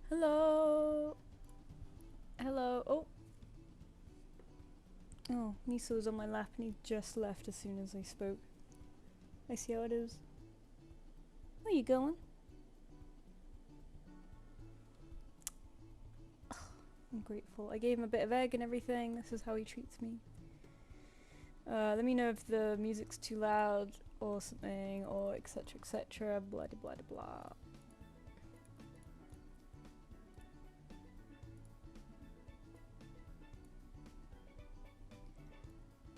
Hello. Hello. Oh. Oh, Nisa was on my lap and he just left as soon as I spoke. I see how it is. Where you going? I'm grateful. I gave him a bit of egg and everything. This is how he treats me. Let me know if the music's too loud or something, or etc. Blah blah blah blah.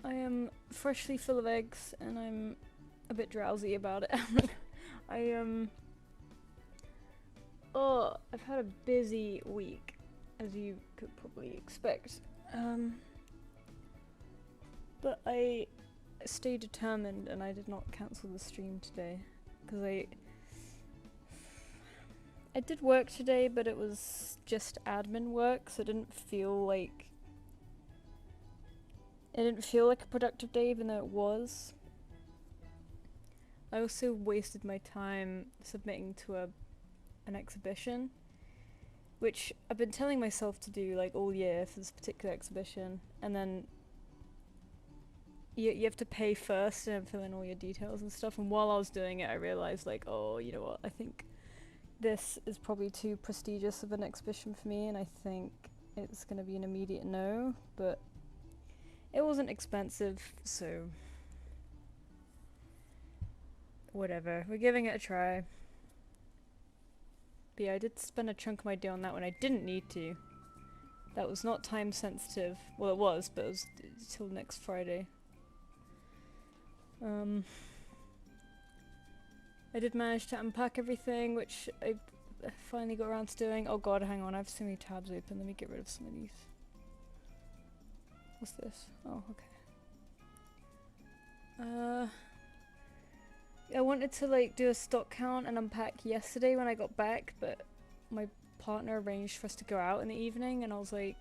I am freshly full of eggs and I'm a bit drowsy about it. Oh, I've had a busy week, as you could probably expect. But I stayed determined and I did not cancel the stream today because I did work today, but it was just admin work, so it didn't feel like a productive day, even though it was. I also wasted my time submitting to an exhibition, which I've been telling myself to do like all year for this particular exhibition, and then you have to pay first and fill in all your details and stuff. And while I was doing it, I realized like, oh, you know what? I think this is probably too prestigious of an exhibition for me, and I think it's gonna be an immediate no. But it wasn't expensive, so whatever. We're giving it a try. But yeah, I did spend a chunk of my day on that when I didn't need to. That was not time sensitive. Well, it was, but it was till next Friday. I did manage to unpack everything, which I finally got around to doing. Oh god, hang on, I have so many tabs open. Let me get rid of some of these. What's this? Oh, okay. I wanted to like do a stock count and unpack yesterday when I got back, but my partner arranged for us to go out in the evening, and I was like,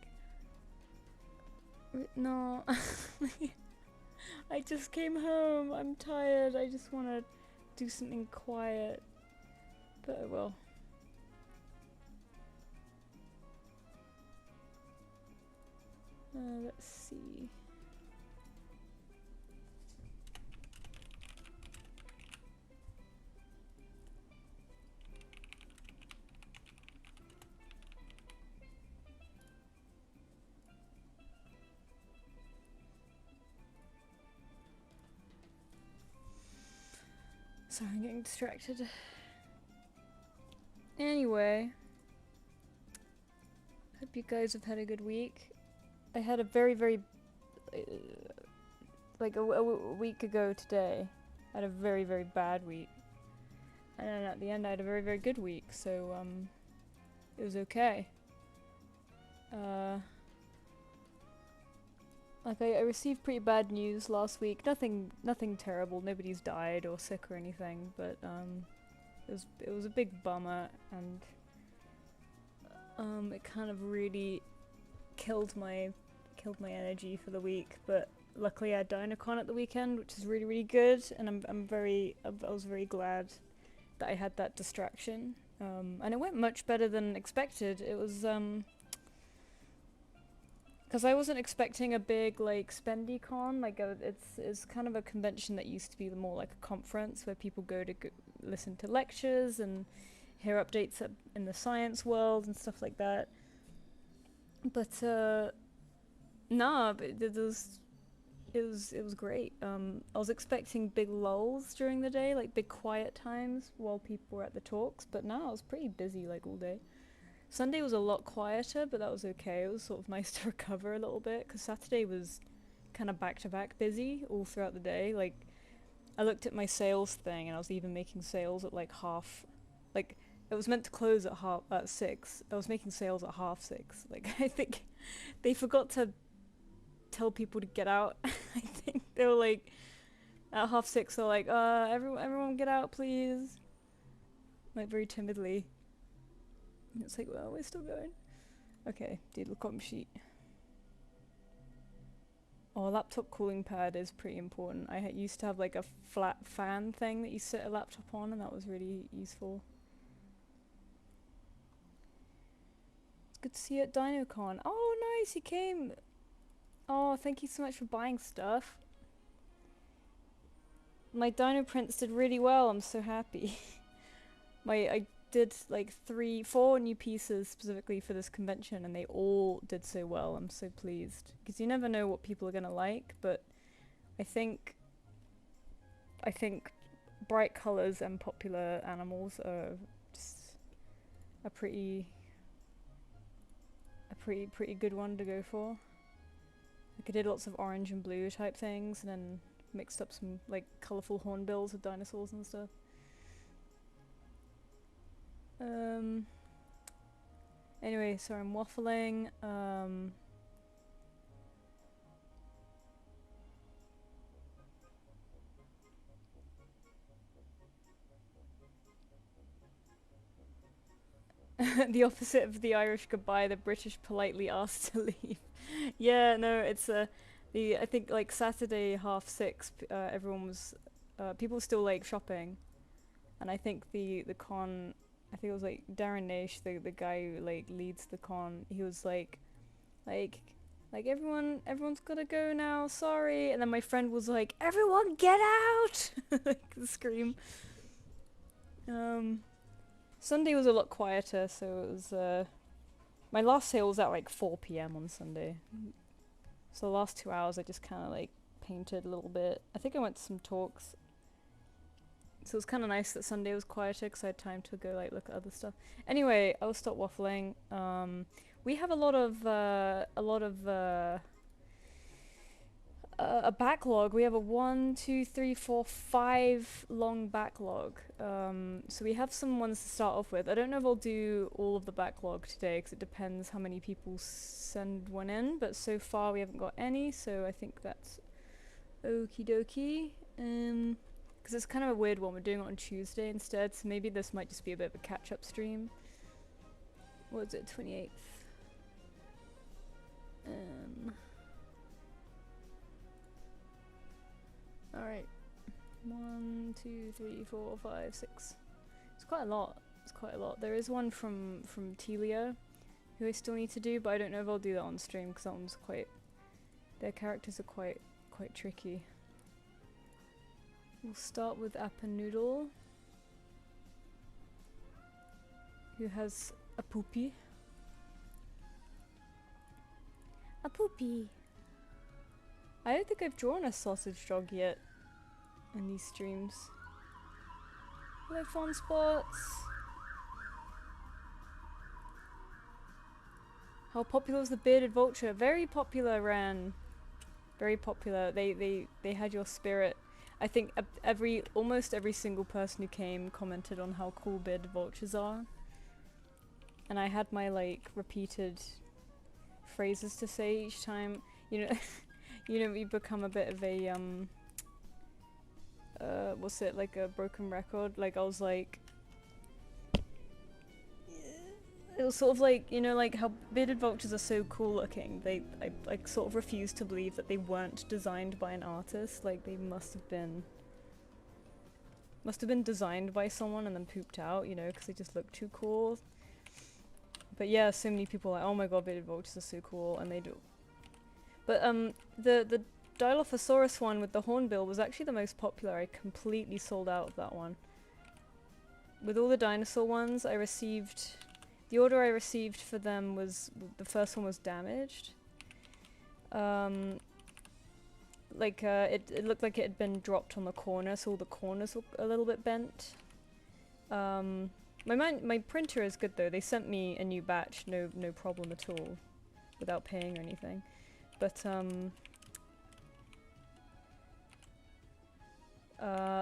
no. I just came home, I'm tired, I just want to do something quiet, but I will. Let's see. Sorry, I'm getting distracted. Anyway, hope you guys have had a good week. I had a very like a week ago today, I had a very bad week, and then at the end I had a very good week, so it was okay. Like I received pretty bad news last week. Nothing terrible. Nobody's died or sick or anything, but it was a big bummer, and it kind of really killed my energy for the week. But luckily I had Dynacon at the weekend, which is really good, and I was very glad that I had that distraction. And it went much better than expected. It was because I wasn't expecting a big like spendy con. Like it's kind of a convention that used to be more like a conference where people go to listen to lectures and hear updates in the science world and stuff like that. But nah, but it was great. I was expecting big lulls during the day, like big quiet times while people were at the talks, but no, I was pretty busy like all day. Sunday was a lot quieter, but that was okay. It was sort of nice to recover a little bit, because Saturday was kind of back-to-back busy all throughout the day. Like, I looked at my sales thing, and I was even making sales at like half, like, it was meant to close at 6. I was making sales at 6:30. Like, I think they forgot to tell people to get out. I think they were like, at 6:30, they're like, everyone get out, please. Like, very timidly. It's like, well, we're still going. Okay, doodle com sheet. Oh, a laptop cooling pad is pretty important. I used to have like a flat fan thing that you sit a laptop on, and that was really useful. good to see you at DinoCon. Oh, nice, you came. Oh, thank you so much for buying stuff. My dino prints did really well, I'm so happy. I did like 4 new pieces specifically for this convention and they all did so well. I'm so pleased. Because you never know what people are gonna like, but I think bright colours and popular animals are just a pretty good one to go for. Like I did lots of orange and blue type things and then mixed up some like colourful hornbills with dinosaurs and stuff. Anyway, sorry, I'm waffling. The opposite of the Irish goodbye, the British politely asked to leave. Yeah, no, it's I think like Saturday 6:30, everyone was people were still like shopping, and I think the con, I think it was like Darren Naish, the guy who like leads the con. He was like everyone's gotta go now. Sorry, and then my friend was like, "Everyone get out!" Like the scream. Sunday was a lot quieter, so it was my last sale was at like 4 p.m. on Sunday. So the last 2 hours I just kind of like painted a little bit. I think I went to some talks. So it was kind of nice that Sunday was quieter because I had time to go like look at other stuff. Anyway, I'll stop waffling. We have a lot of a backlog. We have a 1, 2, 3, 4, 5 long backlog. So we have some ones to start off with. I don't know if I'll do all of the backlog today because it depends how many people send one in, but so far we haven't got any, so I think that's okie dokie. Because it's kind of a weird one. We're doing it on Tuesday instead, so maybe this might just be a bit of a catch-up stream. What is it, 28th? Alright. 1, 2, 3, 4, 5, 6. It's quite a lot. It's quite a lot. There is one from Telia, who I still need to do, but I don't know if I'll do that on stream because that one's quite. Their characters are quite tricky. We'll start with Noodle, who has a poopy. A poopy. I don't think I've drawn a sausage dog yet in these streams. Hello, Fawn Spots. How popular was the bearded vulture? Very popular, Ran. Very popular. They had your spirit. I think almost every single person who came commented on how cool bearded vultures are. And I had my like repeated phrases to say each time. You know, you become a bit of a what's it, like a broken record? Like I was like, it was sort of like, you know, like how bearded vultures are so cool looking. I sort of refuse to believe that they weren't designed by an artist. Like they must have been designed by someone and then pooped out, you know, because they just look too cool. But yeah, so many people are like, oh my god, bearded vultures are so cool, and they do. But the Dilophosaurus one with the hornbill was actually the most popular. I completely sold out of that one. With all the dinosaur ones, I received... The order I received for them was... The first one was damaged. It looked like it had been dropped on the corner, so all the corners were a little bit bent. My printer is good though. They sent me a new batch, no problem at all, without paying or anything. But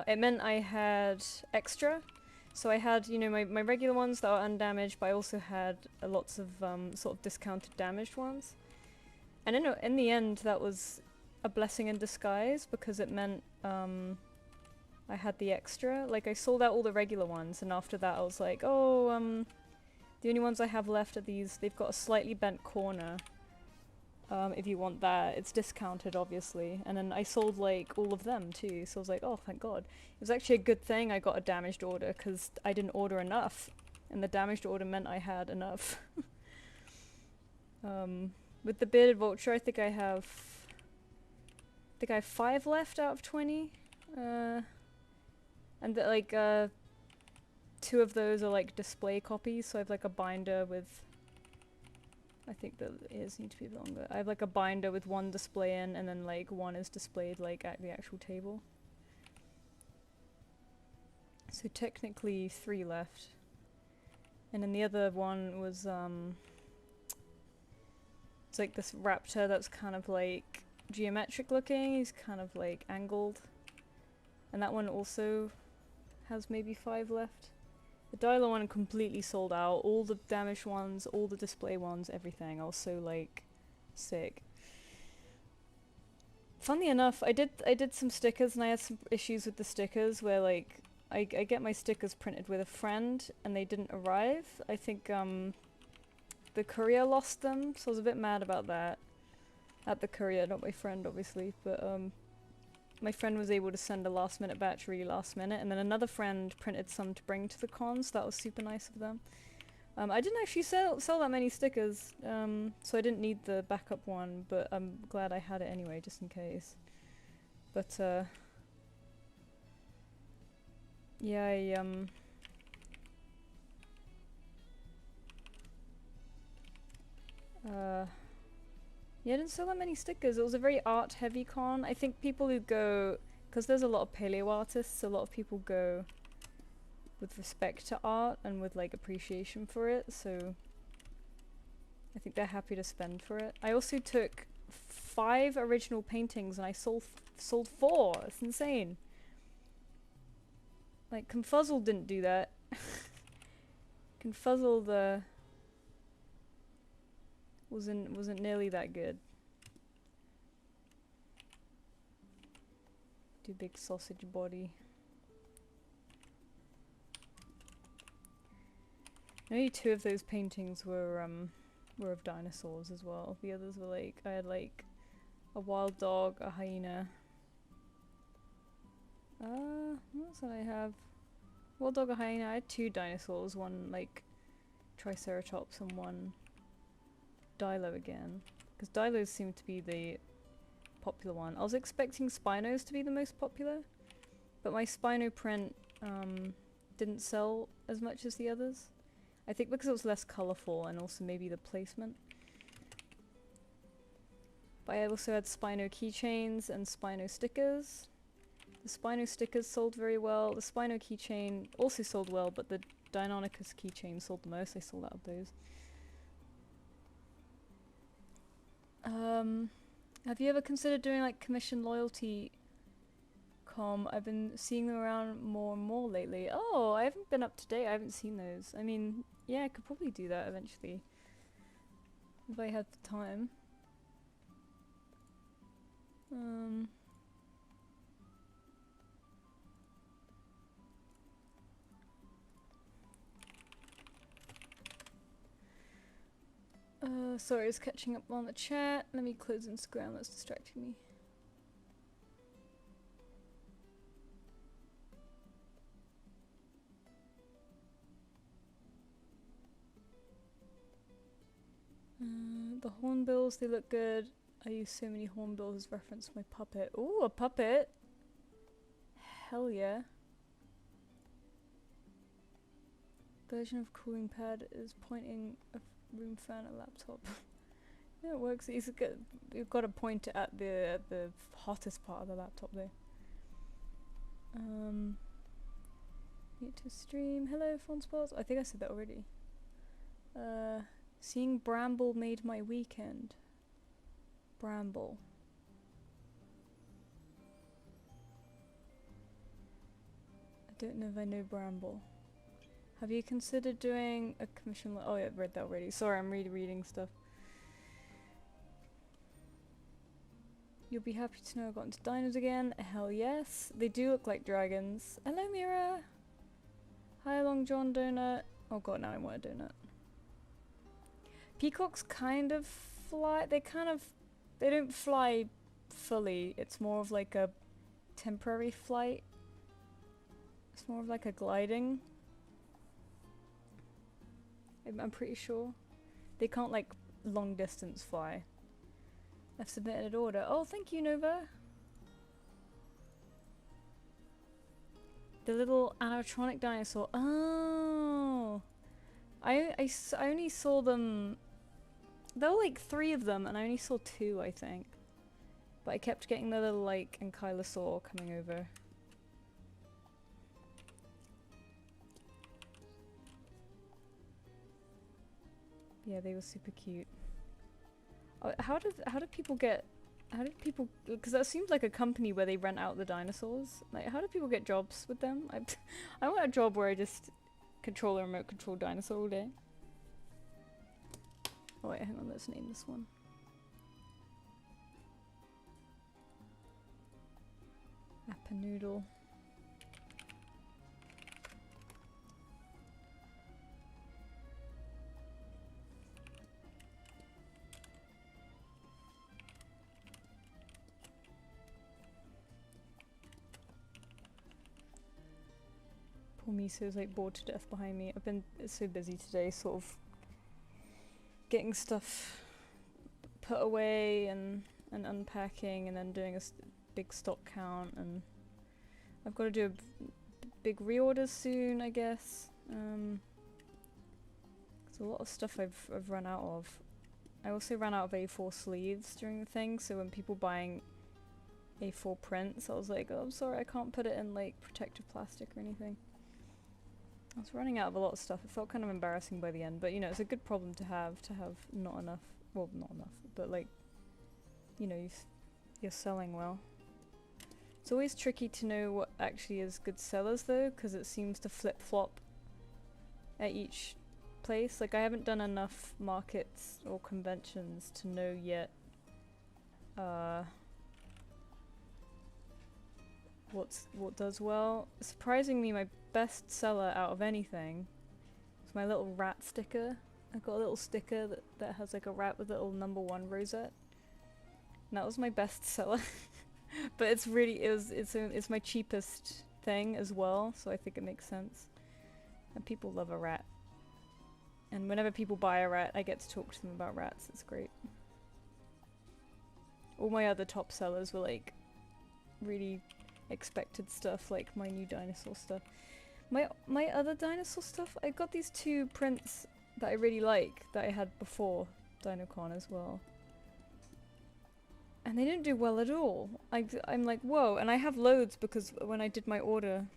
it meant I had extra. So I had, you know, my regular ones that are undamaged, but I also had lots of sort of discounted damaged ones. And in the end, that was a blessing in disguise because it meant I had the extra. Like I sold out all the regular ones, and after that I was like, oh, the only ones I have left are these. They've got a slightly bent corner. If you want that, it's discounted obviously. And then I sold like all of them too, so I was like, oh thank god. It was actually a good thing I got a damaged order because I didn't order enough, and the damaged order meant I had enough. With the bearded vulture, I think I have 5 left out of 20. And like 2 of those are like display copies, so I have like a binder with, I think the ears need to be longer. I have like a binder with 1 display in, and then like 1 is displayed like at the actual table. So technically 3 left. And then the other one was it's like this raptor that's kind of like geometric looking. He's kind of like angled. And that one also has maybe 5 left. The dialer one completely sold out. All the damaged ones, all the display ones, everything. I was so like sick. Funny enough, I did some stickers, and I had some issues with the stickers where like I get my stickers printed with a friend and they didn't arrive. I think the courier lost them, so I was a bit mad about that. At the courier, not my friend obviously, but my friend was able to send a last minute batch really last minute, and then another friend printed some to bring to the con, so that was super nice of them. I didn't actually sell that many stickers, so I didn't need the backup one, but I'm glad I had it anyway, just in case. But yeah, yeah, I didn't sell that many stickers. It was a very art-heavy con. I think people who go, because there's a lot of paleo artists, a lot of people go with respect to art and with like appreciation for it, so I think they're happy to spend for it. I also took 5 original paintings and I sold 4. It's insane. Like Confuzzle didn't do that. Confuzzle wasn't nearly that good. Do big sausage body. Maybe 2 of those paintings were of dinosaurs as well. The others were like, I had like a wild dog, a hyena. What else did I have? Wild dog, a hyena. I had 2 dinosaurs, one like Triceratops and one Dilo again. Because Dilos seem to be the popular one. I was expecting Spinos to be the most popular, but my Spino print didn't sell as much as the others. I think because it was less colourful and also maybe the placement. But I also had Spino keychains and Spino stickers. The Spino stickers sold very well. The Spino keychain also sold well, but the Deinonychus keychain sold the most. I sold out of those. Have you ever considered doing like commission loyalty com? I've been seeing them around more and more lately. Oh, I haven't been up to date. I haven't seen those. I mean, yeah, I could probably do that eventually if I had the time. Sorry, I was catching up on the chat. Let me close Instagram, that's distracting me. The hornbills, they look good. I use so many hornbills as reference to my puppet. Ooh, a puppet! Hell yeah. Version of cooling pad is pointing a room fan at laptop. Yeah, it works. You've got to point it at the hottest part of the laptop though. Need to stream. Hello, Fun Spots. I think I said that already. Seeing Bramble made my weekend. Bramble. I don't know if I know Bramble. Have you considered doing a commission? Oh yeah, I've read that already. Sorry, I'm reading stuff. You'll be happy to know I got into dinos again. Hell yes. They do look like dragons. Hello, Mira. Hi, Long John Donut. Oh god, now I want a donut. Peacocks kind of fly. They don't fly fully. It's more of like a temporary flight. It's more of like a gliding. I'm pretty sure. They can't like long distance fly. I've submitted an order. Oh, thank you, Nova. The little animatronic dinosaur. Oh, I only saw them. There were like 3 of them, and I only saw 2, I think. But I kept getting the little like ankylosaur coming over. Yeah, they were super cute. How did people get? How did people? Because that seems like a company where they rent out the dinosaurs. Like, how do people get jobs with them? I want a job where I just control a remote control dinosaur all day. Oh wait, hang on. Let's name this one. Appanoodle. Poor Miso's like bored to death behind me. I've been so busy today, sort of getting stuff put away and unpacking, and then doing a big stock count, and I've got to do a big reorders soon, I guess. There's a lot of stuff I've run out of. I also ran out of A4 sleeves during the thing, so when people buying A4 prints, I was like, oh, I'm sorry, I can't put it in like protective plastic or anything. I was running out of a lot of stuff. It felt kind of embarrassing by the end, but you know, it's a good problem to have not enough. Well, not enough, but like, you know, you're selling well. It's always tricky to know what actually is good sellers though, because it seems to flip-flop at each place. Like, I haven't done enough markets or conventions to know yet what does well. Surprisingly, my best seller out of anything is my little rat sticker. I got a little sticker that has like a rat with a little #1 rosette. And that was my best seller. But it's my cheapest thing as well, so I think it makes sense. And people love a rat. And whenever people buy a rat, I get to talk to them about rats. It's great. All my other top sellers were like really expected stuff, like my new dinosaur stuff. My other dinosaur stuff, I got these 2 prints that I really like that I had before DinoCon as well. And they didn't do well at all. I'm like, whoa, and I have loads because when I did my order,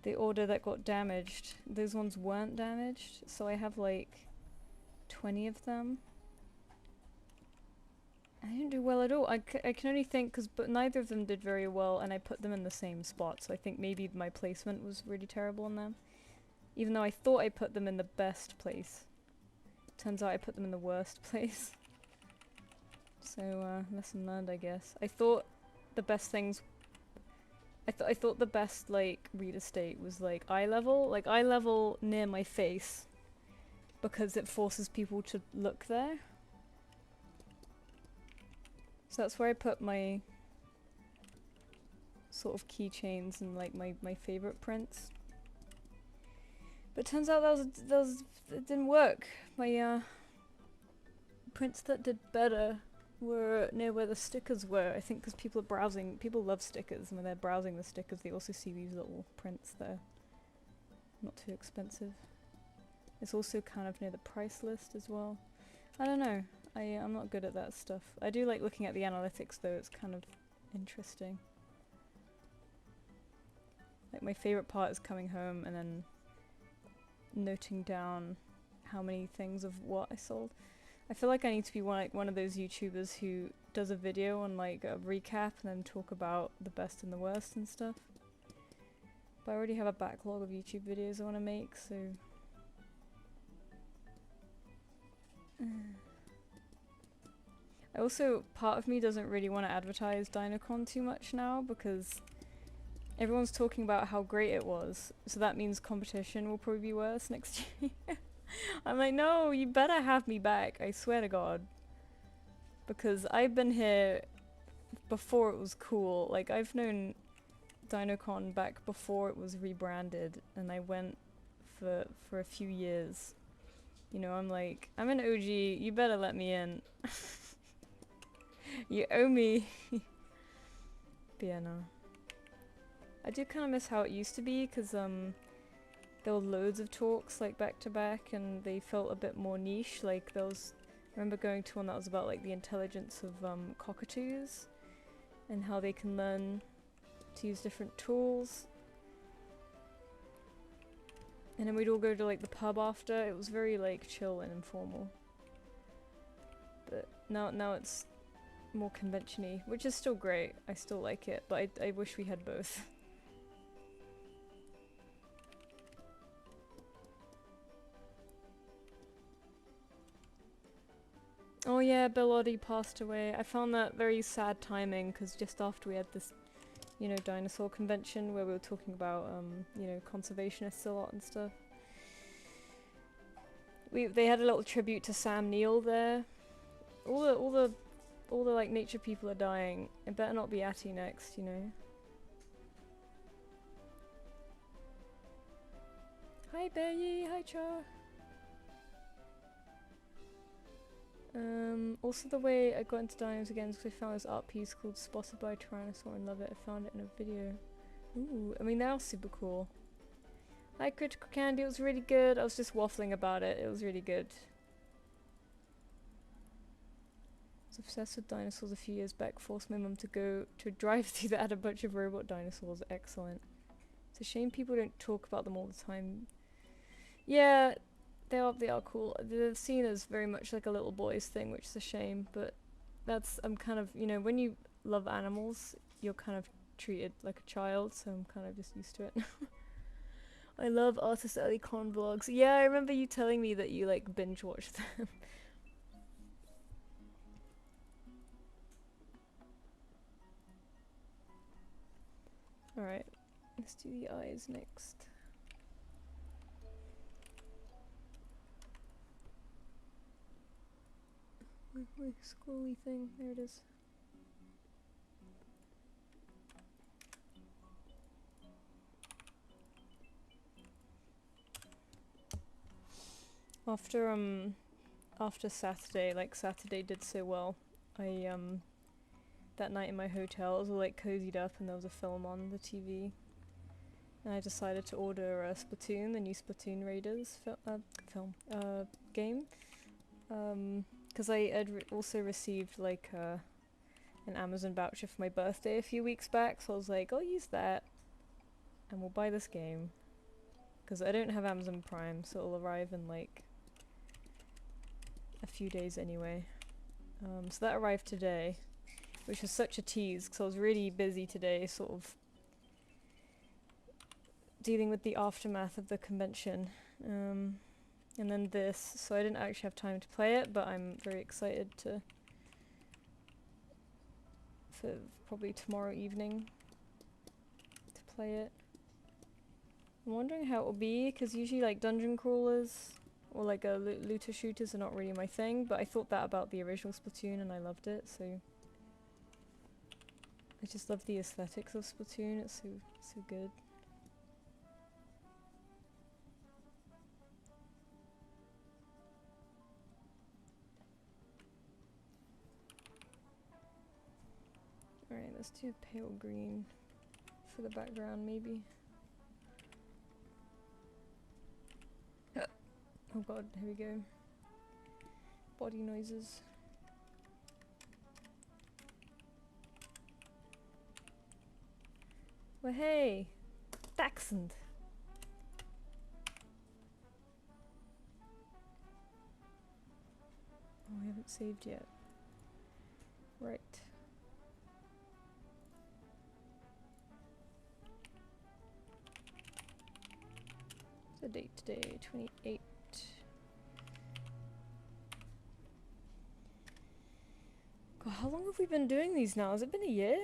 the order that got damaged, those ones weren't damaged, so I have like 20 of them. I didn't do well at all. I can only think but neither of them did very well, and I put them in the same spot, so I think maybe my placement was really terrible on them. Even though I thought I put them in the best place. Turns out I put them in the worst place. So, lesson learned, I guess. I thought the best things... I thought the best, like, real estate was, like, eye level near my face. Because it forces people to look there. So that's where I put my sort of keychains and like my favorite prints. But it turns out it didn't work. My prints that did better were near where the stickers were. I think because people love stickers, and when they're browsing the stickers they also see these little prints that are not too expensive. It's also kind of near the price list as well. I don't know. I'm not good at that stuff. I do like looking at the analytics though, it's kind of interesting. Like, my favorite part is coming home and then noting down how many things of what I sold. I feel like I need to be one of those YouTubers who does a video on like a recap and then talk about the best and the worst and stuff. But I already have a backlog of YouTube videos I want to make, so... I also, part of me doesn't really want to advertise DinoCon too much now because everyone's talking about how great it was, so that means competition will probably be worse next year. I'm like, no, you better have me back, I swear to God. Because I've been here before it was cool. Like, I've known DinoCon back before it was rebranded, and I went for a few years. You know, I'm like, I'm an OG, you better let me in. You owe me. But yeah, no. I do kind of miss how it used to be, because there were loads of talks like back to back, and they felt a bit more niche. Like there was, I remember going to one that was about like the intelligence of cockatoos and how they can learn to use different tools. And then we'd all go to like the pub after. It was very like chill and informal. But now it's more convention-y, which is still great. I still like it, but I wish we had both. Oh yeah, Bellotti passed away. I found that very sad timing, because just after we had this, you know, dinosaur convention where we were talking about, you know, conservationists a lot and stuff. They had a little tribute to Sam Neill there. All the like nature people are dying. It better not be Atty next, you know. Hi Bayi, hi Cha. Also the way I got into dinos again is because I found this art piece called Spotted by a Tyrannosaur and love it. I found it in a video. Ooh, I mean they are super cool. Hi Critical Candy, it was really good. I was just waffling about it. It was really good. I was obsessed with dinosaurs a few years back. Forced my mum to go to a drive-thru that had a bunch of robot dinosaurs. Excellent. It's a shame people don't talk about them all the time. Yeah, they are cool. The scene is very much like a little boys thing, which is a shame, but I'm kind of, you know, when you love animals, you're kind of treated like a child, so I'm kind of just used to it. I love Artist Ellie Con vlogs. Yeah, I remember you telling me that you like binge watch them. Alright, let's do the eyes next. My scrolly thing, there it is. After Saturday, like Saturday did so well, I that night in my hotel I was all like cozied up and there was a film on the TV. And I decided to order Splatoon, the new Splatoon Raiders game. Because I had also received like an Amazon voucher for my birthday a few weeks back, so I was like, I'll use that and we'll buy this game. Because I don't have Amazon Prime, so it'll arrive in like a few days anyway. So that arrived today, which was such a tease because I was really busy today, sort of dealing with the aftermath of the convention. And then this, so I didn't actually have time to play it, but I'm very excited for probably tomorrow evening to play it. I'm wondering how it will be, because usually like dungeon crawlers or like looter shooters are not really my thing, but I thought that about the original Splatoon and I loved it, so I just love the aesthetics of Splatoon. It's so good. Alright, let's do pale green for the background maybe. Oh god, here we go. Body noises. Well hey! Dachshund! Oh, I haven't saved yet. Right. The date today, 28. God, how long have we been doing these now? Has it been a year?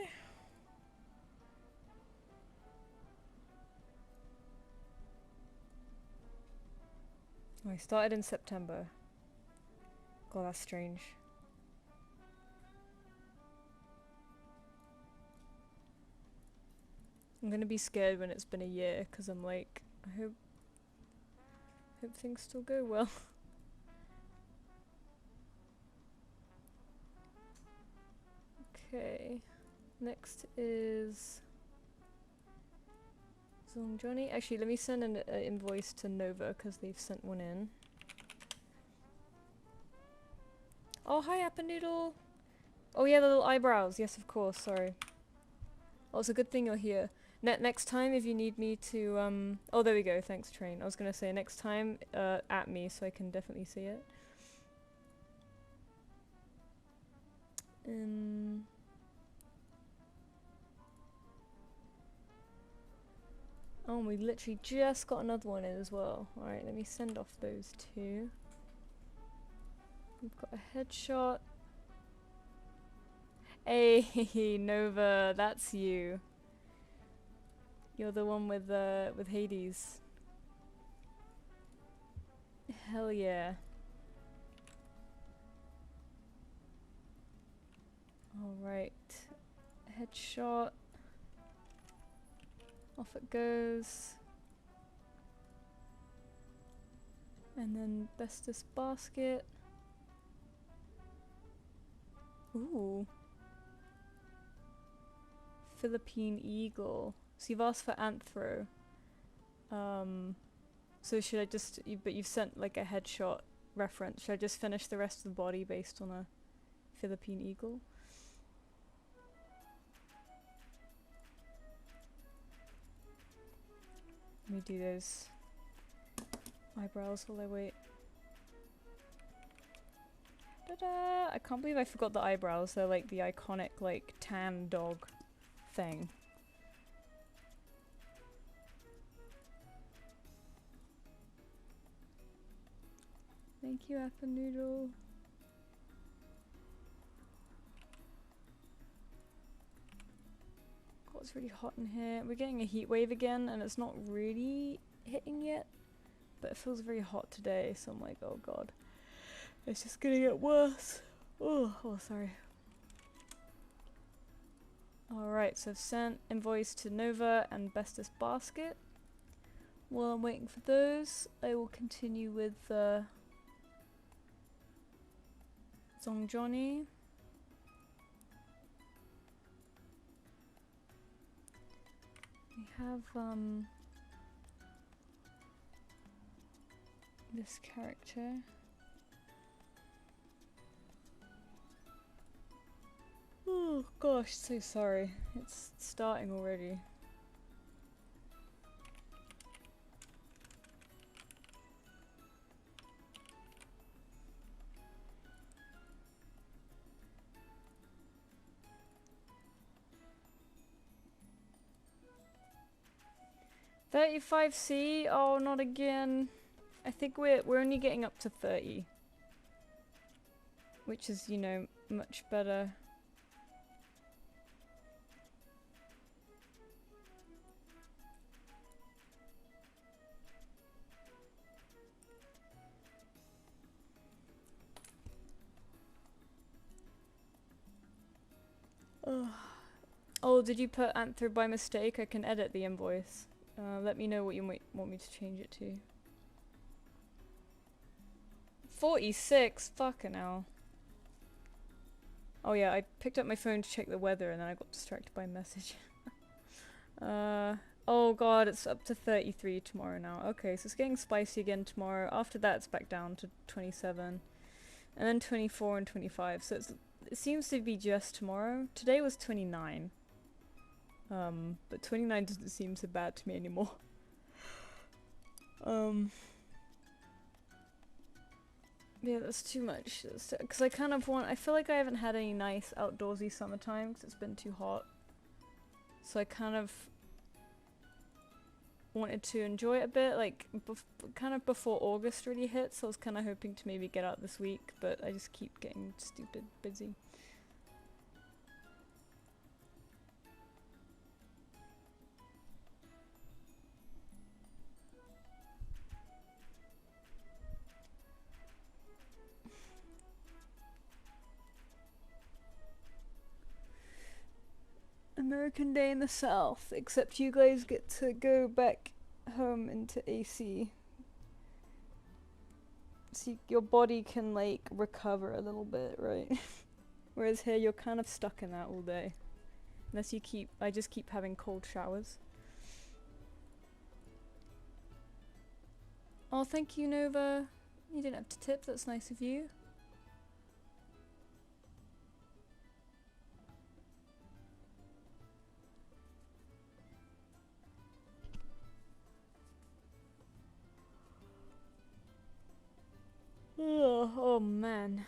Oh, I started in September. God, that's strange. I'm gonna be scared when it's been a year, because I'm like, I hope things still go well. Okay. Next is Zong Johnny. Actually, let me send an invoice to Nova because they've sent one in. Oh, hi, Appandoodle. Oh yeah, the little eyebrows. Yes, of course. Sorry. Oh, it's a good thing you're here. Next time, if you need me to, oh, there we go. Thanks, Train. I was gonna say next time, at me so I can definitely see it. Oh, and we literally just got another one in as well. Alright, let me send off those two. We've got a headshot. Hey, Nova, that's you. You're the one with Hades. Hell yeah. Alright. Headshot. Off it goes. And then bestest basket. Ooh. Philippine eagle. So you've asked for anthro. So should I just, but you've sent like a headshot reference. Should I just finish the rest of the body based on a Philippine eagle? Let me do those eyebrows while I wait. Ta-da! I can't believe I forgot the eyebrows. They're like the iconic like tan dog thing. Thank you, Appandoodle. God, it's really hot in here. We're getting a heat wave again, and it's not really hitting yet, but it feels very hot today, so I'm like, oh god. It's just gonna get worse. Oh, sorry. Alright, so I've sent invoice to Nova and bestest basket. While I'm waiting for those, I will continue with Zong Johnny. We have this character. Oh gosh, so sorry. It's starting already. $35C? Oh, not again. I think we're only getting up to 30. Which is, you know, much better. Oh, did you put anthro by mistake? I can edit the invoice. Let me know what you might want me to change it to. 46? Fucking hell. Oh yeah, I picked up my phone to check the weather and then I got distracted by a message. Oh god, it's up to 33 tomorrow now. Okay, so it's getting spicy again tomorrow. After that it's back down to 27. And then 24 and 25. So it seems to be just tomorrow. Today was 29. But 29 doesn't seem so bad to me anymore. Yeah, that's too much. Because I kind of want... I feel like I haven't had any nice outdoorsy summertime because it's been too hot. So I kind of wanted to enjoy it a bit, like kind of before August really hits. So I was kind of hoping to maybe get out this week, but I just keep getting stupid busy. American Day in the South, except you guys get to go back home into AC. So your body can like recover a little bit, right? Whereas here you're kind of stuck in that all day. Unless you keep, I just keep having cold showers. Oh, thank you, Nova. You didn't have to tip, that's nice of you. Ugh, oh man.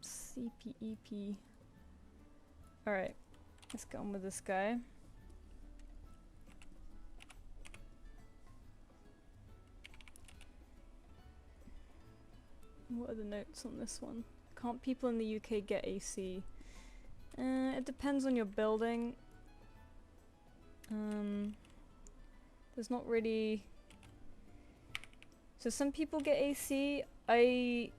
CPEP. Alright, let's get on with this guy. What are the notes on this one? Can't people in the UK get AC? It depends on your building. There's not really... So some people get AC. I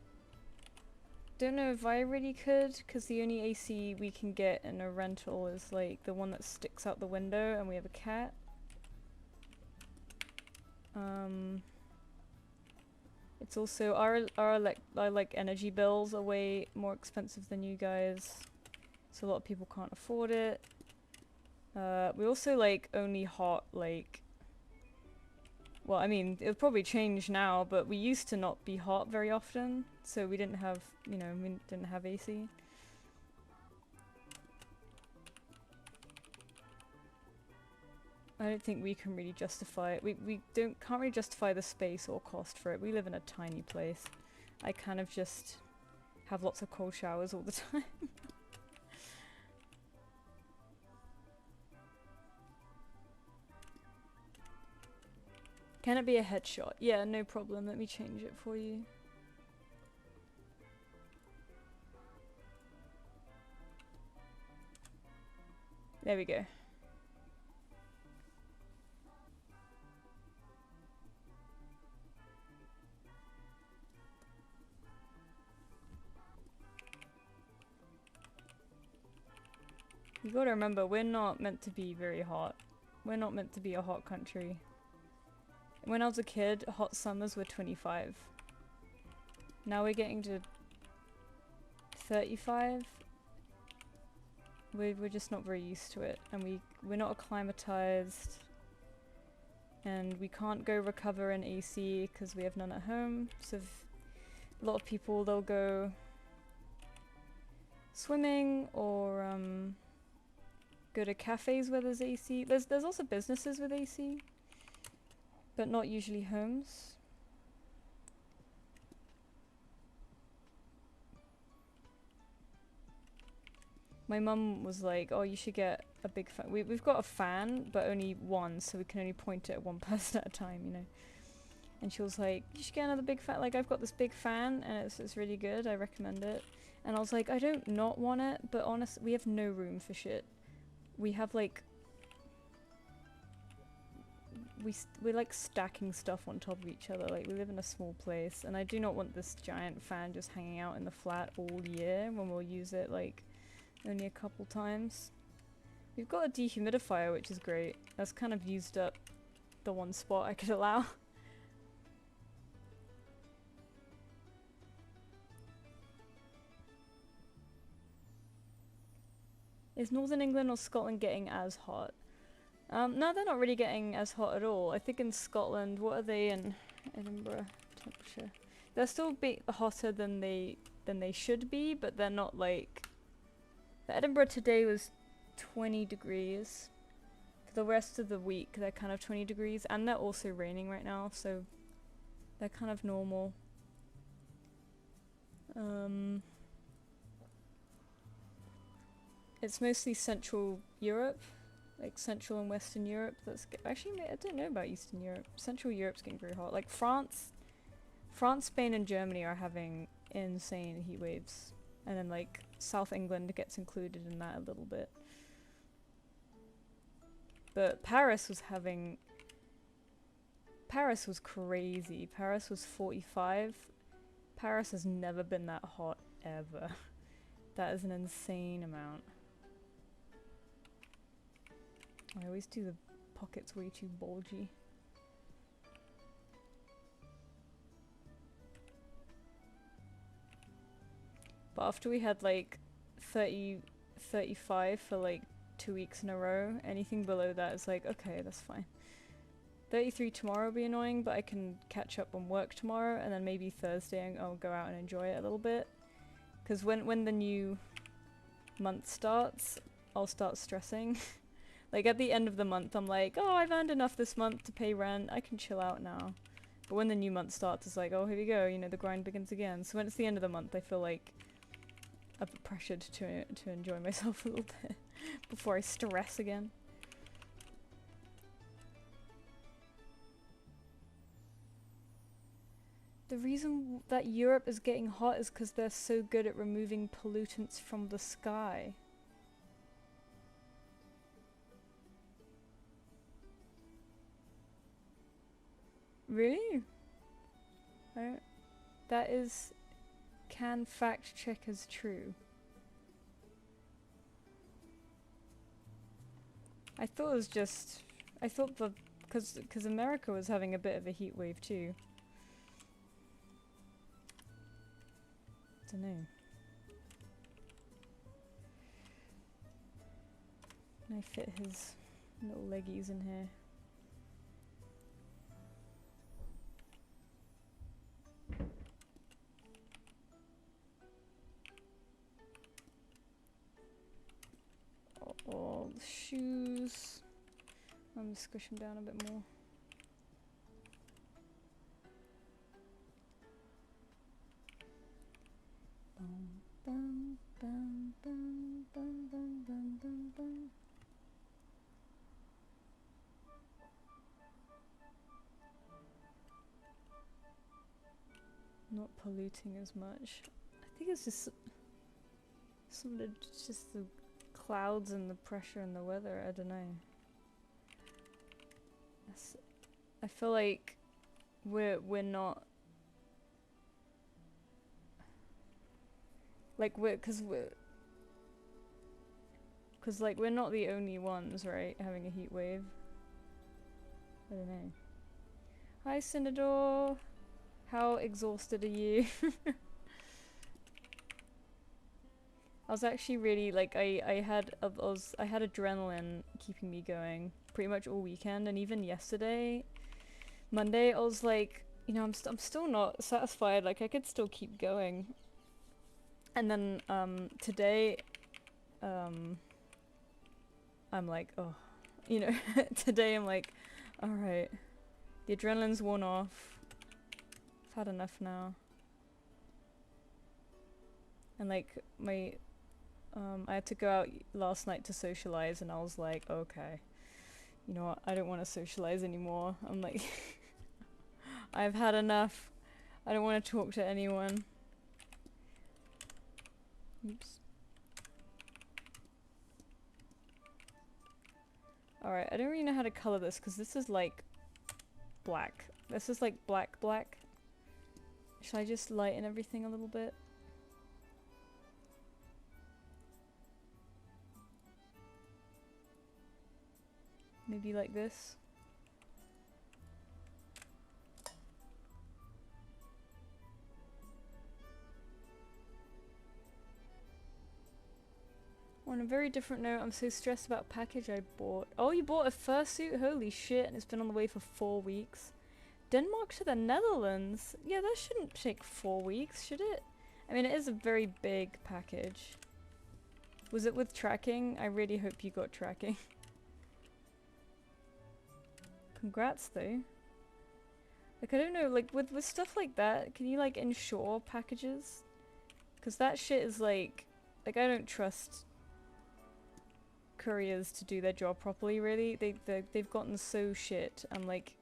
don't know if I really could, because the only AC we can get in a rental is like the one that sticks out the window, and we have a cat. It's also our like energy bills are way more expensive than you guys, so a lot of people can't afford it. We also like only hot like. Well, I mean, it'll probably change now, but we used to not be hot very often, so we didn't have, you know, we didn't have AC. I don't think we can really justify it. We can't really justify the space or cost for it. We live in a tiny place. I kind of just have lots of cold showers all the time. Can it be a headshot? Yeah, no problem. Let me change it for you. There we go. You gotta remember, we're not meant to be very hot. We're not meant to be a hot country. When I was a kid, hot summers were 25. Now we're getting to 35. We're just not very used to it, and we're not acclimatized, and we can't go recover in AC because we have none at home. So a lot of people, they'll go swimming or go to cafes where there's AC. There's also businesses with AC. But not usually homes. My mum was like, oh, you should get a big fan. We've got a fan, but only one, so we can only point it at one person at a time, you know. And she was like, you should get another big fan. Like, I've got this big fan, and it's really good. I recommend it. And I was like, I don't not want it, but honestly, we have no room for shit. We have, like... We're like stacking stuff on top of each other. Like, we live in a small place, and I do not want this giant fan just hanging out in the flat all year when we'll use it like only a couple times. We've got a dehumidifier, which is great. That's kind of used up the one spot I could allow. Is Northern England or Scotland getting as hot? No, they're not really getting as hot at all. I think in Scotland, what are they in Edinburgh temperature? They're still hotter than they should be, but they're not like... The Edinburgh today was 20 degrees. For the rest of the week, they're kind of 20 degrees, and they're also raining right now, so they're kind of normal. It's mostly Central Europe. Like Central and Western Europe. Actually, I don't know about Eastern Europe. Central Europe's getting very hot. Like France, Spain, and Germany are having insane heat waves, and then like South England gets included in that a little bit. But Paris was crazy. Paris was 45. Paris has never been that hot ever. That is an insane amount. I always do the pockets way too bulgy. But after we had like 30, 35 for like 2 weeks in a row. Anything below that is like, okay, that's fine. 33 tomorrow will be annoying, but I can catch up on work tomorrow, and then maybe Thursday I'll go out and enjoy it a little bit. Because when the new month starts, I'll start stressing. Like at the end of the month, I'm like, oh, I've earned enough this month to pay rent, I can chill out now. But when the new month starts, it's like, oh, here we go, you know, the grind begins again. So when it's the end of the month, I feel like I'm pressured to enjoy myself a little bit before I stress again. The reason that Europe is getting hot is because they're so good at removing pollutants from the sky. Really? That is... can fact check as true. I thought it was just... I thought the... because America was having a bit of a heat wave too. Dunno. Can I fit his little leggies in here? All the shoes. I'm just squish them down a bit more. Bum, bum, bum, bum, bum, bum, bum, bum. Not polluting as much. I think it's just some of the, just the clouds and the pressure and the weather. I don't know. I feel like we're not like because like we're not the only ones, right, having a heat wave. I don't know. Hi Cinedor, how exhausted are you? I was actually really like I had adrenaline keeping me going pretty much all weekend, and even yesterday, Monday, I was like, you know, I'm still not satisfied. Like I could still keep going. And then today, I'm like, oh, you know, today I'm like, all right, the adrenaline's worn off. I've had enough now. And like I had to go out last night to socialize, and I was like, okay, you know what, I don't want to socialize anymore. I'm like, I've had enough. I don't want to talk to anyone. Oops. Alright, I don't really know how to color this, because this is like black. This is like black. Should I just lighten everything a little bit? Maybe like this. On a very different note, I'm so stressed about a package I bought. Oh, you bought a fursuit? Holy shit, and it's been on the way for 4 weeks. Denmark to the Netherlands? Yeah, that shouldn't take 4 weeks, should it? I mean, it is a very big package. Was it with tracking? I really hope you got tracking. Congrats, though. Like, I don't know, like, with stuff like that, can you, like, insure packages? Because that shit is, like, I don't trust couriers to do their job properly, really. They've gotten so shit, and, like,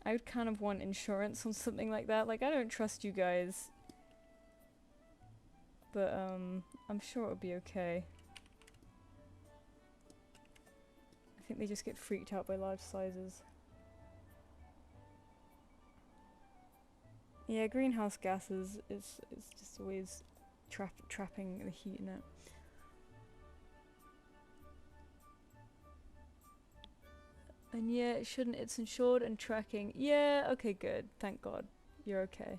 I would kind of want insurance on something like that. Like, I don't trust you guys. But, I'm sure it'll be okay. I think they just get freaked out by large sizes. Yeah, greenhouse gases is just always trapping the heat in it. And yeah, it shouldn't. It's insured and tracking. Yeah, okay, good. Thank God. You're okay.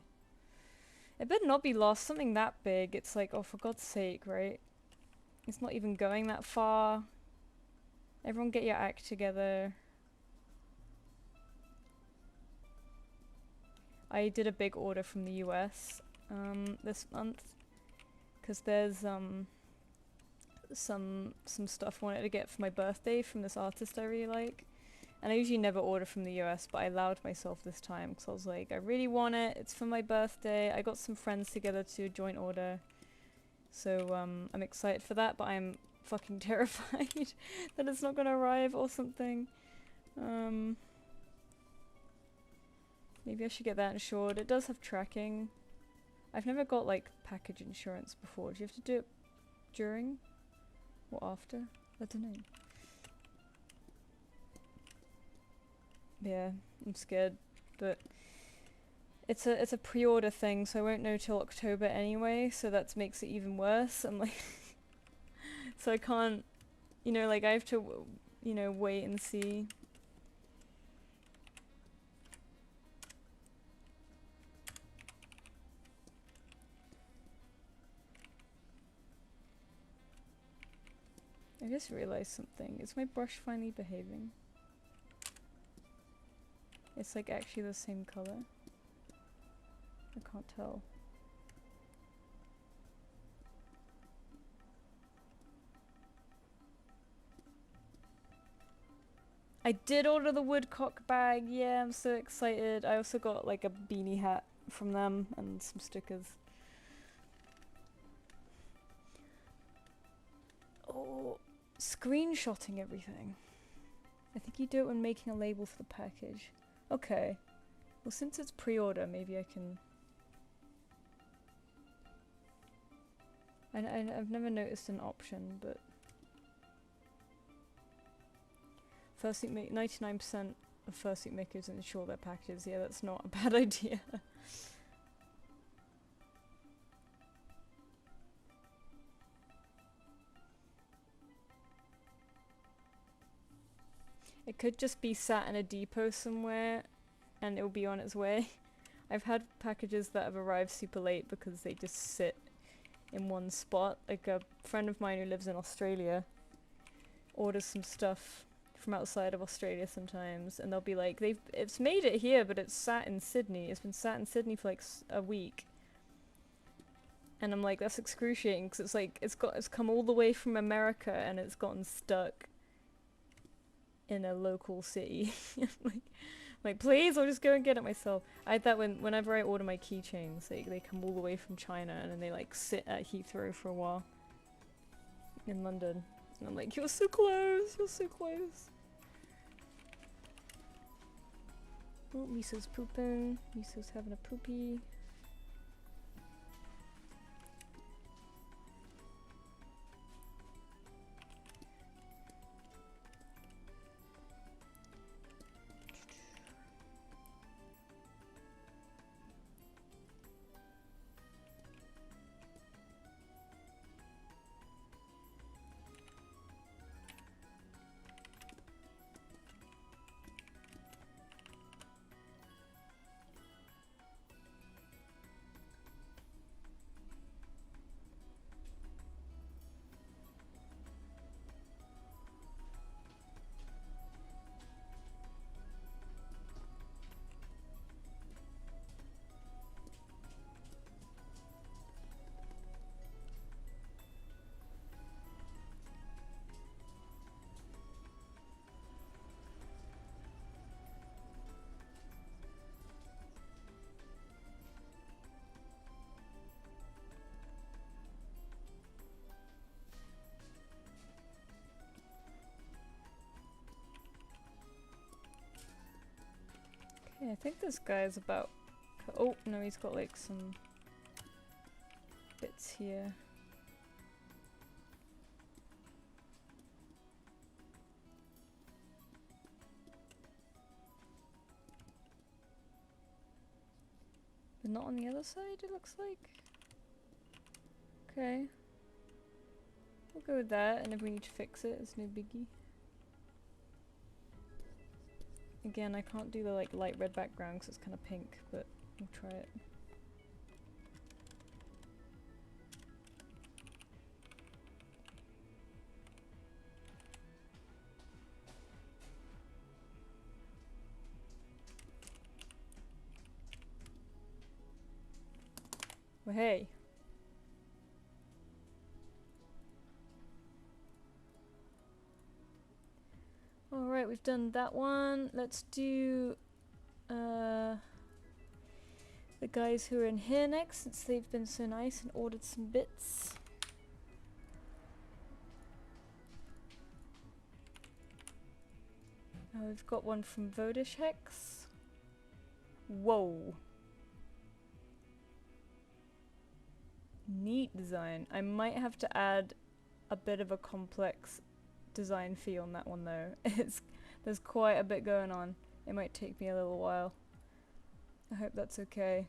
It better not be lost. Something that big. It's like, oh, for God's sake, right? It's not even going that far. Everyone get your act together. I did a big order from the US this month because there's some stuff I wanted to get for my birthday from this artist I really like. And I usually never order from the US, but I allowed myself this time because I was like, I really want it. It's for my birthday. I got some friends together to do a joint order. So I'm excited for that, but I'm fucking terrified that it's not gonna arrive or something. Maybe I should get that insured. It does have tracking. I've never got like package insurance before. Do you have to do it during or after? I don't know. Yeah, I'm scared, but it's a pre-order thing, so I won't know till October anyway, so that makes it even worse. I'm like so I can't, you know, like I have to you know, wait and see. I just realized something. Is my brush finally behaving? It's like actually the same color. I can't tell. I did order the woodcock bag. Yeah, I'm so excited. I also got like a beanie hat from them and some stickers. Oh, screenshotting everything. I think you do it when making a label for the package. Okay. Well, since it's pre-order, maybe I can... I've never noticed an option, but... Fursuit 99% of fursuit makers insure their packages. Yeah, that's not a bad idea. It could just be sat in a depot somewhere and it'll be on its way. I've had packages that have arrived super late because they just sit in one spot. Like a friend of mine who lives in Australia orders some stuff from outside of Australia sometimes, and they'll be like, it's made it here, but it's sat in Sydney. It's been sat in Sydney for like a week. And I'm like, that's excruciating, because it's like, it's come all the way from America and it's gotten stuck in a local city. like, please, I'll just go and get it myself. I had that whenever I order my keychains, they come all the way from China and then they like sit at Heathrow for a while in London. And I'm like, you're so close, you're so close. Oh, Miso's pooping. Miso's having a poopy. Okay, I think this guy's about... Oh, no, he's got like some bits here. But not on the other side, it looks like. Okay. We'll go with that, and if we need to fix it, it's no biggie. Again, I can't do the like light red background because it's kind of pink, but we'll try it. Well, hey. Alright, we've done that one. Let's do the guys who are in here next, since they've been so nice and ordered some bits. We've got one from Vodish Hex. Whoa. Neat design. I might have to add a bit of a complex design fee on that one though. There's quite a bit going on. It might take me a little while. I hope that's okay.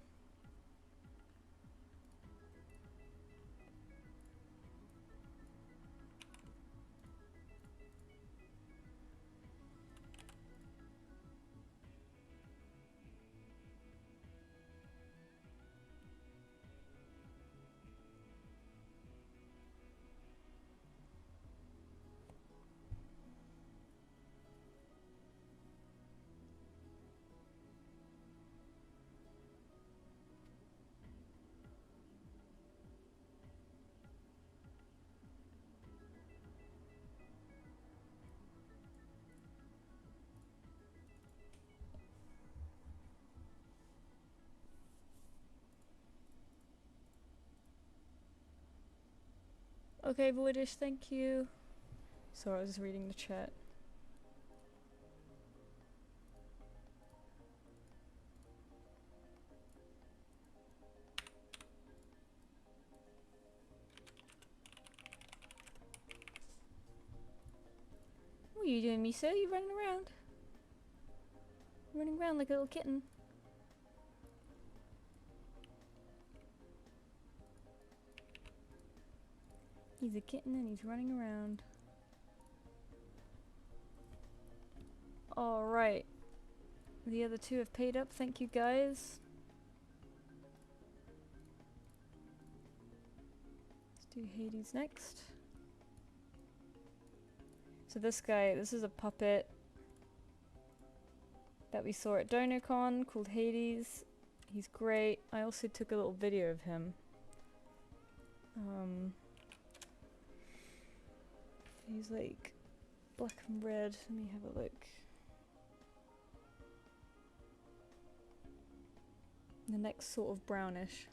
Okay, Voidish, thank you. Sorry, I was reading the chat. What are you doing, Miso? You running around? Running around like a little kitten. He's a kitten and he's running around. Alright. The other two have paid up, thank you guys. Let's do Hades next. So this guy, this is a puppet that we saw at DonoCon called Hades. He's great. I also took a little video of him. He's like black and red. Let me have a look. The neck's sort of brownish.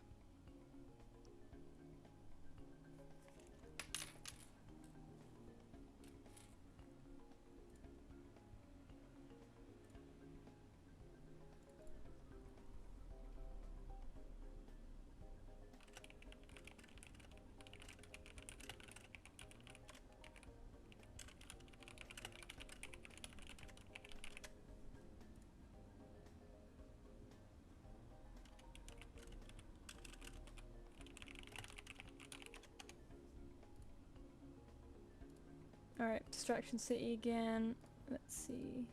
Alright, Distraction City again. Let's see.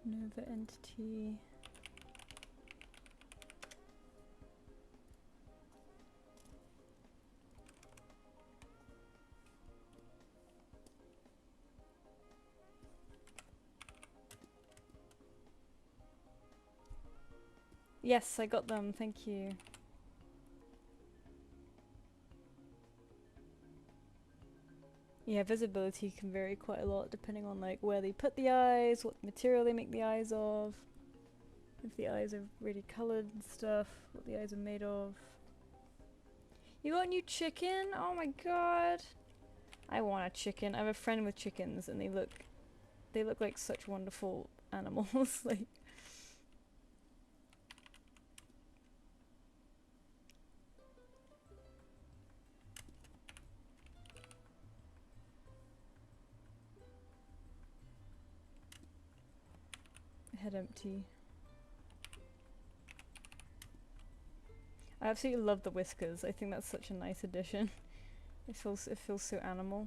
Nova Entity. Yes, I got them, thank you. Yeah, visibility can vary quite a lot depending on like where they put the eyes, what material they make the eyes of, if the eyes are really coloured and stuff, what the eyes are made of. You got a new chicken? Oh my god. I want a chicken. I have a friend with chickens and they look like such wonderful animals. Like head empty. I absolutely love the whiskers. I think that's such a nice addition. It feels so animal.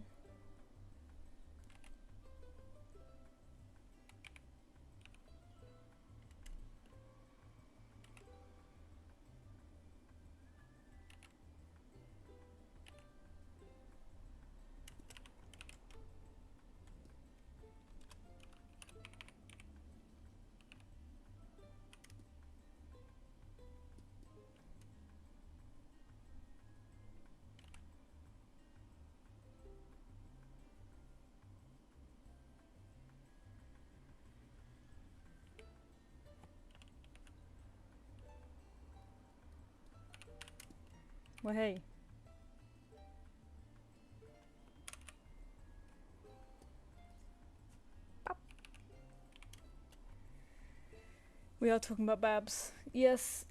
Well, hey. Bop. We are talking about Babs. Yes.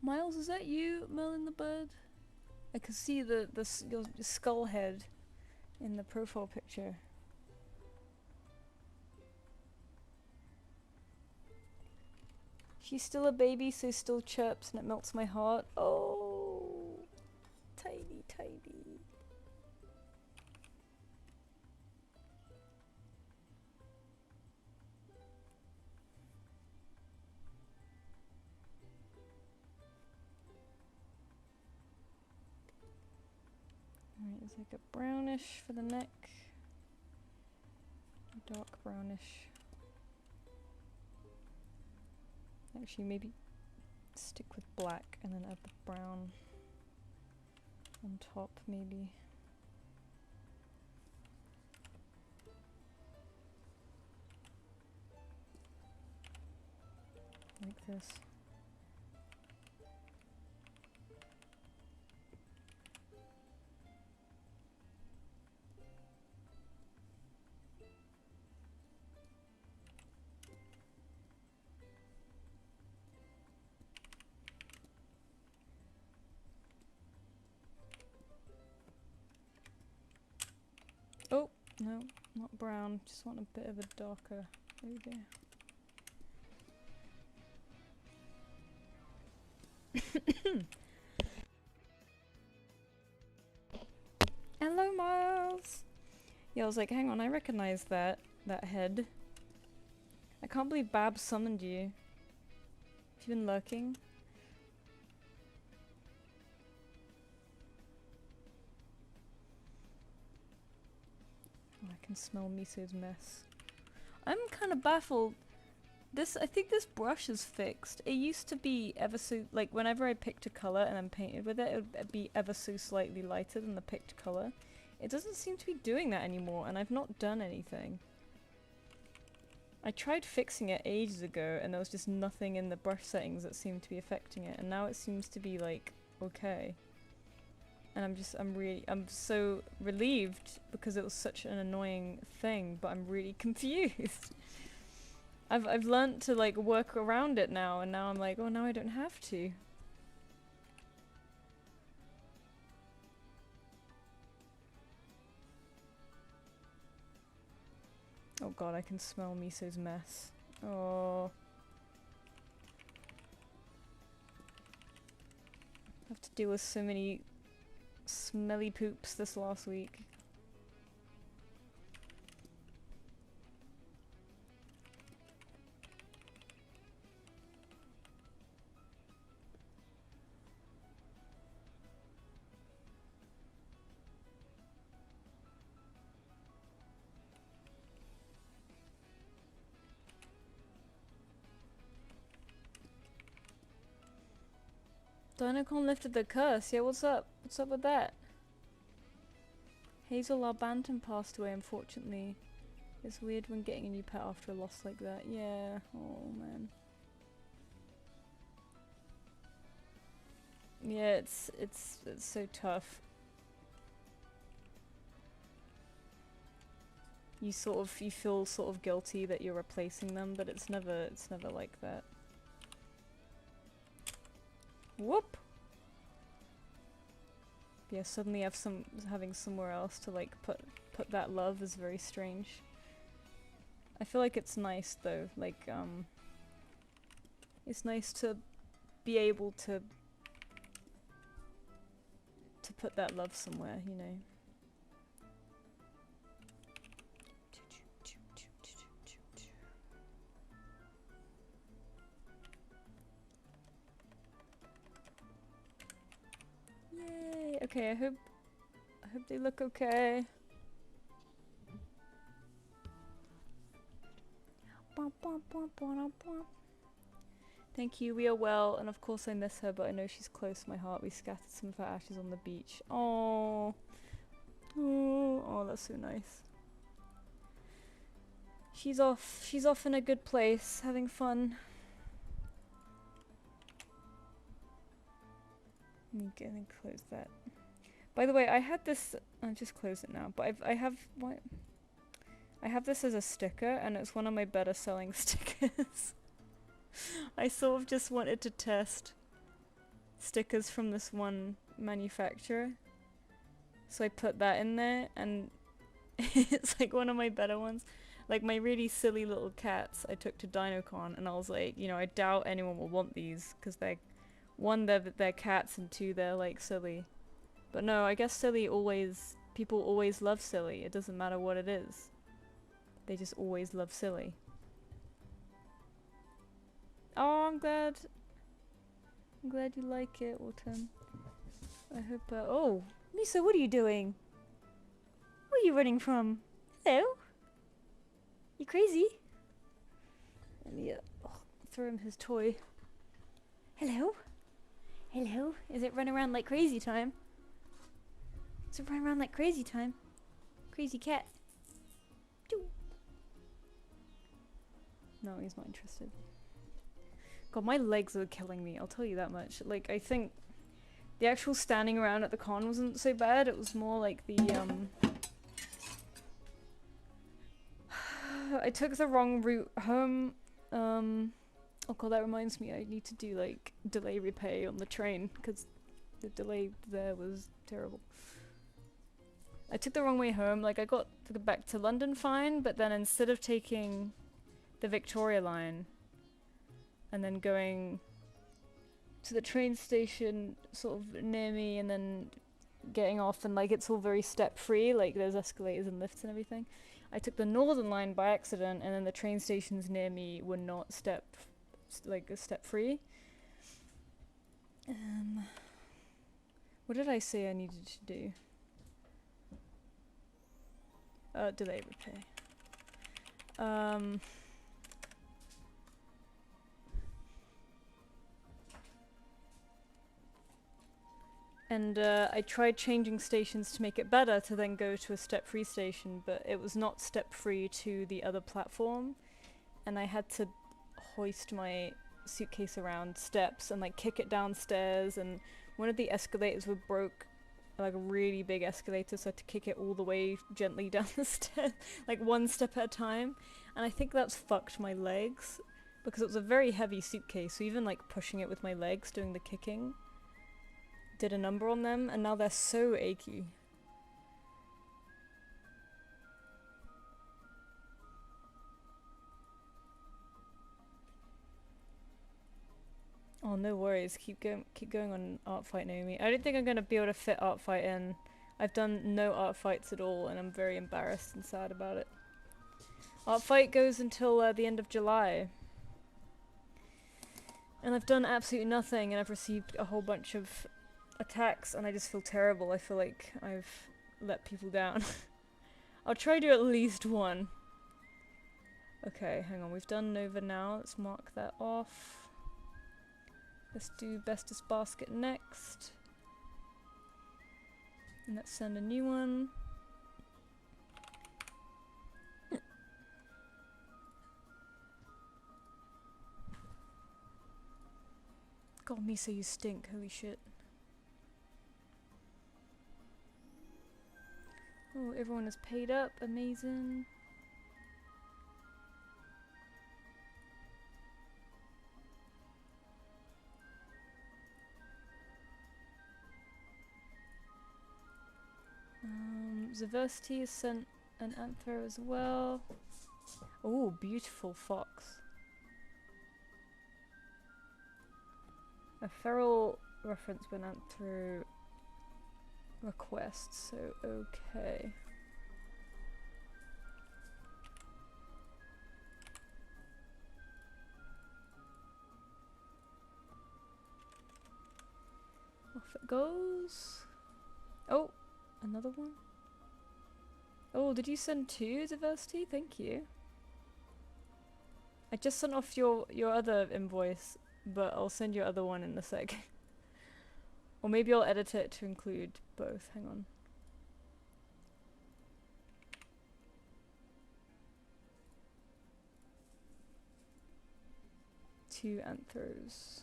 Miles, is that you, Merlin the bird? I can see your skull head in the profile picture. She's still a baby, so still chirps, and it melts my heart. Oh, tiny, tiny. Alright, it's like a brownish for the neck. Dark brownish. Actually, maybe stick with black and then add the brown on top, maybe. Like this. Oh, no, not brown. Just want a bit of a darker. There we go. Hello, Miles! Yeah, I was like, hang on, I recognize that head. I can't believe Babs summoned you. Have you been lurking? Oh, I can smell Miso's mess. I'm kind of baffled. I think this brush is fixed. It used to be ever so, like, whenever I picked a color and then painted with it, it would be ever so slightly lighter than the picked color. It doesn't seem to be doing that anymore, and I've not done anything. I tried fixing it ages ago, and there was just nothing in the brush settings that seemed to be affecting it, and now it seems to be, like, okay. And I'm so relieved because it was such an annoying thing, but I'm really confused. I've learnt to like work around it now, and now I'm like, oh, now I don't have to. Oh god, I can smell Miso's mess. Oh. I have to deal with so many smelly poops this last week. Dinocon lifted the curse. Yeah, what's up? What's up with that? Hazel, our bantam, passed away, unfortunately. It's weird when getting a new pet after a loss like that. Yeah. Oh, man. Yeah, it's so tough. You feel sort of guilty that you're replacing them, but it's never like that. Whoop! Yeah, suddenly having somewhere else to like put that love is very strange. I feel like it's nice though, like it's nice to be able to put that love somewhere, you know. Yay! Okay, I hope they look okay. Thank you, we are well, and of course I miss her, but I know she's close to my heart. We scattered some of her ashes on the beach. Oh, oh, that's so nice. She's off in a good place, having fun. Let me close that. By the way, I had this, I'll just close it now, but I have this as a sticker, and it's one of my better selling stickers. I sort of just wanted to test stickers from this one manufacturer. So I put that in there, and it's like one of my better ones. Like my really silly little cats I took to DinoCon, and I was like, you know, I doubt anyone will want these, because they're, one, they're cats, and two, they're like silly. But no, I guess silly always, people always love silly. It doesn't matter what it is. They just always love silly. Oh, I'm glad you like it, Autumn. I hope, oh, Misa, what are you doing? Where are you running from? Hello? You crazy? Let me, throw him his toy. Hello? Hello? Is it run around like crazy time? Is it run around like crazy time? Crazy cat. No, he's not interested. God, my legs are killing me, I'll tell you that much. Like, I think the actual standing around at the con wasn't so bad, it was more like the, I took the wrong route home. Oh god, that reminds me, I need to do, like, delay repay on the train, because the delay there was terrible. I took the wrong way home, like, I got back to London fine, but then instead of taking the Victoria line and then going to the train station sort of near me and then getting off, and like it's all very step free, like there's escalators and lifts and everything. I took the Northern line by accident, and then the train stations near me were not step free. What did I say I needed to do? Delay repay. And I tried changing stations to make it better to then go to a step-free station, but it was not step-free to the other platform, and I had to hoist my suitcase around steps and like kick it downstairs, and one of the escalators were broke, like a really big escalator, so I had to kick it all the way gently down the stairs, like one step at a time, and I think that's fucked my legs, because it was a very heavy suitcase, so even like pushing it with my legs, doing the kicking, did a number on them, and now they're so achy. Oh, no worries. Keep going on Art Fight, Naomi. I don't think I'm gonna be able to fit Art Fight in. I've done no Art Fights at all, and I'm very embarrassed and sad about it. Art Fight goes until the end of July. And I've done absolutely nothing, and I've received a whole bunch of attacks, and I just feel terrible. I feel like I've let people down. I'll try to do at least one. Okay, hang on. We've done Nova now. Let's mark that off. Let's do Bestest Basket next. And let's send a new one. God, Misa, you stink. Holy shit. Oh, everyone is paid up. Amazing. Zaversity has sent an anthro as well. Oh, beautiful fox. A feral reference when anthro requests, so okay. Off it goes. Oh, another one. Oh, did you send two, Diversity? Thank you. I just sent off your other invoice, but I'll send your other one in a sec. Or maybe I'll edit it to include both. Hang on. 2 anthros.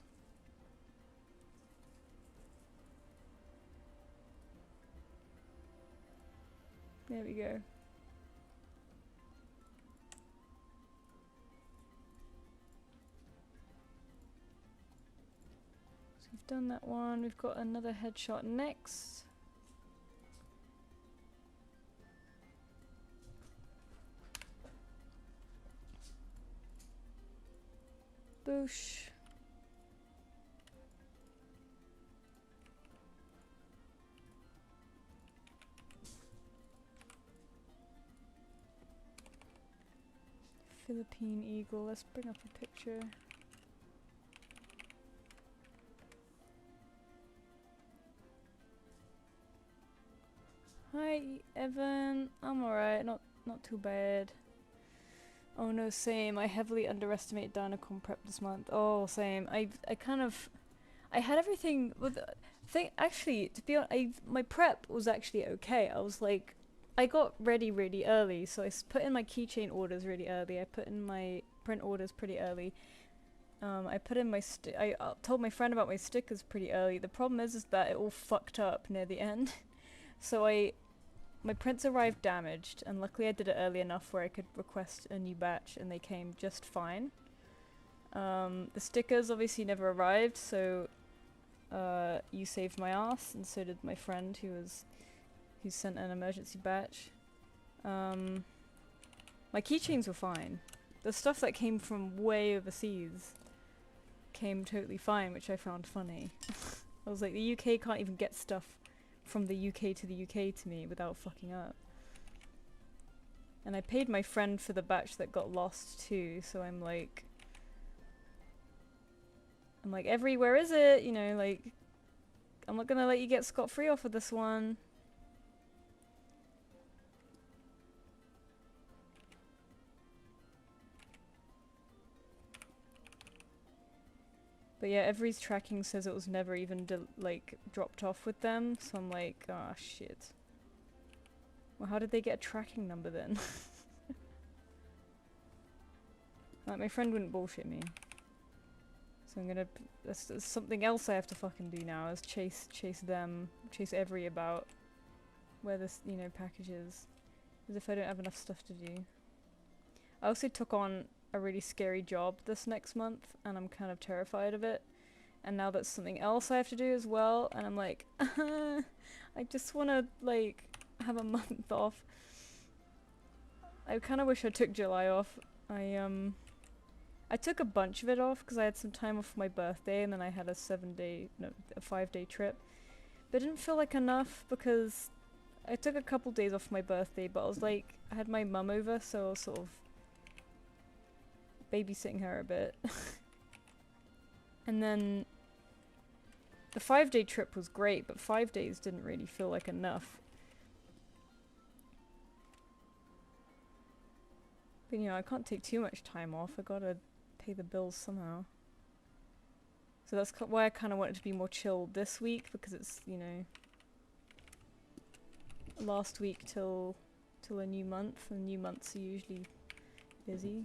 There we go. So we've done that one. We've got another headshot next. Boosh. Philippine eagle. Let's bring up a picture. Hi, Evan. I'm alright. Not too bad. Oh no, same. I heavily underestimated Dynacon prep this month. Oh, same. I had everything with. Actually, to be honest, my prep was actually okay. I was like, I got ready really early, so I put in my keychain orders really early. I put in my print orders pretty early. I put in my I told my friend about my stickers pretty early. The problem is that it all fucked up near the end. So my prints arrived damaged, and luckily I did it early enough where I could request a new batch, and they came just fine. The stickers obviously never arrived, so you saved my ass, and so did my friend who sent an emergency batch. My keychains were fine. The stuff that came from way overseas came totally fine, which I found funny. I was like, the UK can't even get stuff from the UK to the UK to me without fucking up. And I paid my friend for the batch that got lost too, so I'm like, where is it? You know, like, I'm not gonna let you get scot-free off of this one. But yeah, Every's tracking says it was never even dropped off with them, so I'm like, ah, shit. Well, how did they get a tracking number then? Like, my friend wouldn't bullshit me. So I'm gonna, that's something else I have to fucking do now, is chase Every about where this, you know, package is. As if I don't have enough stuff to do. I also took on a really scary job this next month, and I'm kind of terrified of it. And now that's something else I have to do as well, and I'm like, I just wanna, like, have a month off. I kinda wish I took July off. I took a bunch of it off because I had some time off for my birthday, and then I had a 5-day trip. But it didn't feel like enough because I took a couple days off my birthday, but I was like, I had my mum over, so I was sort of babysitting her a bit. And then the 5-day trip was great, but 5 days didn't really feel like enough. But you know, I can't take too much time off. I gotta pay the bills somehow. So that's why I kind of wanted to be more chill this week, because it's, you know, last week till a new month, and new months are usually busy.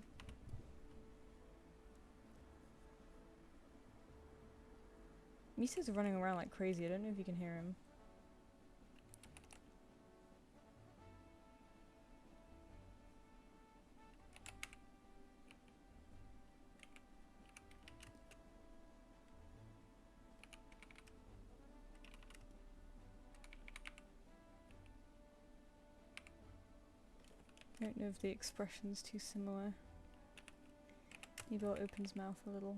Misa's running around like crazy. I don't know if you can hear him. I don't know if the expression's too similar. Maybe I'll open his mouth a little.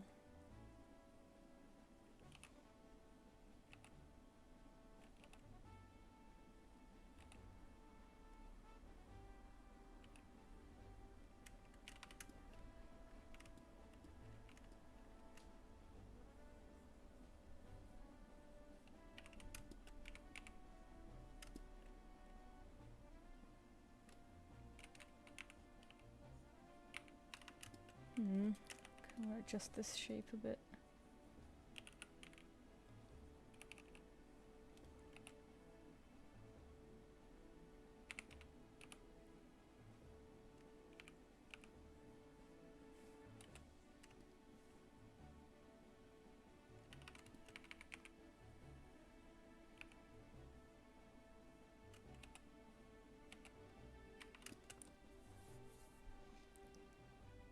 I'm gonna adjust this shape a bit.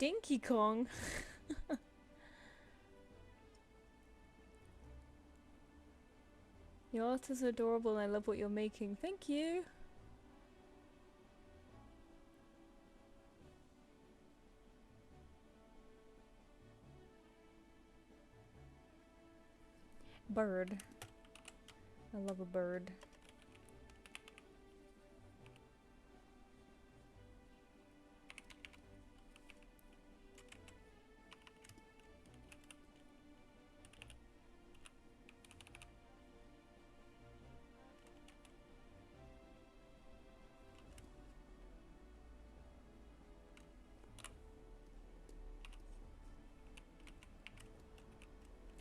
Dinky Kong. Your art is adorable and I love what you're making. Thank you. Bird. I love a bird.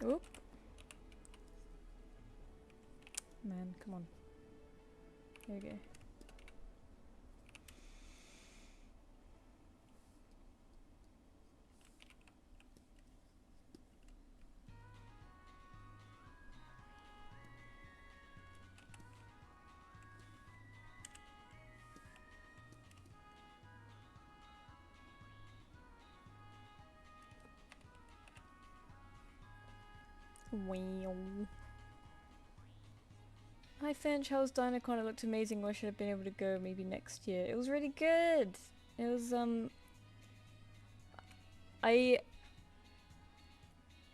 Oop. Man, come on. There we go. Wow. Hi Finch, how was Dynacon? It looked amazing. Wish I'd have been able to go maybe next year. It was really good. It was I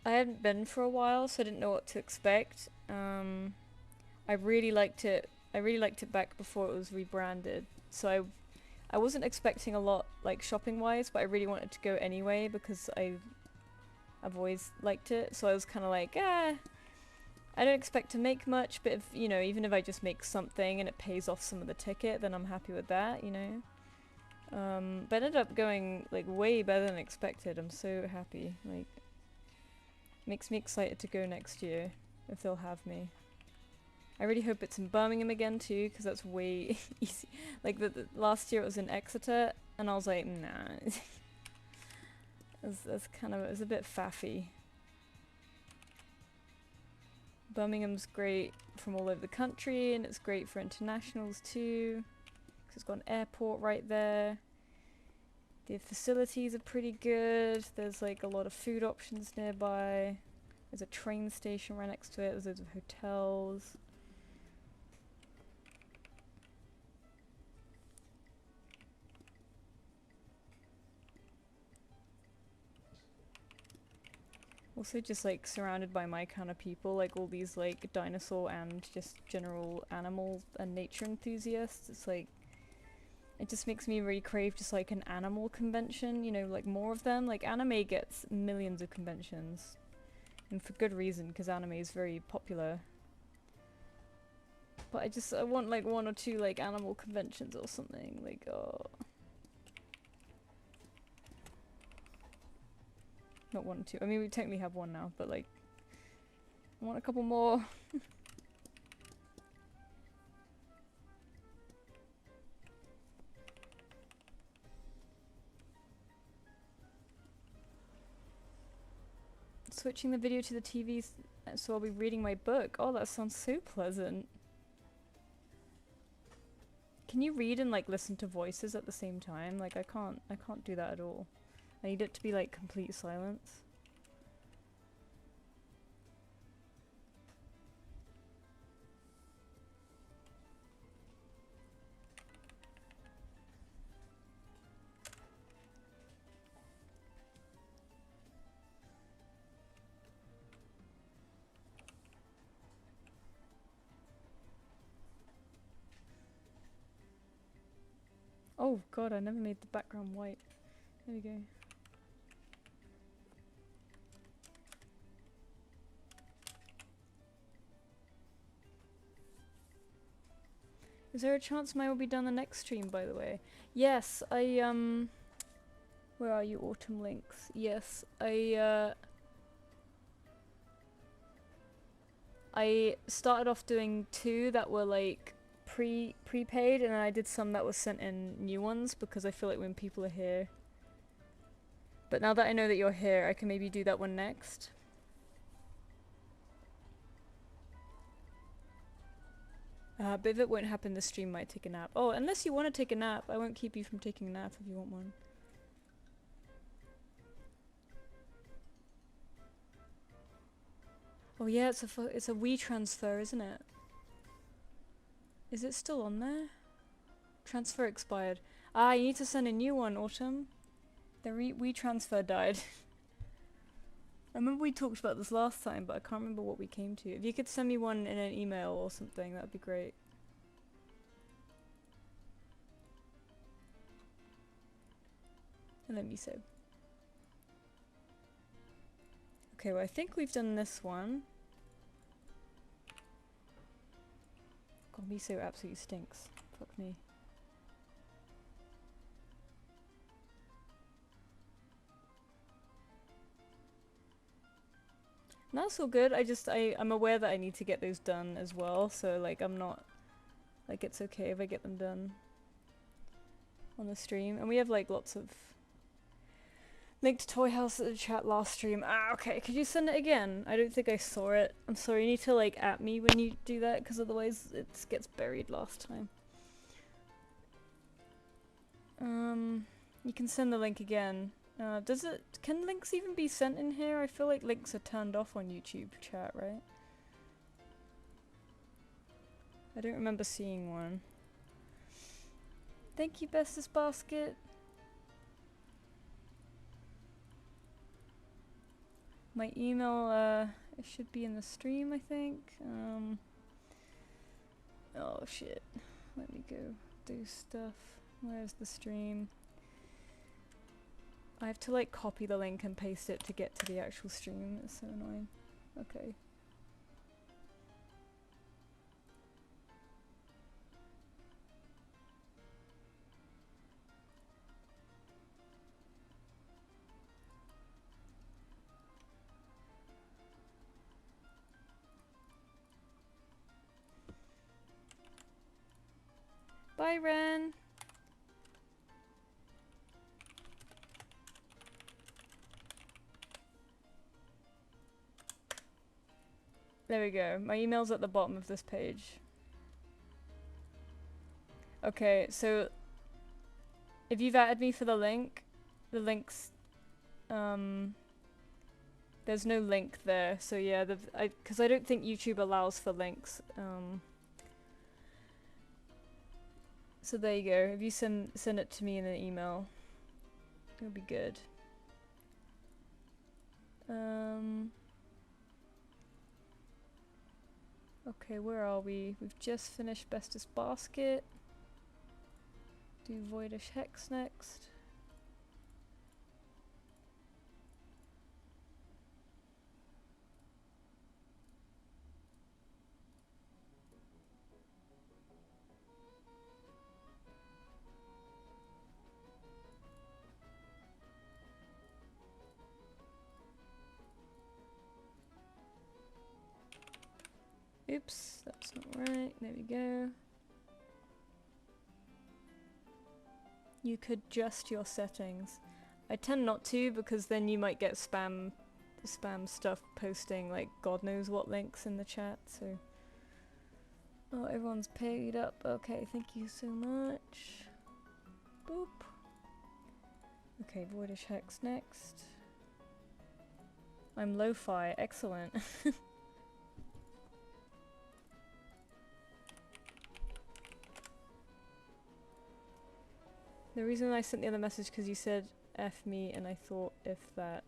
hadn't been for a while, so I didn't know what to expect. I really liked it. I really liked it back before it was rebranded. So I wasn't expecting a lot, like shopping wise, but I really wanted to go anyway because I've always liked it. So I was kind of like, I don't expect to make much, but if, you know, even if I just make something and it pays off some of the ticket, then I'm happy with that, you know. But it ended up going like way better than expected. I'm so happy. Like, makes me excited to go next year if they'll have me. I really hope it's in Birmingham again too, because that's way easy. Like the last year it was in Exeter, and I was like, nah. That's kind of, it was a bit faffy. Birmingham's great from all over the country, and it's great for internationals too, because it's got an airport right there. The facilities are pretty good. There's like a lot of food options nearby. There's a train station right next to it. There's loads of hotels. Also just like surrounded by my kind of people, like all these like dinosaur and just general animal and nature enthusiasts. It's like, it just makes me really crave just like an animal convention, you know, like more of them. Like anime gets millions of conventions, and for good reason, because anime is very popular. But I want like one or two like animal conventions or something, like, oh. Not one or two. I mean, we technically have one now, but like, I want a couple more. Switching the video to the TV, so I'll be reading my book. Oh, that sounds so pleasant. Can you read and like listen to voices at the same time? Like I can't do that at all. I need it to be like complete silence. Oh god, I never made the background white. There we go. Is there a chance mine will be done the next stream, by the way? Yes, where are you, Autumn Links? Yes, I started off doing 2 that were like prepaid, and then I did some that were sent in new ones because I feel like when people are here. But now that I know that you're here, I can maybe do that one next. But if it won't happen, the stream might take a nap. Oh, unless you want to take a nap, I won't keep you from taking a nap if you want one. Oh yeah, it's a WeTransfer, isn't it? Is it still on there? Transfer expired. Ah, you need to send a new one, Autumn. The WeTransfer died. I remember we talked about this last time, but I can't remember what we came to. If you could send me one in an email or something, that would be great. And let me say. Okay, well I think we've done this one. God, miso absolutely stinks. Fuck me. No, that's all good. I'm aware that I need to get those done as well, so like I'm not, like it's okay if I get them done on the stream. And we have like lots of link to Toy House at the chat last stream. Ah, okay, could you send it again? I don't think I saw it. I'm sorry, you need to like at me when you do that, because otherwise it gets buried last time. You can send the link again. Can links even be sent in here? I feel like links are turned off on YouTube chat, right? I don't remember seeing one. Thank you, Bestest Basket. My email, it should be in the stream, I think. Oh shit. Let me go do stuff. Where's the stream? I have to like copy the link and paste it to get to the actual stream. It's so annoying. Okay. Bye, Ren. There we go. My email's at the bottom of this page. Okay, so if you've added me for the link, the link's there's no link there. So yeah, because I don't think YouTube allows for links. So there you go. If you send it to me in an email, it'll be good. Okay, where are we? We've just finished Bestest Basket. Do Voidish Hex next. Oops, that's not right. There we go. You could adjust your settings. I tend not to, because then you might get spam stuff posting like God knows what links in the chat, so. Oh, everyone's paid up. Okay, thank you so much. Boop. Okay, Voidish Hex next. I'm lo-fi, excellent. The reason I sent the other message because you said F me and I thought if that.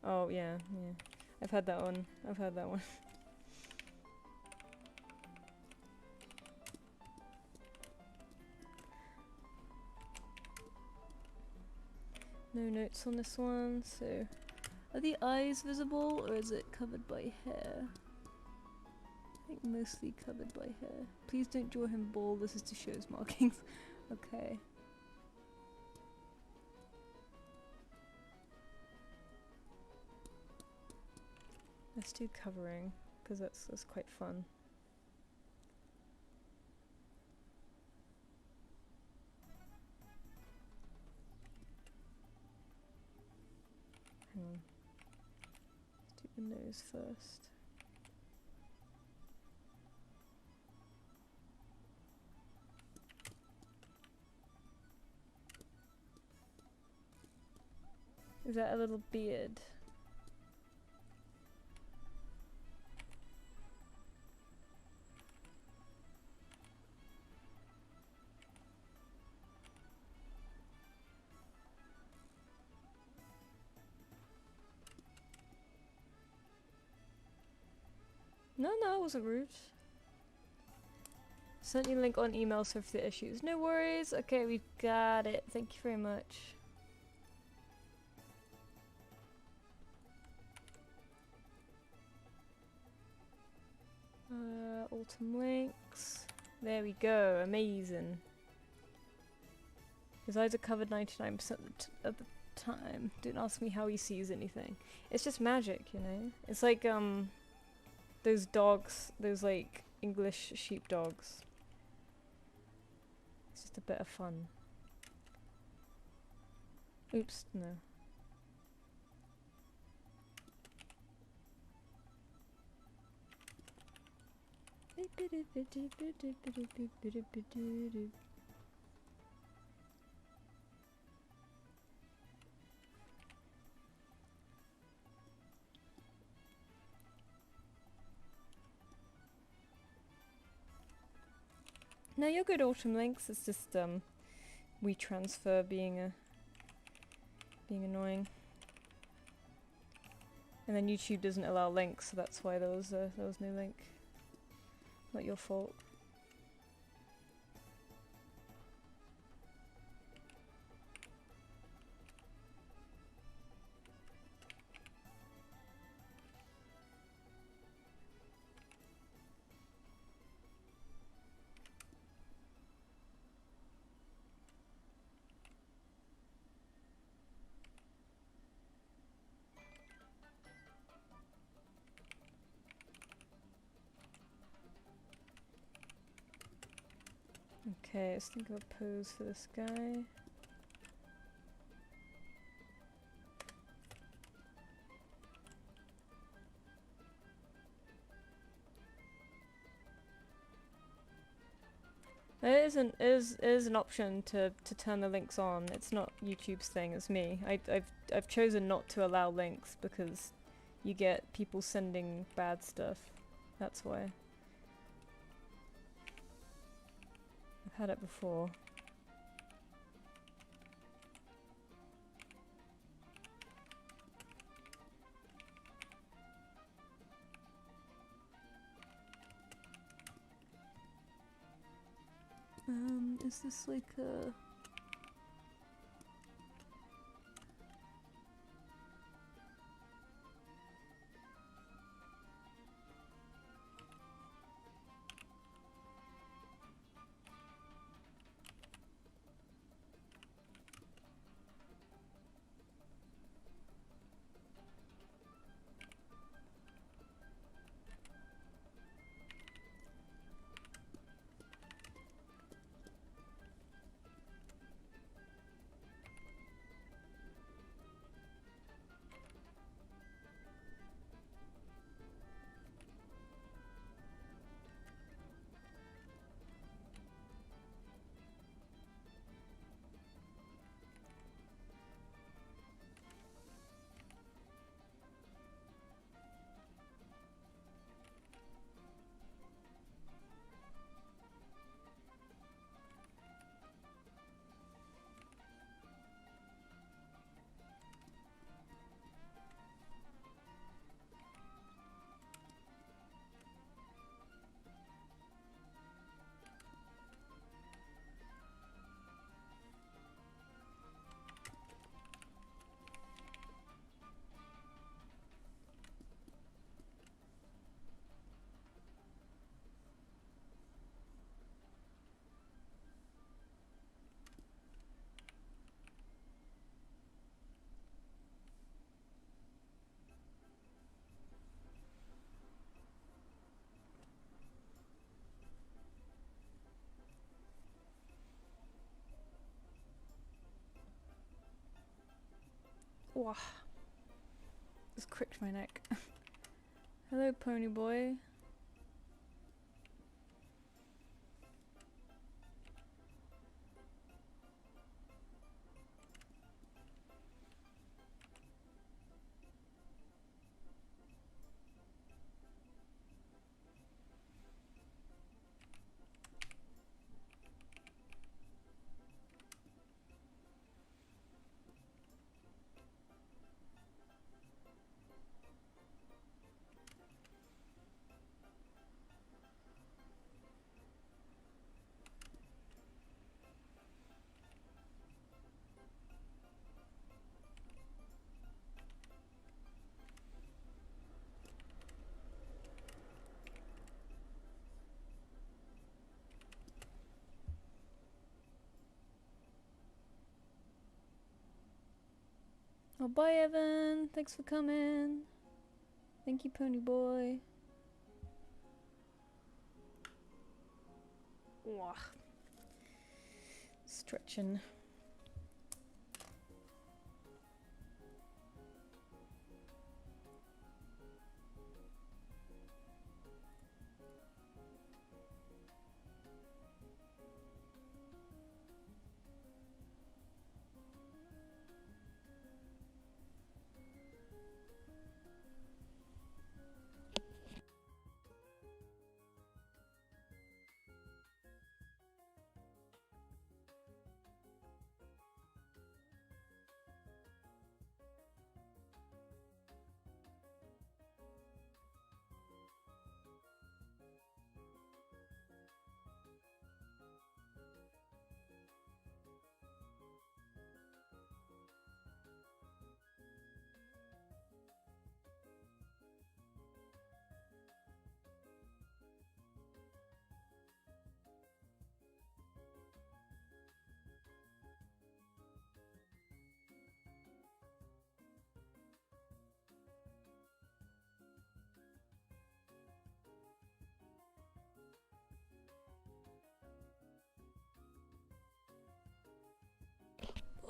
Oh yeah, yeah. I've had that one. I've had that one. No notes on this one, so are the eyes visible or is it covered by hair? I think mostly covered by hair. Please don't draw him bald, this is to show his markings. Okay. Let's do covering, because that's quite fun. Hang on. Let's do the nose first. Is that a little beard? No, no, it wasn't rude. Sent you a link on email, so for the issues. No worries. Okay, we've got it. Thank you very much. Autumn links. There we go. Amazing. His eyes are covered 99% of the time. Don't ask me how he sees anything. It's just magic, you know? It's like, those dogs, those, like, English sheepdogs. It's just a bit of fun. Oops, no. No, you're good, Autumn Links. It's just we transfer being annoying, and then YouTube doesn't allow links, so that's why there was no link. Not your fault. Okay, let's think of a pose for this guy. There is an option to turn the links on. It's not YouTube's thing, it's me. I've chosen not to allow links because you get people sending bad stuff. That's why. I've had it before. Is this like a... Wow. Just cricked my neck. Hello, pony boy. Oh, bye, Evan. Thanks for coming. Thank you, Pony Boy. Ugh. Stretching.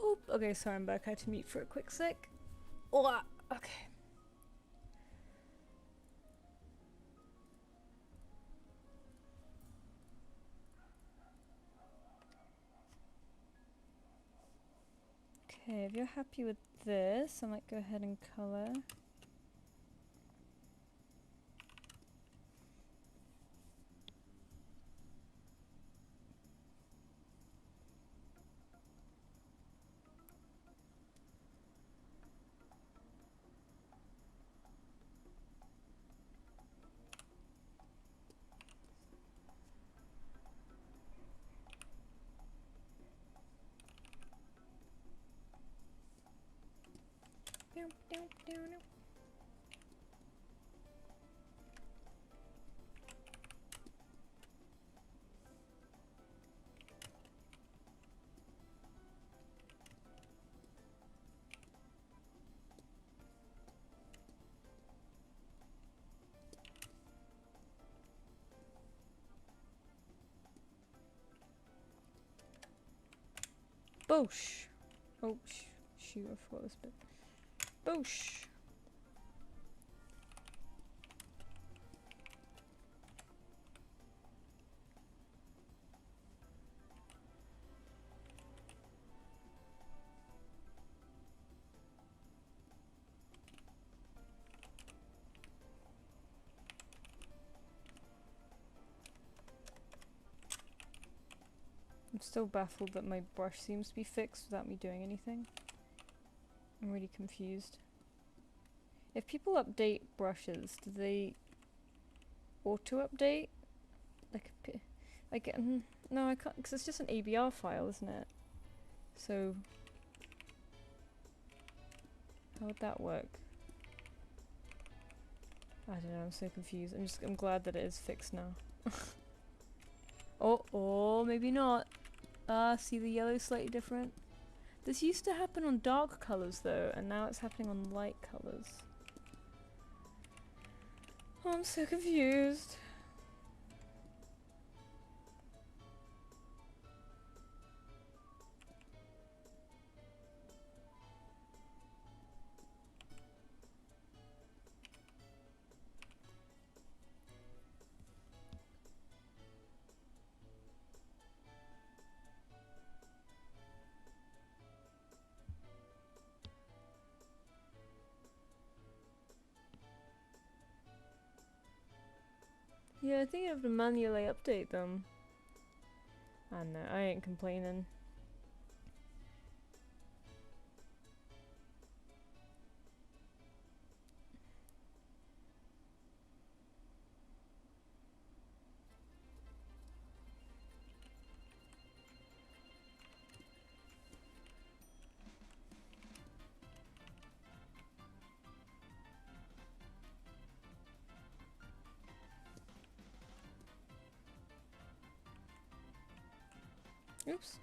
Oop. Okay, sorry, I'm back. I had to mute for a quick sec. Oh, okay. Okay, if you're happy with this, I might go ahead and color. Boosh! Oh, shoot, I forgot this bit. Boosh! I'm still baffled that my brush seems to be fixed without me doing anything. I'm really confused. If people update brushes, do they auto-update? No, I can't, because it's just an ABR file, isn't it? So, how would that work? I don't know, I'm so confused. I'm glad that it is fixed now. Oh, maybe not. See the yellow slightly different? This used to happen on dark colours though, and now it's happening on light colours. Oh, I'm so confused. Yeah, I think you have to manually update them. I know, I ain't complaining. Oops.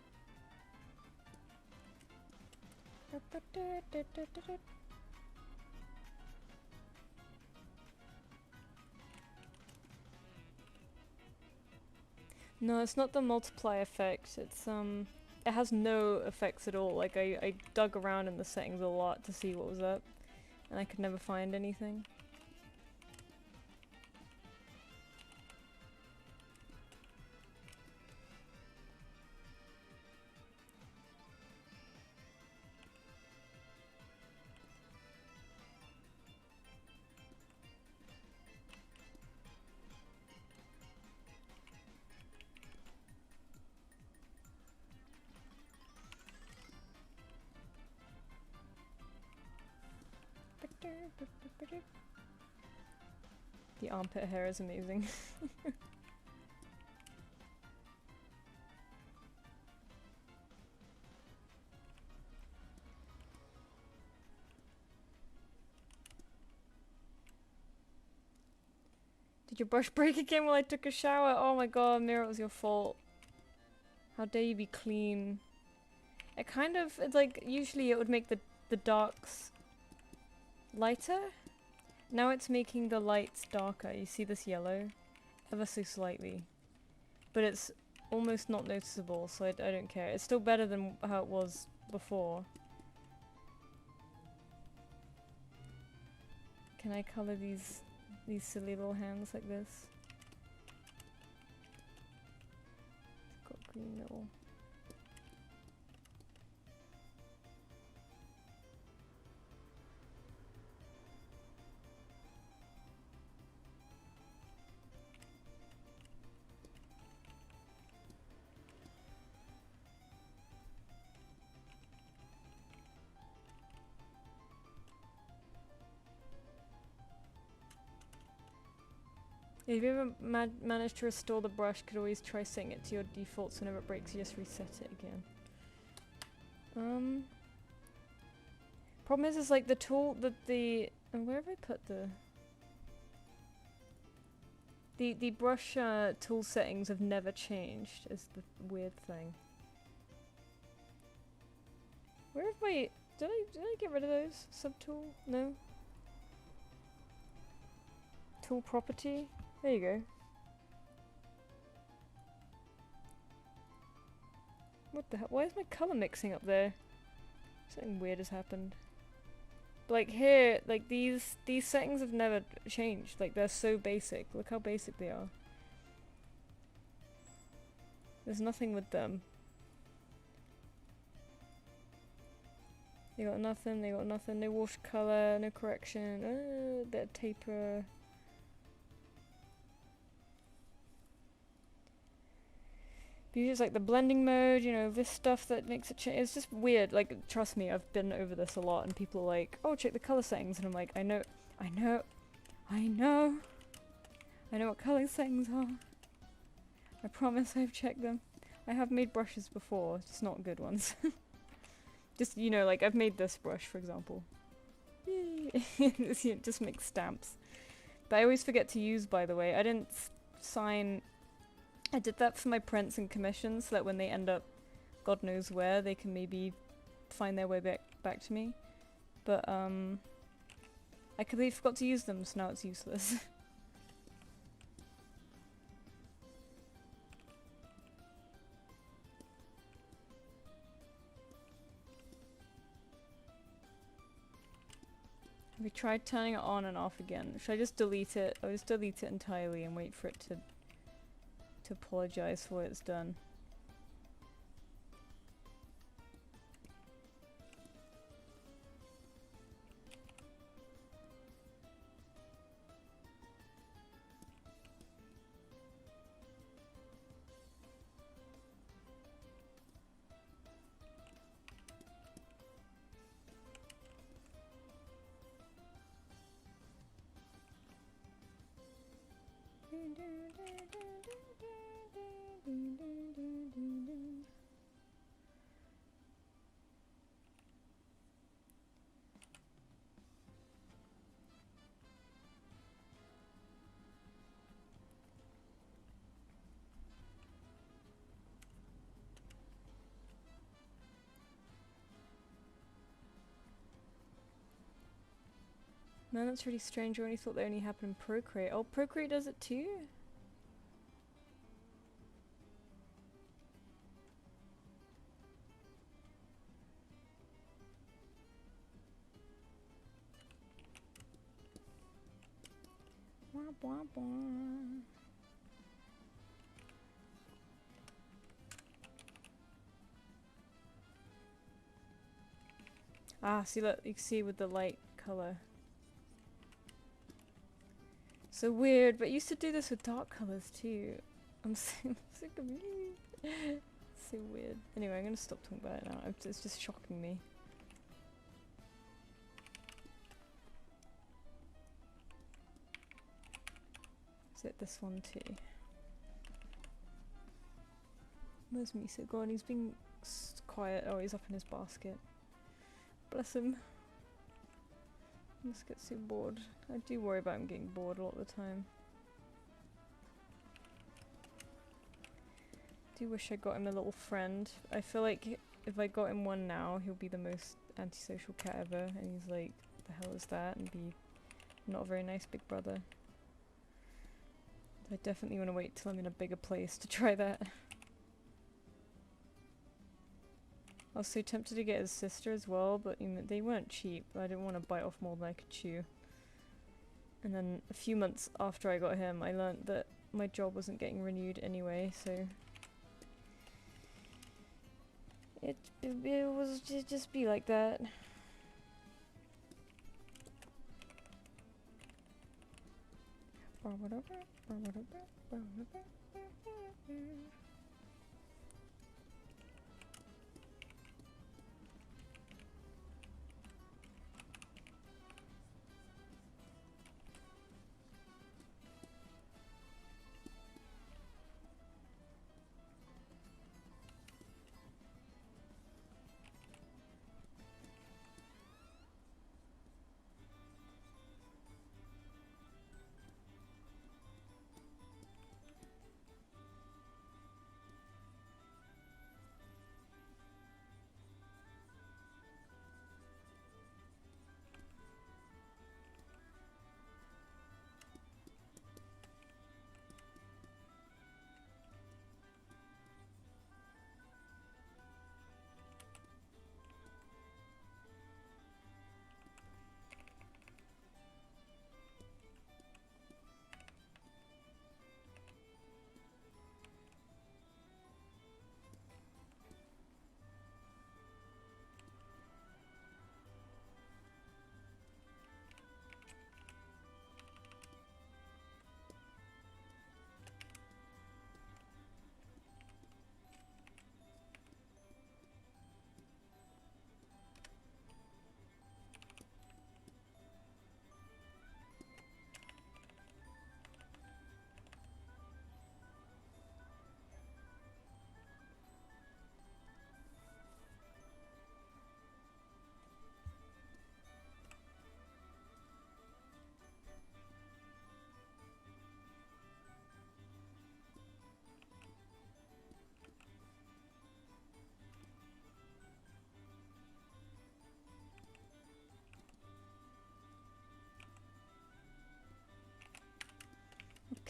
No, it's not the multiply effect. It's it has no effects at all. Like I dug around in the settings a lot to see what was up, and I could never find anything. The armpit hair is amazing. Did your brush break again while I took a shower? Oh my god, Mira, it was your fault. How dare you be clean. It kind of, it's like, usually it would make the darks lighter. Now it's making the lights darker. You see this yellow? Ever so slightly. But it's almost not noticeable, so I don't care. It's still better than how it was before. Can I colour these silly little hands like this? It's got green little... If you ever managed to restore the brush, could always try setting it to your defaults. Whenever it breaks, you just reset it again. Problem is like the tool that where have I put the brush tool settings have never changed. Is the weird thing. Where have my did I get rid of those subtool? No. Tool property. There you go. What the hell? Why is my colour mixing up there? Something weird has happened. But like here, like these settings have never changed. Like they're so basic. Look how basic they are. There's nothing with them. They got nothing, they got nothing. No watercolour, no correction. Bit of taper. But it's like the blending mode, you know, this stuff that makes it change. It's just weird. Like, trust me, I've been over this a lot, and people are like, "Oh, check the color settings," and I'm like, I know what color settings are. I promise I've checked them. I have made brushes before, just not good ones. Just, you know, like I've made this brush, for example. Yay! It just makes stamps. But I always forget to use, by the way. I didn't sign. I did that for my prints and commissions, so that when they end up God knows where, they can maybe find their way back to me. But I completely forgot to use them, so now it's useless. Have you tried turning it on and off again? Should I just delete it? I'll just delete it entirely and wait for it to apologize for what it's done. Man, that's really strange. I only thought they only happen in Procreate. Oh, Procreate does it too? Wah, wah, wah. Ah, see, look, you can see with the light color. So weird, but I used to do this with dark colors too. I'm sick of me. So weird. Anyway, I'm gonna stop talking about it now. It's just shocking me. Is it this one too? Where's Miso gone? He's being quiet. Oh, he's up in his basket. Bless him. I just get so bored. I do worry about him getting bored a lot of the time. I do wish I got him a little friend. I feel like if I got him one now, he'll be the most antisocial cat ever, and he's like, the hell is that? And be not a very nice big brother. I definitely want to wait till I'm in a bigger place to try that. I was so tempted to get his sister as well, but you know, they weren't cheap. I didn't want to bite off more than I could chew. And then a few months after I got him, I learnt that my job wasn't getting renewed anyway, so it was just be like that.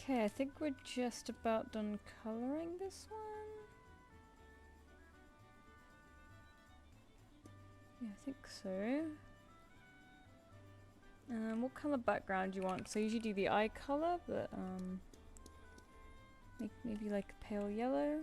Okay, I think we're just about done colouring this one. Yeah, I think so. What colour background do you want? So I usually do the eye colour, but maybe like a pale yellow.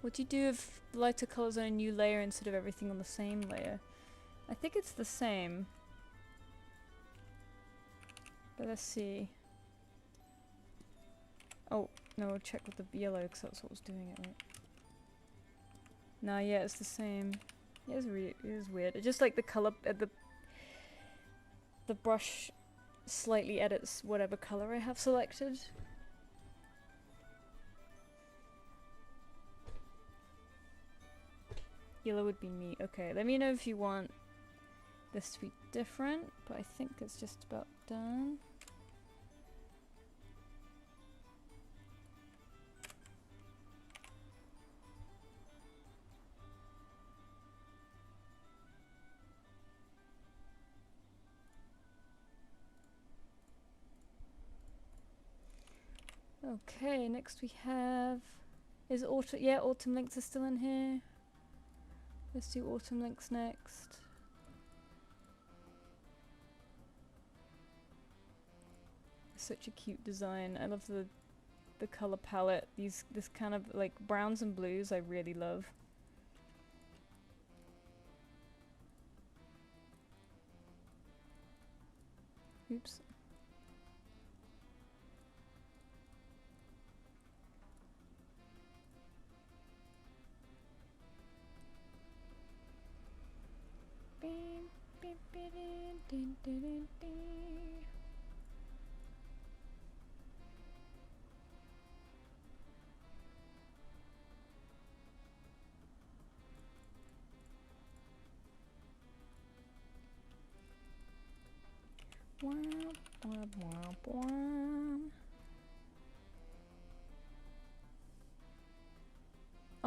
What do you do if lighter colours on a new layer instead of everything on the same layer? I think it's the same. But let's see. Oh, no, we'll check with the yellow because that's what was doing it, right? No, yeah, it's the same. Yeah, it is weird. It's just like the colour, the brush slightly edits whatever colour I have selected. Yellow would be neat. Okay, let me know if you want this to be different, but I think it's just about done. Okay, next we have... Is autumn... Yeah, autumn links are still in here. Let's do autumn links next. Such a cute design. I love the color palette. This kind of like browns and blues I really love. Oops.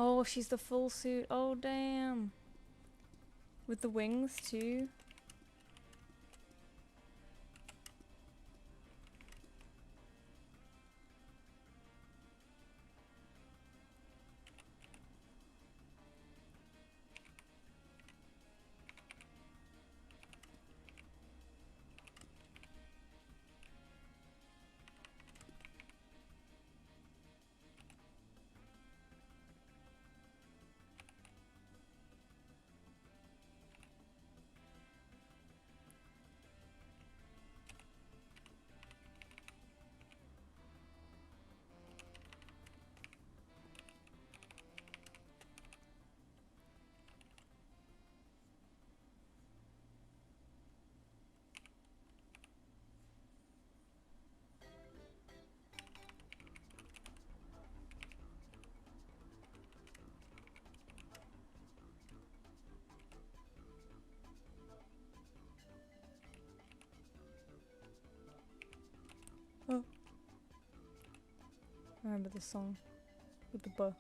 Oh, she's the full suit. Oh, damn. With the wings, too. Oh. I remember the song with the bow.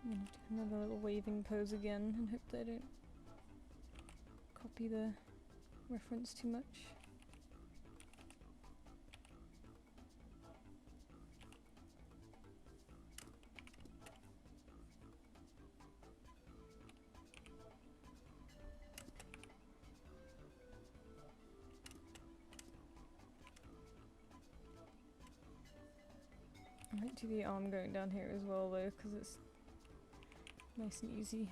I'm gonna do another little waving pose again and hope that I don't copy the reference too much. I might do the arm going down here as well though, because it's nice and easy.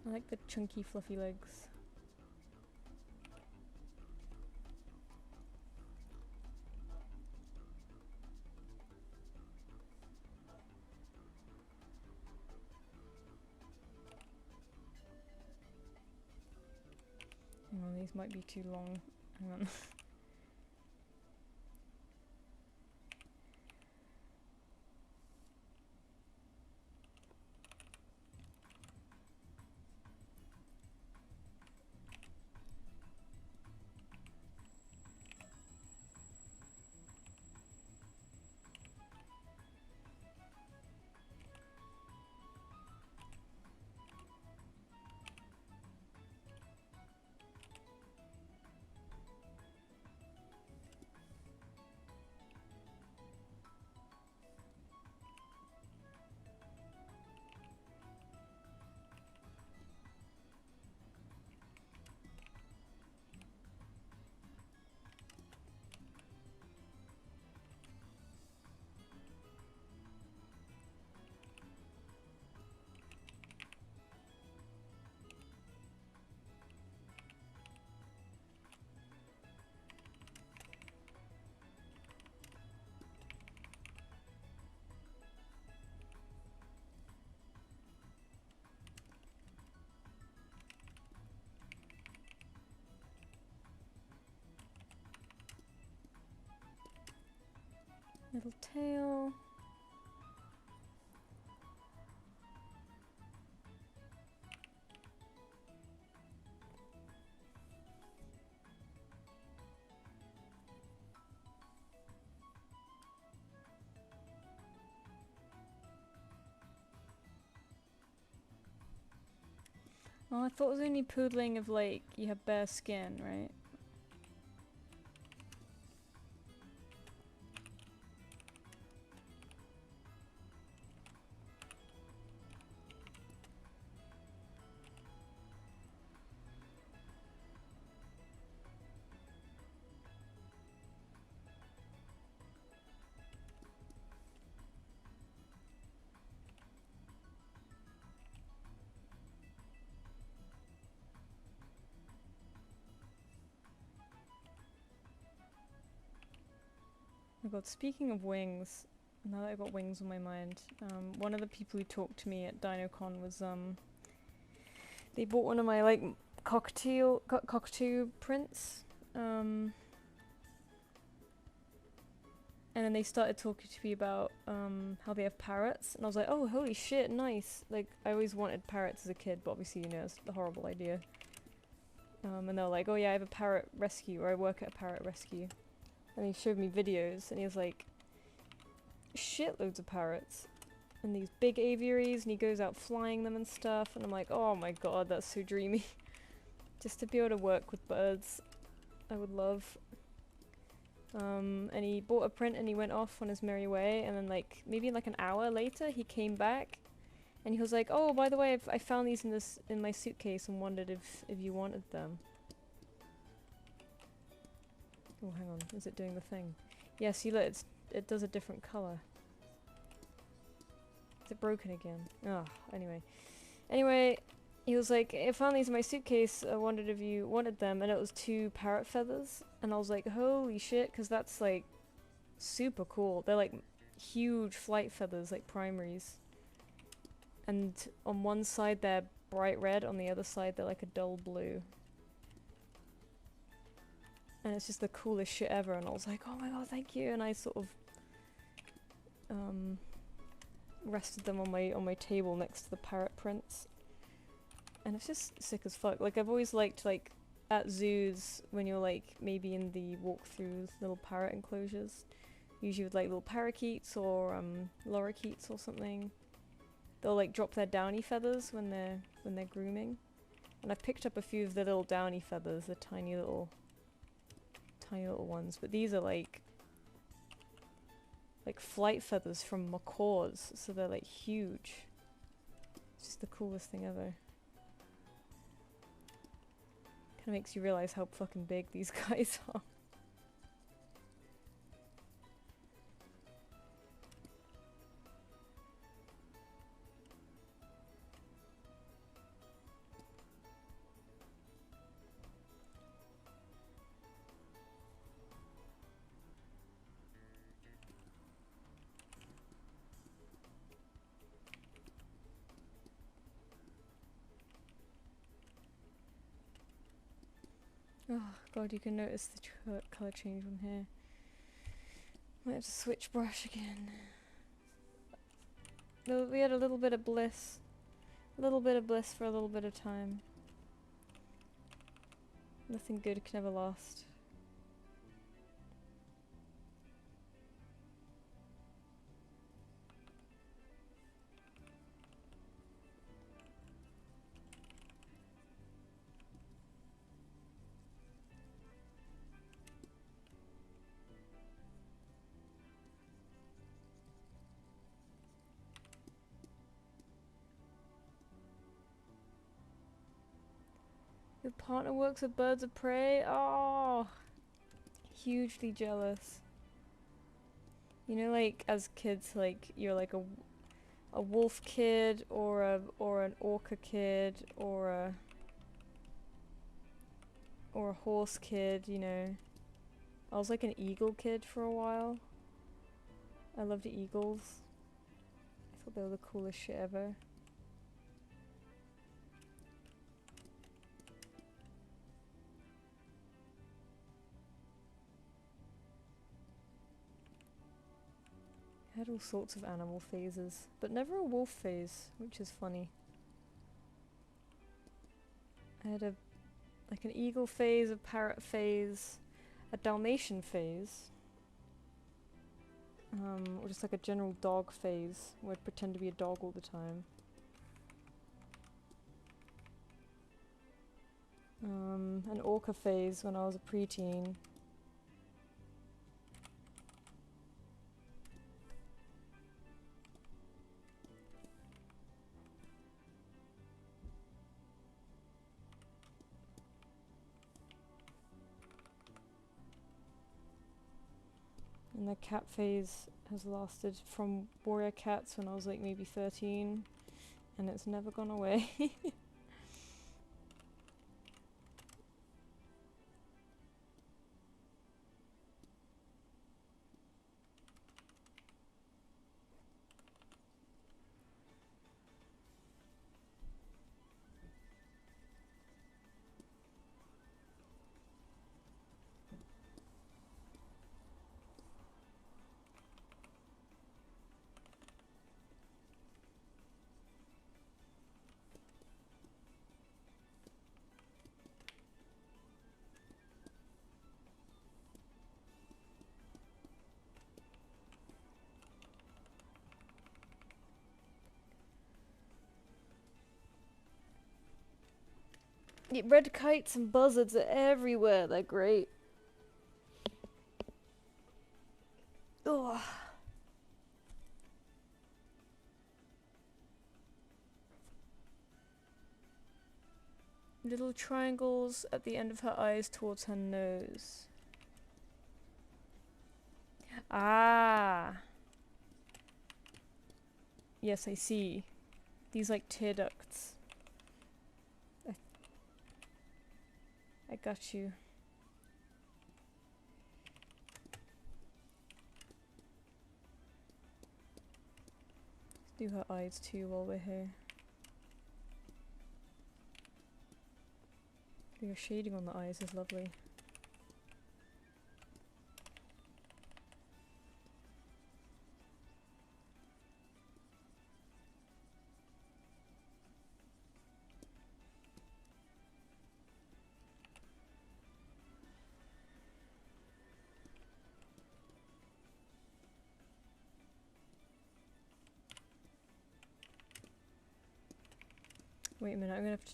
I like the chunky fluffy legs. Hang on, these might be too long. Hang on. Little tail. Oh, I thought it was only poodling if, like, you have bare skin, right? Oh god, speaking of wings, now that I've got wings on my mind, one of the people who talked to me at DinoCon was, they bought one of my, like, cockatoo prints, and then they started talking to me about, how they have parrots, and I was like, oh, holy shit, nice. Like, I always wanted parrots as a kid, but obviously, you know, it's a horrible idea. And they were like, oh yeah, I have a parrot rescue, or I work at a parrot rescue. And he showed me videos, and he was like, shitloads of parrots. And these big aviaries, and he goes out flying them and stuff, and I'm like, oh my god, that's so dreamy. Just to be able to work with birds, I would love. And he bought a print and he went off on his merry way, and then like, maybe like an hour later, he came back, and he was like, oh, by the way, I found these in my suitcase and wondered if you wanted them. Oh, hang on, is it doing the thing? Yeah, see look, it does a different colour. Is it broken again? Oh, anyway. Anyway, he was like, I found these in my suitcase, I wondered if you wanted them, and it was 2 parrot feathers, and I was like, holy shit, because that's like super cool. They're like huge flight feathers, like primaries. And on one side they're bright red, on the other side they're like a dull blue. And it's just the coolest shit ever, and I was like, oh my god, thank you, and I sort of rested them on my table next to the parrot prints. And it's just sick as fuck. Like, I've always liked, like, at zoos, when you're like maybe in the walkthrough little parrot enclosures, usually with like little parakeets or lorikeets or something, they'll like drop their downy feathers when they're grooming. And I've picked up a few of the little downy feathers, the tiny little ones, but these are like flight feathers from macaws, so they're like huge. It's just the coolest thing ever. Kinda makes you realize how fucking big these guys are. Oh god, you can notice the colour change on here. Might have to switch brush again. No, we had a little bit of bliss. A little bit of bliss for a little bit of time. Nothing good can ever last. Your partner works with birds of prey? Oh, hugely jealous. You know, like as kids, like you're like a wolf kid or an orca kid or a horse kid. You know, I was like an eagle kid for a while. I loved eagles. I thought they were the coolest shit ever. I had all sorts of animal phases, but never a wolf phase, which is funny. I had like an eagle phase, a parrot phase, a Dalmatian phase, or just like a general dog phase, where I'd pretend to be a dog all the time. An orca phase when I was a preteen. And the cat phase has lasted from warrior cats when I was like maybe 13, and it's never gone away. Yeah, red kites and buzzards are everywhere, they're great. Ugh. Little triangles at the end of her eyes towards her nose. Ah! Yes, I see. These like tear ducts. I got you. Let's do her eyes too while we're here. Your shading on the eyes is lovely. Wait a minute, I'm gonna have to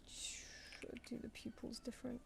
do the pupils different.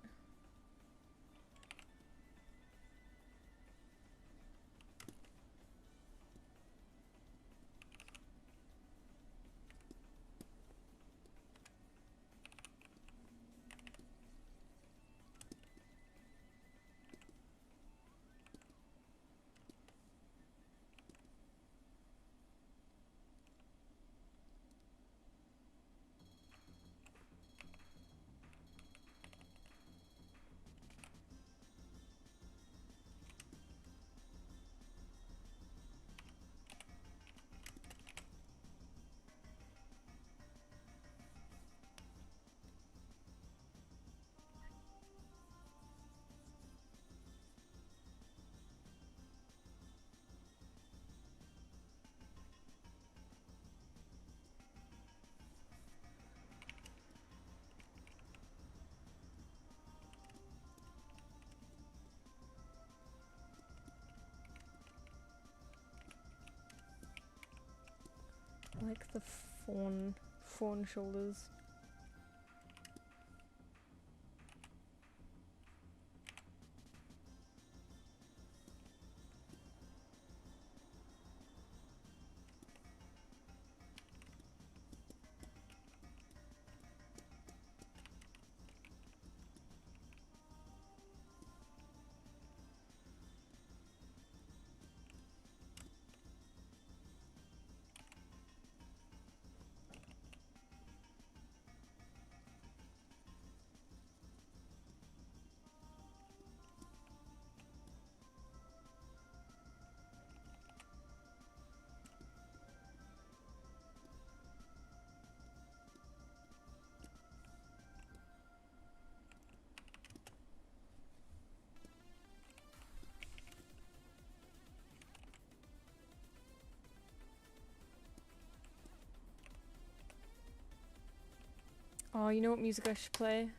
I like the fawn shoulders. Oh, you know what music I should play?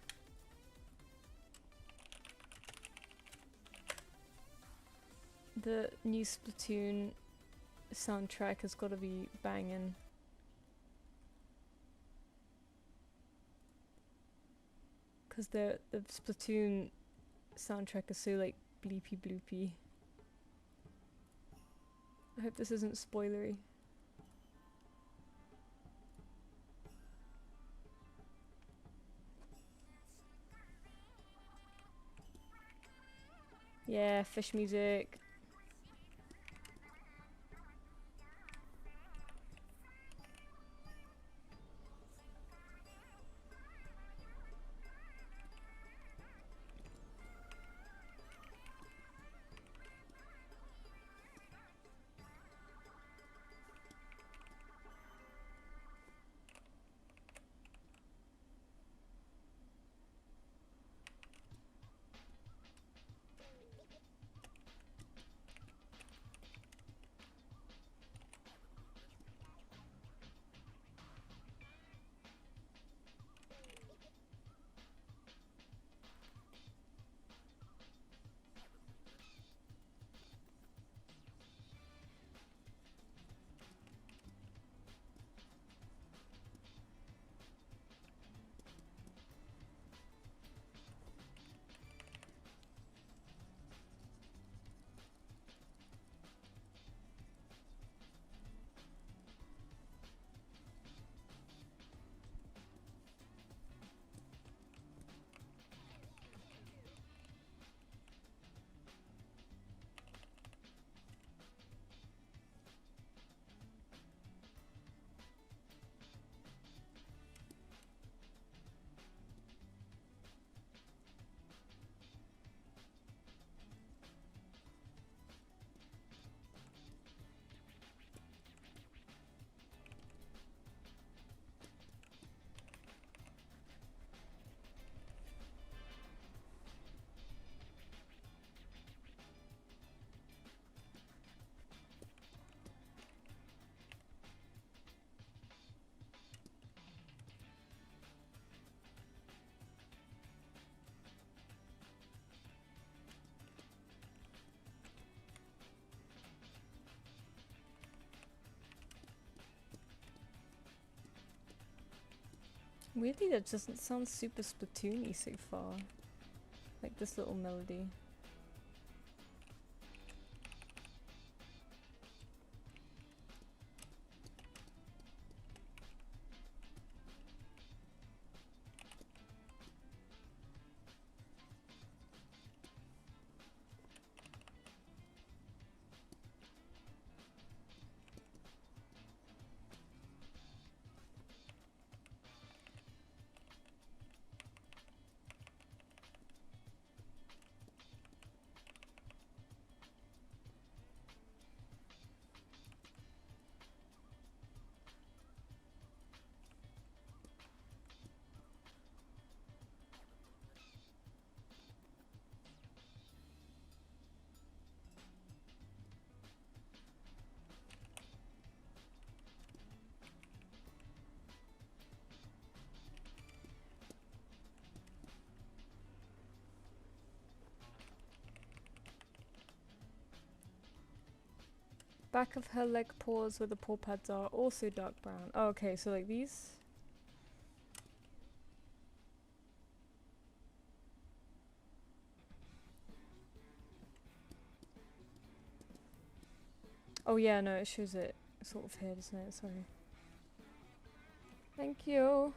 The new Splatoon soundtrack has got to be banging. Because the Splatoon soundtrack is so like bleepy bloopy. I hope this isn't spoilery. Yeah, fish music. Weirdly, that doesn't sound super Splatoony so far. Like this little melody. Back of her leg paws where the paw pads are also dark brown. Oh, okay, so like these? Oh yeah, no, it shows it sort of here, doesn't it? Sorry. Thank you.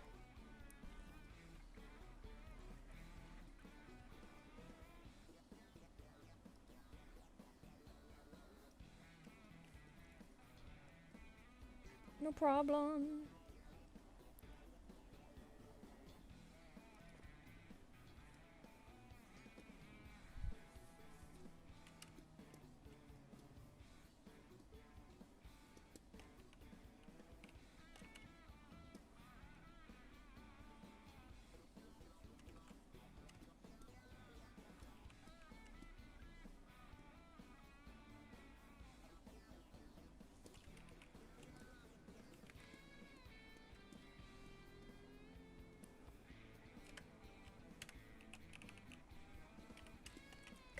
No problem.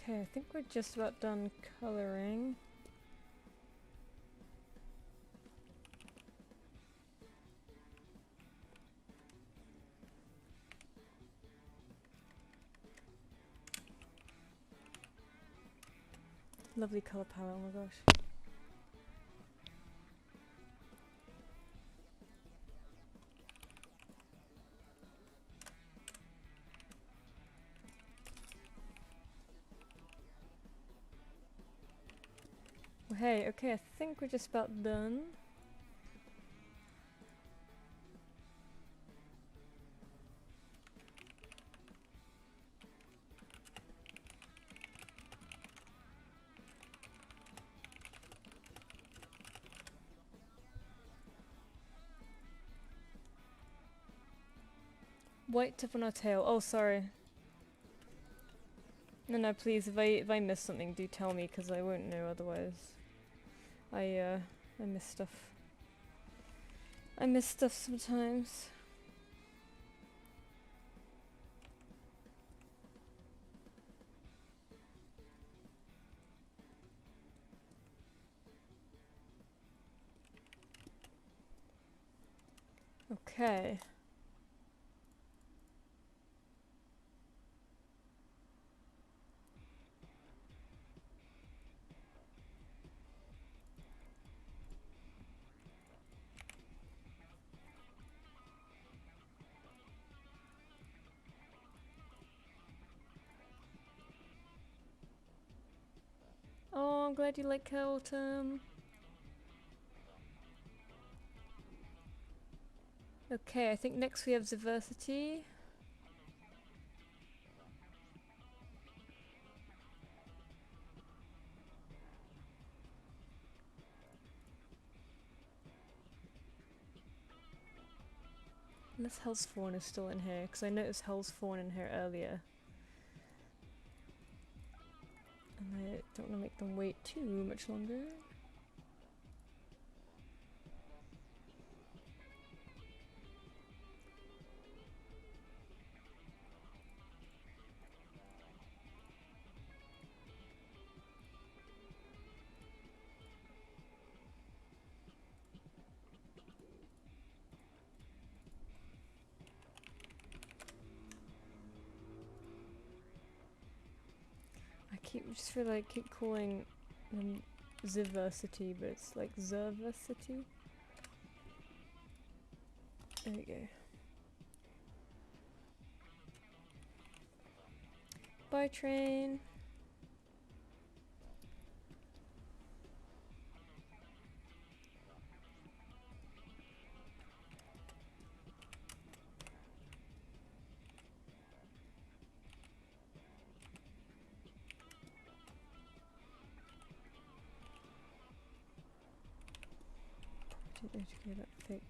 Okay, I think we're just about done colouring. Lovely colour palette, oh my gosh. Well, hey, okay, I think we're just about done. White tip on our tail. Oh, sorry. No, please, if I miss something, do tell me, because I won't know otherwise. I miss stuff. I miss stuff sometimes. Okay. Oh, I'm glad you like Autumn. Okay, I think next we have diversity. Unless Hell's Fawn is still in here, because I noticed Hell's Fawn in here earlier. And I don't want to make them wait too much longer. Just feel like I keep calling them Ziversity, but it's like Zerversity. There we go. Bye, train. Don't need to go that thick.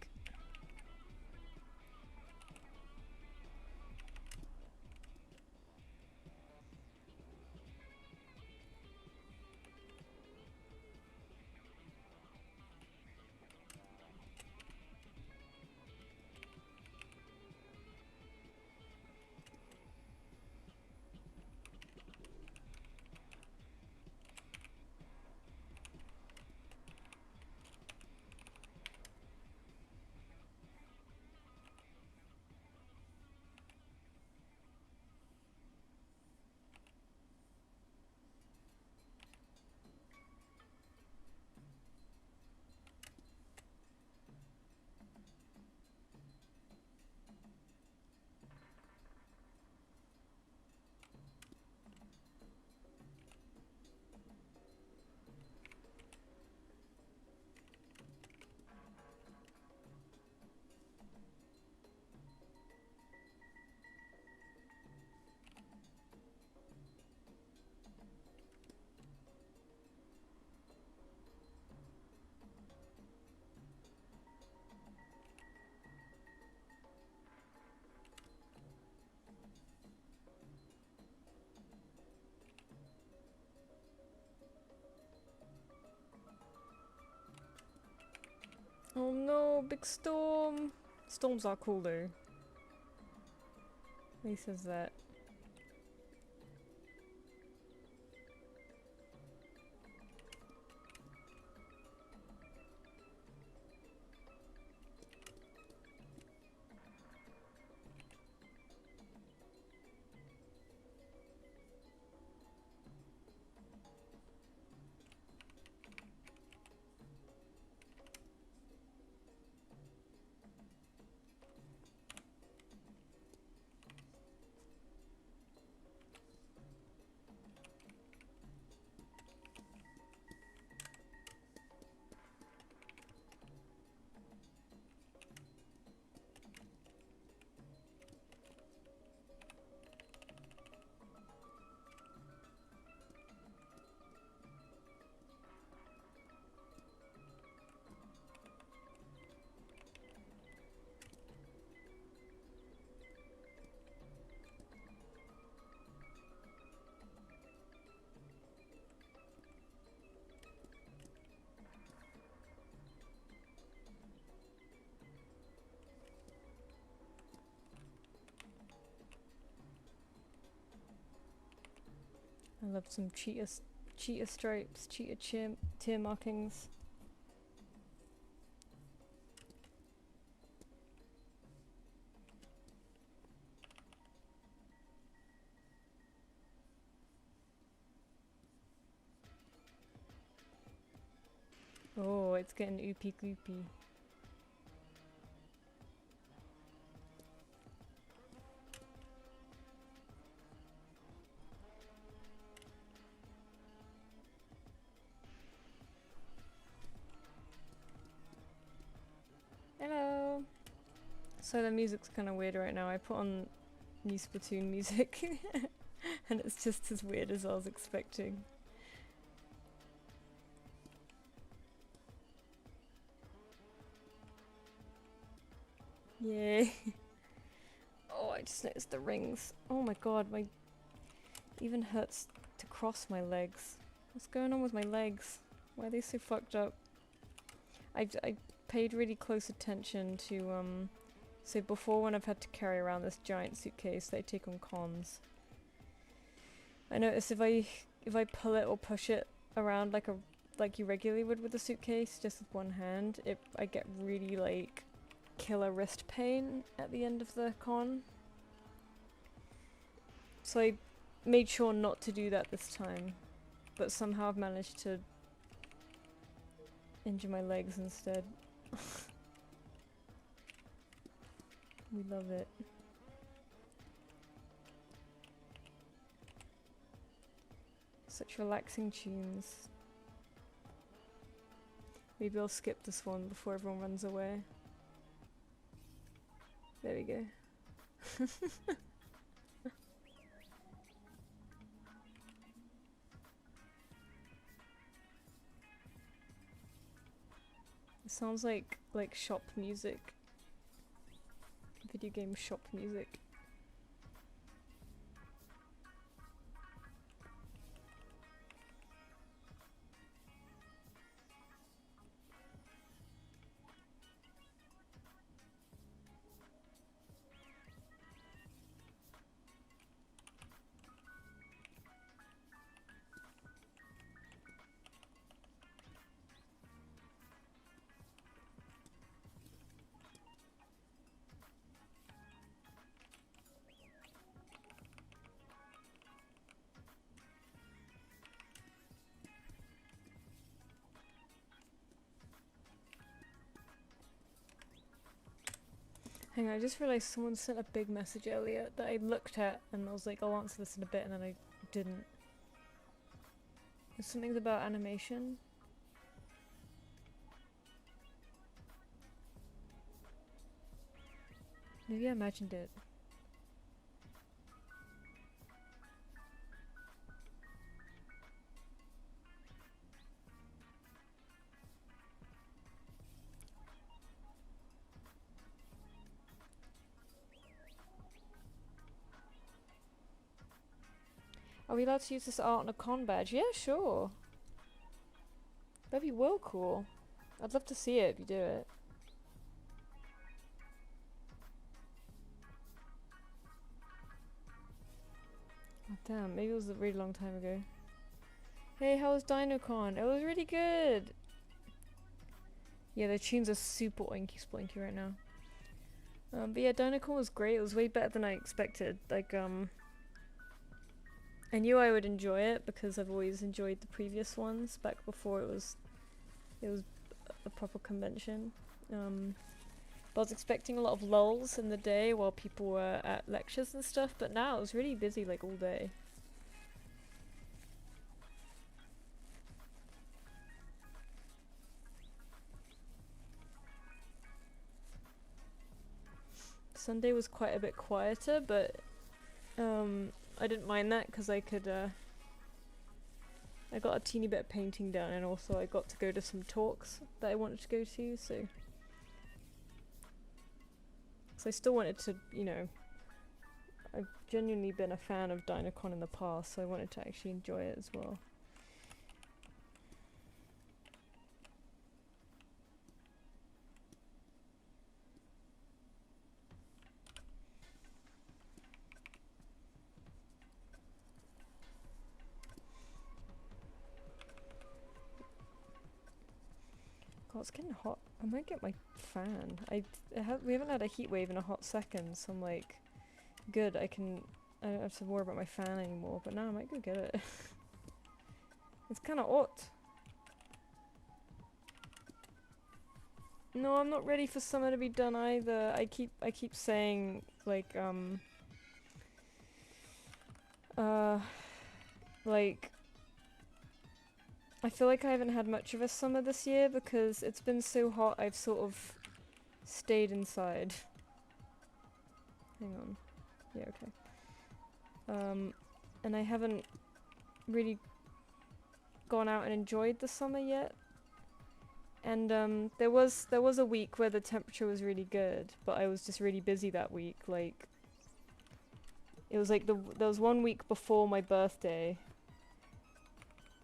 Oh no, big storm! Storms are cool though. He says that. I love some cheetah stripes, cheetah tear markings. Oh, it's getting oopy gloopy. Hello! So the music's kind of weird right now. I put on new Splatoon music and it's just as weird as I was expecting. Yay! Oh, I just noticed the rings. Oh my god, my even hurts to cross my legs. What's going on with my legs? Why are they so fucked up? I paid really close attention to so before, when I've had to carry around this giant suitcase that I take on cons, I notice if I pull it or push it around like you regularly would with a suitcase, just with one hand, I get really like killer wrist pain at the end of the con. So I made sure not to do that this time, but somehow I've managed to injure my legs instead. We love it. Such relaxing tunes. Maybe I'll skip this one before everyone runs away. There we go. It sounds like shop music. Video game shop music. Hang on, I just realised someone sent a big message earlier that I looked at and I was like, I'll answer this in a bit, and then I didn't. There's something about animation. Maybe I imagined it. Are we allowed to use this art on a con badge? Yeah, sure. That'd be well cool. I'd love to see it if you do it. Oh, damn, maybe it was a really long time ago. Hey, how was DinoCon? It was really good! Yeah, the tunes are super oinky sploinky right now. But yeah, DinoCon was great. It was way better than I expected. Like, I knew I would enjoy it because I've always enjoyed the previous ones back before it was a proper convention. But I was expecting a lot of lulls in the day while people were at lectures and stuff, but now it was really busy like all day. Sunday was quite a bit quieter, but I didn't mind that because I could I got a teeny bit of painting done, and also I got to go to some talks that I wanted to go to, so I still wanted to, you know, I've genuinely been a fan of DinoCon in the past, so I wanted to actually enjoy it as well. God, it's getting hot. I might get my fan. We haven't had a heat wave in a hot second, so I'm like, good, I don't have to worry about my fan anymore, but now I might go get it. It's kinda hot. No, I'm not ready for summer to be done either. I keep saying, like, like, I feel like I haven't had much of a summer this year because it's been so hot I've sort of stayed inside. Hang on. Yeah, okay. And I haven't really gone out and enjoyed the summer yet. And there was a week where the temperature was really good, but I was just really busy that week. Like, it was like there was 1 week before my birthday,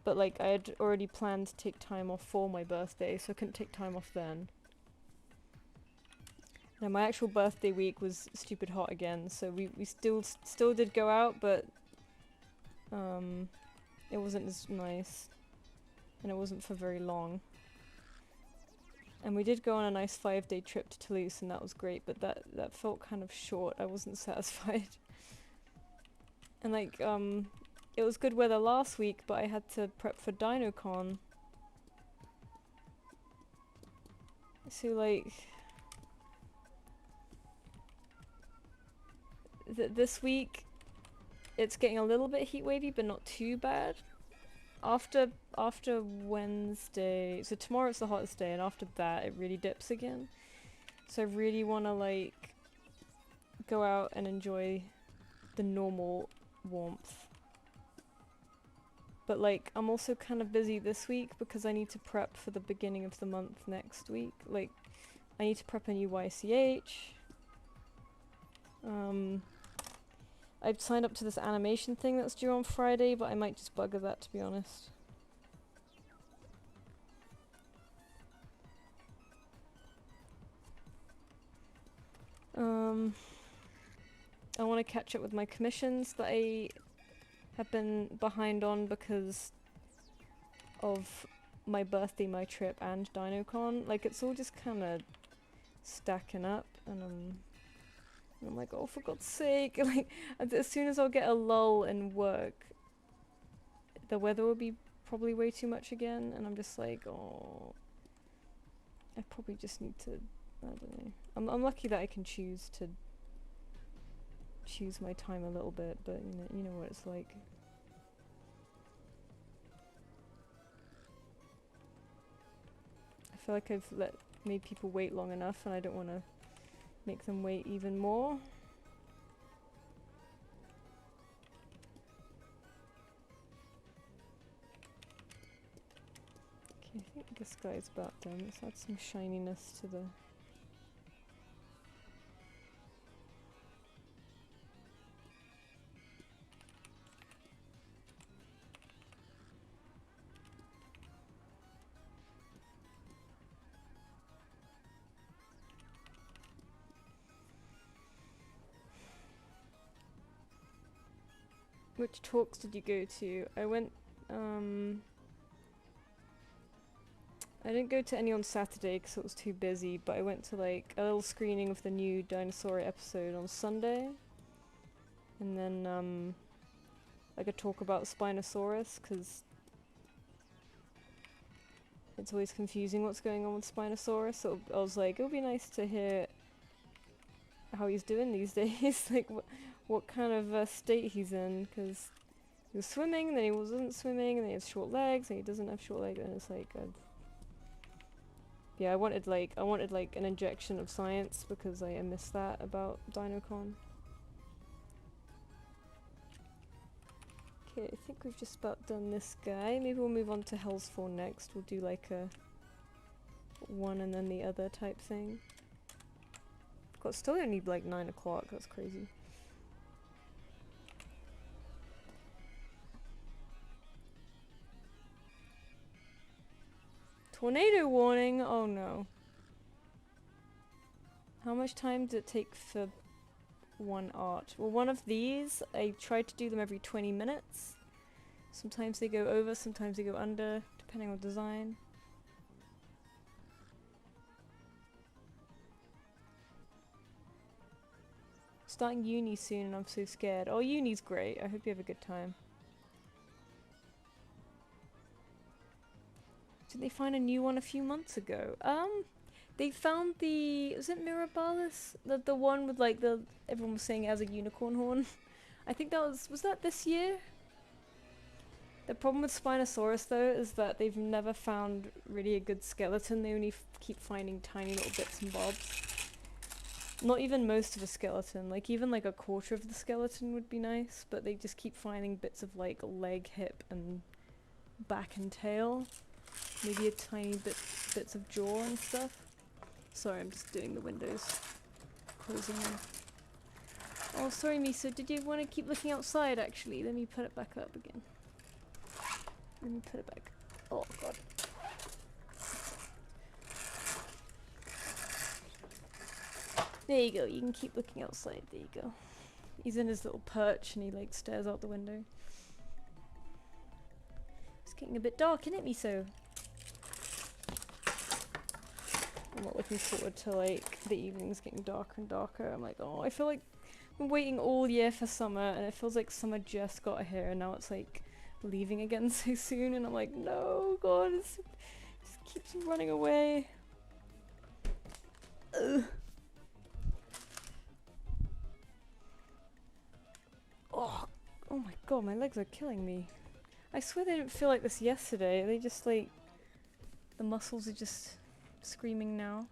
but like I had already planned to take time off for my birthday, so I couldn't take time off then. Now my actual birthday week was stupid hot again, so we still did go out, but it wasn't as nice, and it wasn't for very long. And we did go on a nice 5-day trip to Toulouse, and that was great, but that felt kind of short. I wasn't satisfied. And like, it was good weather last week, but I had to prep for DinoCon. So like, this week, it's getting a little bit heat wavy, but not too bad. After Wednesday, so tomorrow's the hottest day, and after that it really dips again. So I really want to like go out and enjoy the normal warmth. But like, I'm also kind of busy this week because I need to prep for the beginning of the month next week. Like, I need to prep a new YCH. I've signed up to this animation thing that's due on Friday, but I might just bugger that, to be honest. I want to catch up with my commissions that I have been behind on because of my birthday, my trip, and DinoCon. Like, it's all just kind of stacking up, and I'm like, oh, for God's sake. Like, as soon as I'll get a lull in work, the weather will be probably way too much again, and I'm just like, oh, I probably just need to, I don't know. I'm lucky that I can choose my time a little bit, but you know what it's like. I feel like I've made people wait long enough, and I don't want to make them wait even more. Okay, I think this guy's about done. Let's add some shininess to the... Which talks did you go to? I went, I didn't go to any on Saturday because it was too busy, but I went to like a little screening of the new Dinosaur episode on Sunday. And then, like a talk about Spinosaurus, because it's always confusing what's going on with Spinosaurus, so I was like, it would be nice to hear how he's doing these days, like what kind of state he's in, because he was swimming, and then he wasn't swimming, and then he has short legs, and he doesn't have short legs, and it's like, yeah, I wanted like an injection of science, because I missed that about DinoCon. Okay, I think we've just about done this guy. Maybe we'll move on to Hellsfall next. We'll do like a one and then the other type thing. God, still only like 9 o'clock, that's crazy. Tornado warning? Oh no. How much time did it take for one art? Well, one of these, I tried to do them every 20 minutes. Sometimes they go over, sometimes they go under, depending on design. Starting uni soon and I'm so scared. Oh, uni's great. I hope you have a good time. Did they find a new one a few months ago? They found was it Mirabilis? The one with like everyone was saying it has a unicorn horn. I think was that this year? The problem with Spinosaurus though is that they've never found really a good skeleton. They only keep finding tiny little bits and bobs. Not even most of a skeleton, like even like a quarter of the skeleton would be nice, but they just keep finding bits of like leg, hip and back and tail. Maybe a tiny bits of jaw and stuff. Sorry, I'm just doing the windows. Closing them. Oh, sorry Miso, did you want to keep looking outside actually? Let me put it back up again. Let me put it back. Oh god. There you go, you can keep looking outside, there you go. He's in his little perch and he like stares out the window. It's getting a bit dark, isn't it, Miso? I'm not looking forward to like the evenings getting darker and darker. I'm like, oh, I feel like I've been waiting all year for summer and it feels like summer just got here and now it's like leaving again so soon and I'm like, no, god, it just keeps running away. Ugh. Oh my god, my legs are killing me. I swear they didn't feel like this yesterday. They just like, the muscles are just screaming now.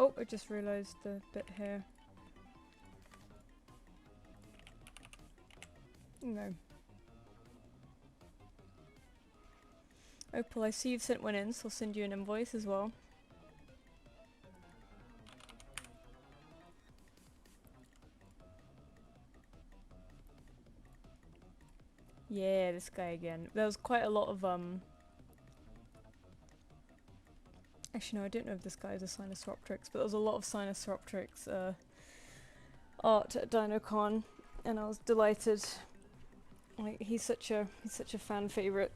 Oh, I just realised the bit here. No. Opal, I see you've sent one in, so I'll send you an invoice as well. Yeah, this guy again. There was quite a lot of actually no, I don't know if this guy is a Sinosauropteryx, but there was a lot of Sinosauropteryx art at DinoCon and I was delighted. Like he's such a fan favourite.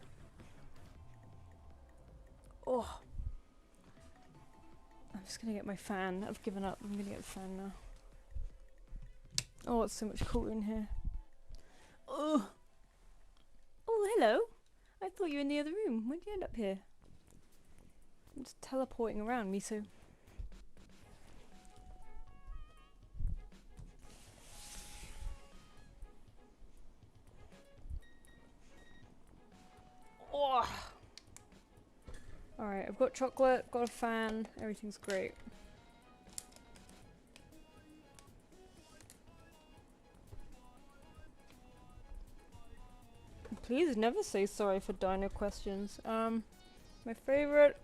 Oh, I'm just gonna get my fan. I've given up. I'm gonna get the fan now. Oh, it's so much cooler in here. Oh, oh, hello. I thought you were in the other room. When did you end up here? I'm just teleporting around, Miso. Oh. Alright, I've got chocolate, got a fan, everything's great. Please never say sorry for dino questions. My favorite.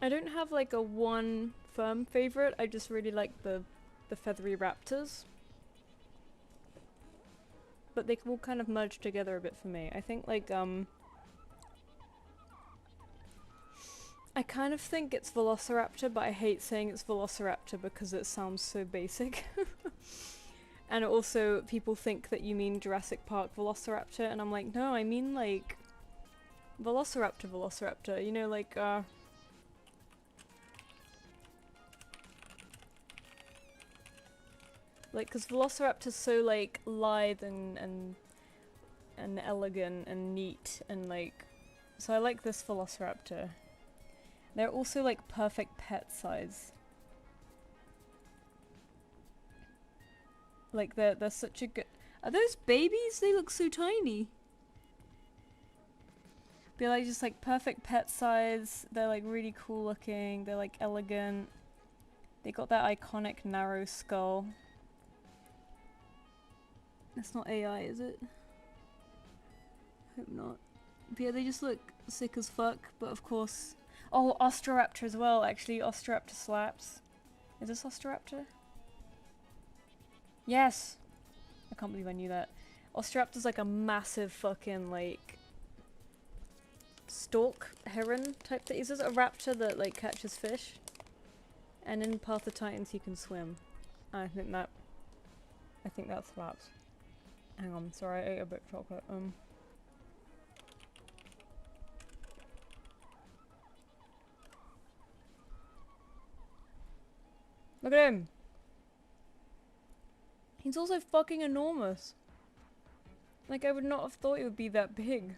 I don't have like a one firm favorite. I just really like the feathery raptors. But they all kind of merge together a bit for me. I think like I kind of think it's Velociraptor, but I hate saying it's Velociraptor because it sounds so basic. And also, people think that you mean Jurassic Park Velociraptor, and I'm like, no, I mean like Velociraptor, you know, like cause Velociraptor's so like lithe and elegant and neat and like, so I like this Velociraptor. They're also like perfect pet size. Like they're such a good. Are those babies? They look so tiny. They're like just like perfect pet size. They're like really cool looking. They're like elegant. They got that iconic narrow skull. That's not AI, is it? Hope not. But yeah, they just look sick as fuck, but of course... Oh, Ostroraptor as well, actually. Ostroraptor slaps. Is this Ostroraptor? Yes! I can't believe I knew that. Ostroraptor's like a massive fucking, like... stalk heron type thing. Is this a raptor that, like, catches fish? And in Path of Titans he can swim. I think that slaps. Hang on, sorry, I ate a bit of chocolate. Look at him! He's also fucking enormous. Like, I would not have thought he would be that big.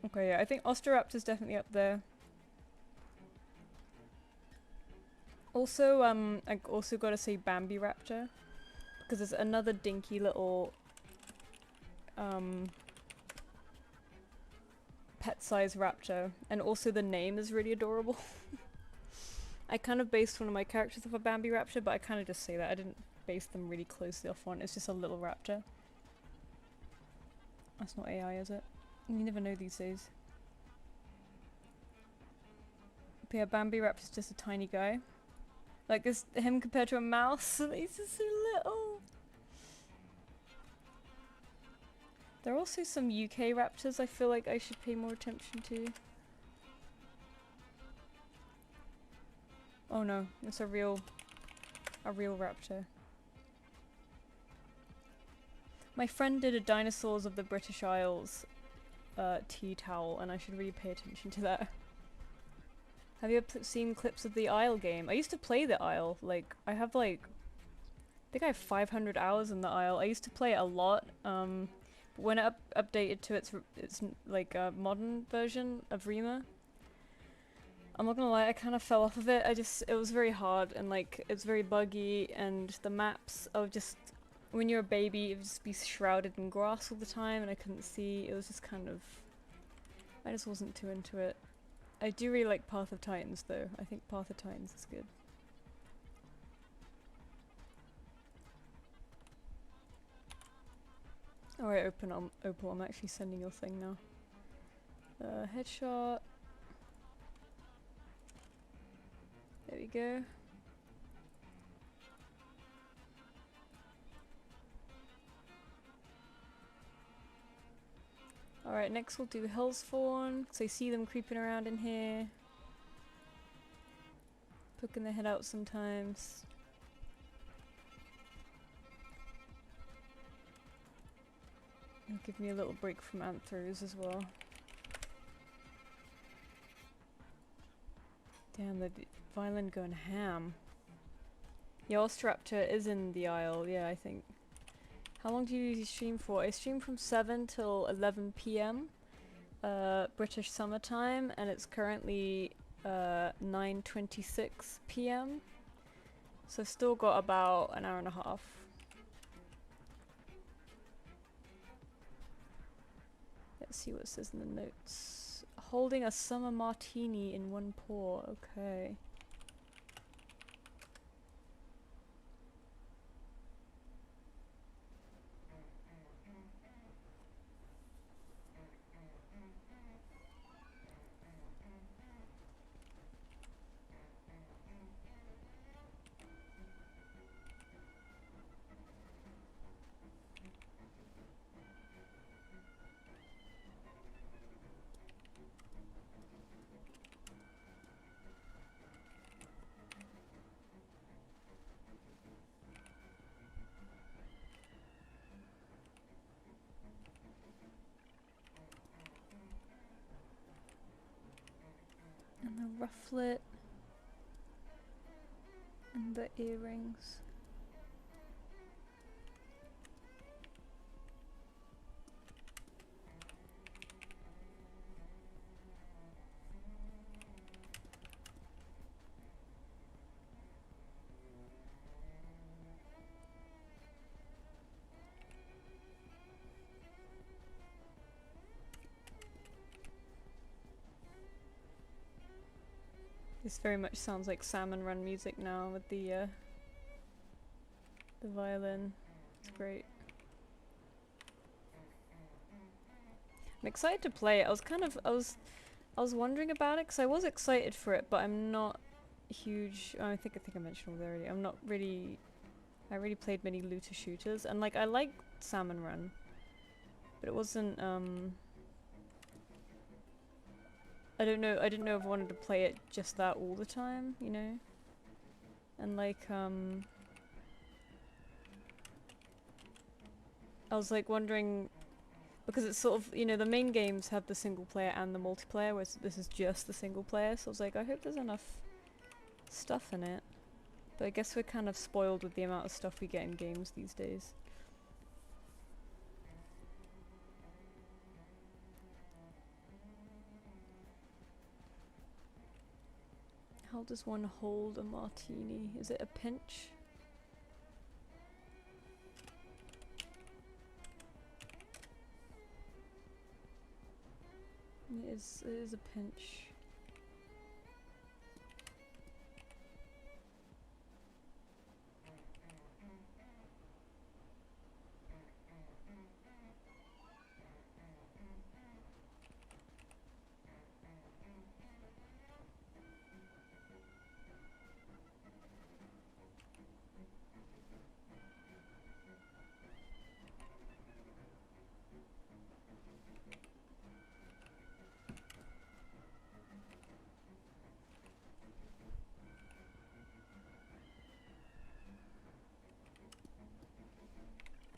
Okay, yeah, I think Ostroraptor's definitely up there. Also, I also gotta say Bambi Raptor. Because there's another dinky little, pet-sized raptor. And also the name is really adorable. I kind of based one of my characters off a Bambi Raptor, but I kind of just say that. I didn't base them really closely off one. It's just a little raptor. That's not AI, is it? You never know these days. But yeah, Bambi Raptor's just a tiny guy. Like, this, him compared to a mouse, he's just so little. There are also some UK raptors I feel like I should pay more attention to. Oh no, it's a real raptor. My friend did a Dinosaurs of the British Isles tea towel, and I should really pay attention to that. Have you ever seen clips of the Isle game? I used to play the Isle. Like, I have like... I think I have 500 hours in the Isle. I used to play it a lot. But when it updated to its like modern version of Rima, I'm not gonna lie, I kind of fell off of it. It was very hard, and like, it's very buggy, and the maps are just... When you're a baby, it would just be shrouded in grass all the time, and I couldn't see. It was just kind of... I just wasn't too into it. I do really like Path of Titans though. I think Path of Titans is good. Alright, Opal, I'm actually sending your thing now. Headshot. There we go. Alright, next we'll do Hellspawn, because I see them creeping around in here. Poking their head out sometimes. And give me a little break from anthros as well. Damn, the violin going ham. Yeah, Ostraptor is in the Isle, yeah, I think. How long do you stream for? I stream from 7 till 11 PM, British summertime, and it's currently 9:26 PM. So I've still got about an hour and a half. Let's see what it says in the notes. Holding a summer martini in one paw, okay. And the rufflet. And the earrings. This very much sounds like Salmon Run music now with the violin. It's great. I'm excited to play it. I was wondering about it because I was excited for it, but I'm not huge. I think I mentioned all that already. I'm not really. I really played many looter shooters, and like I liked Salmon Run, but it wasn't. I don't know. I didn't know if I wanted to play it just that all the time, you know. And like I was like wondering. Because it's sort of, you know, the main games have the single player and the multiplayer, whereas this is just the single player, so I was like, I hope there's enough stuff in it. But I guess we're kind of spoiled with the amount of stuff we get in games these days. How does one hold a martini? Is it a pinch? It is a pinch.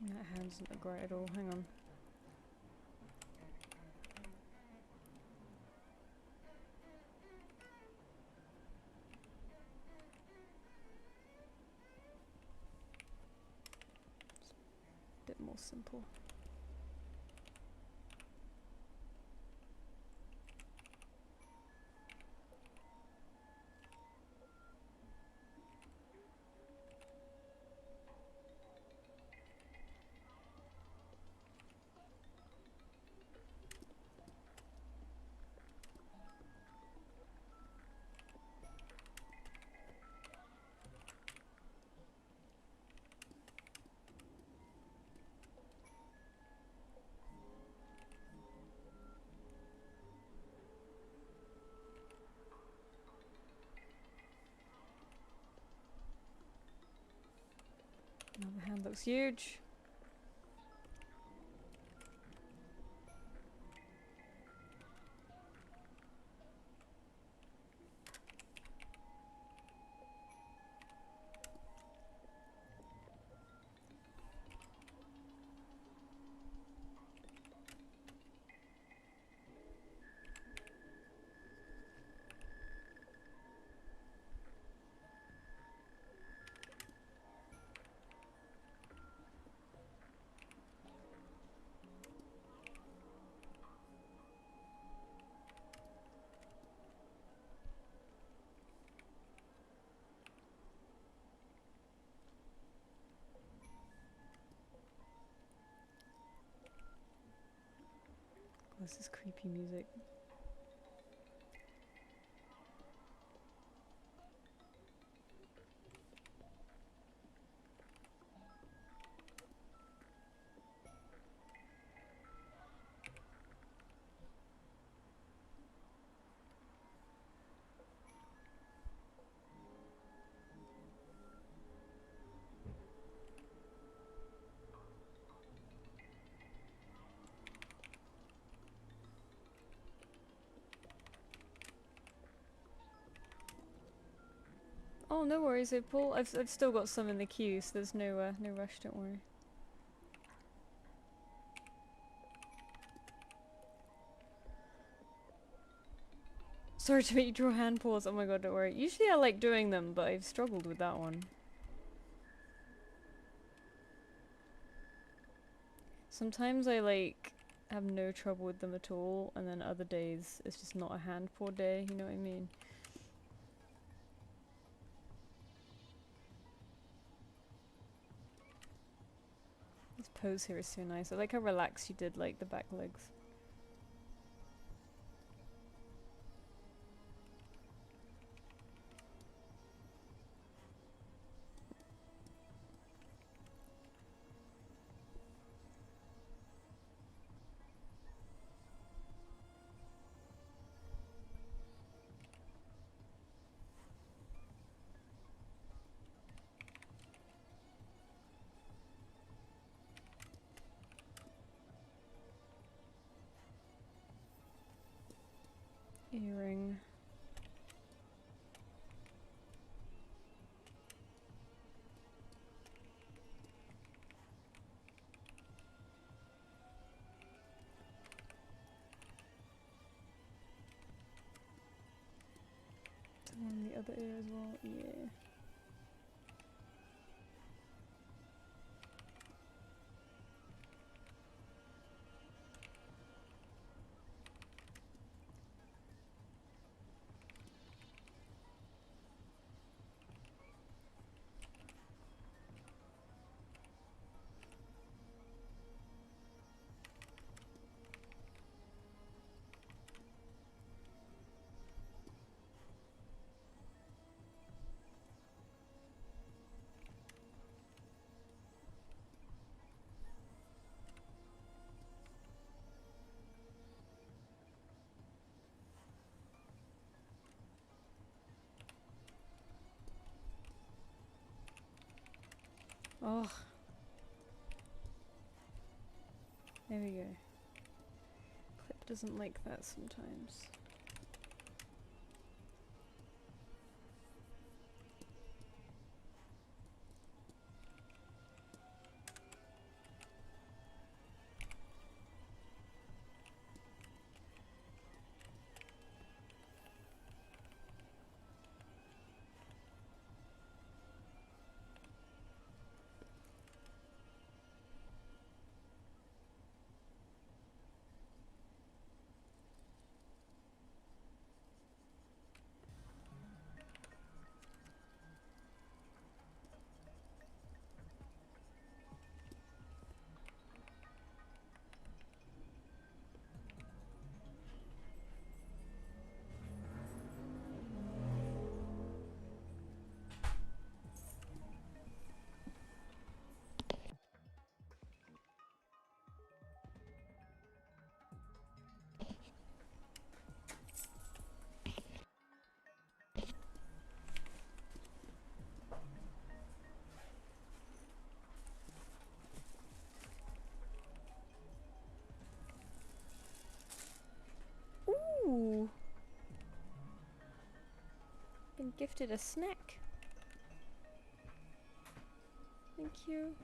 That hand doesn't look right at all. Hang on. It's a bit more simple. Now the hand looks huge. This is creepy music. Oh, no worries, Paul. I've still got some in the queue, so there's no rush. Don't worry. Sorry to make you draw hand pause. Oh my god, don't worry. Usually I like doing them, but I've struggled with that one. Sometimes I like have no trouble with them at all, and then other days it's just not a hand paw day. You know what I mean? This pose here is so nice. I like how relaxed you did like the back legs. earring. One in the other ear as well, yeah. Oh, there we go. Clip doesn't like that sometimes. Ooh! Been gifted a snack. Thank you.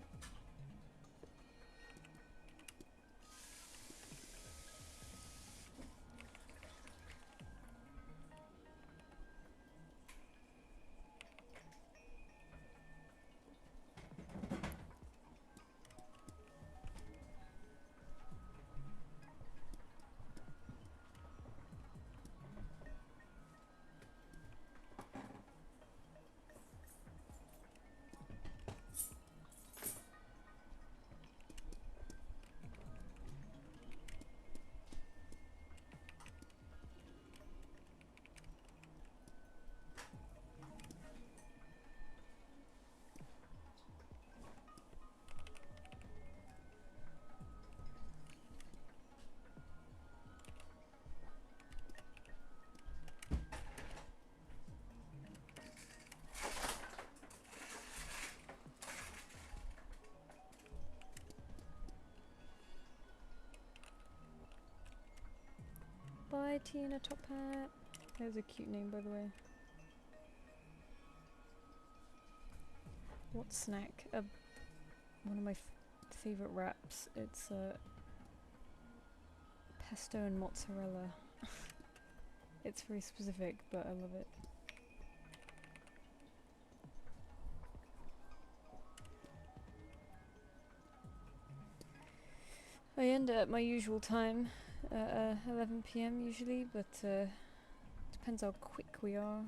Bye, Tina Top Hat. That was a cute name, by the way. What snack? One of my favorite wraps. It's pesto and mozzarella. It's very specific, but I love it. I end at my usual time, 11 PM usually, but depends how quick we are.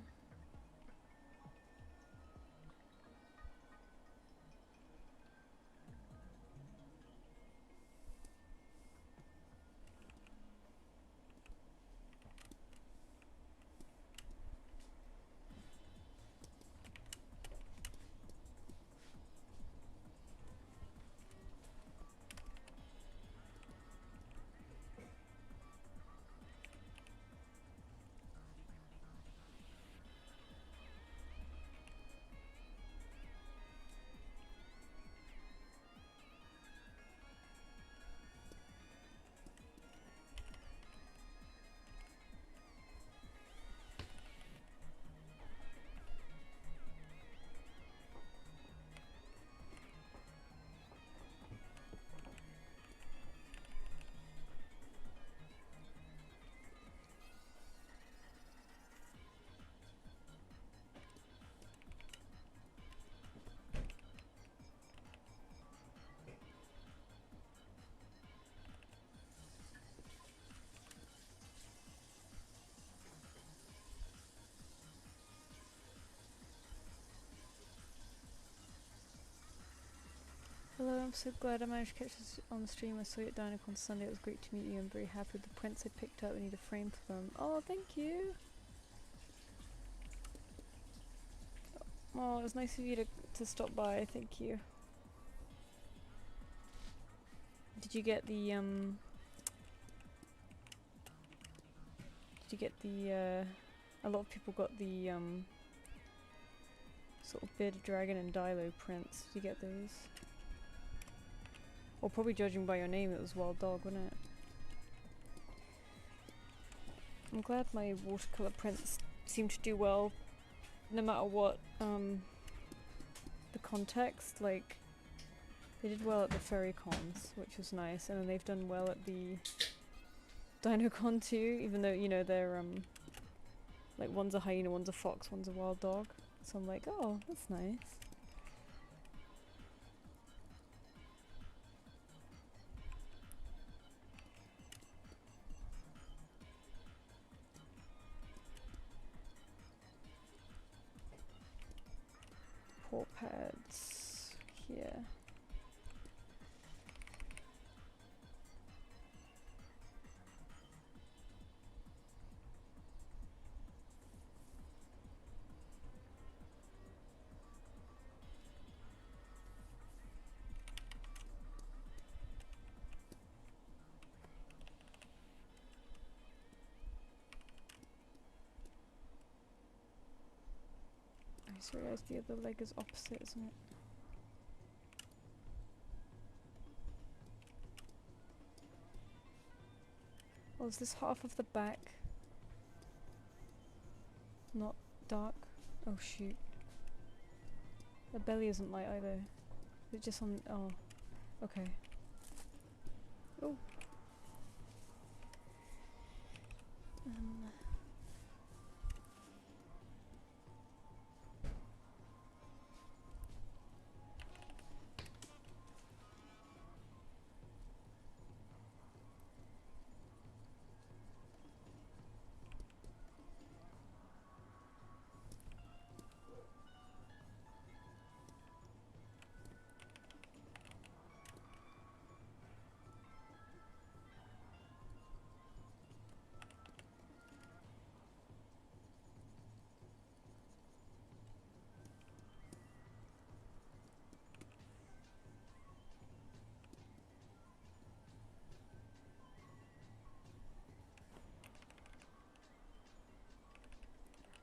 I'm so glad I managed to catch this on the stream. I saw you at Dinoc on Sunday. It was great to meet you. I'm very happy with the prints I picked up. I need a frame for them. Oh, thank you. Oh, it was nice of you to stop by. Thank you. Did you get the a lot of people got the sort of bearded dragon and Dilo prints. Did you get those? Or probably judging by your name, it was Wild Dog, wasn't it? I'm glad my watercolor prints seem to do well, no matter what the context. Like, they did well at the Furry Cons, which was nice, and then they've done well at the DinoCon too, even though, you know, they're like, one's a hyena, one's a fox, one's a wild dog. So I'm like, oh, that's nice. Paw pads here. I just realised the other leg is opposite, isn't it? Oh, is this half of the back not dark? Oh shoot. The belly isn't light either. It's just on. Oh, okay. Oh.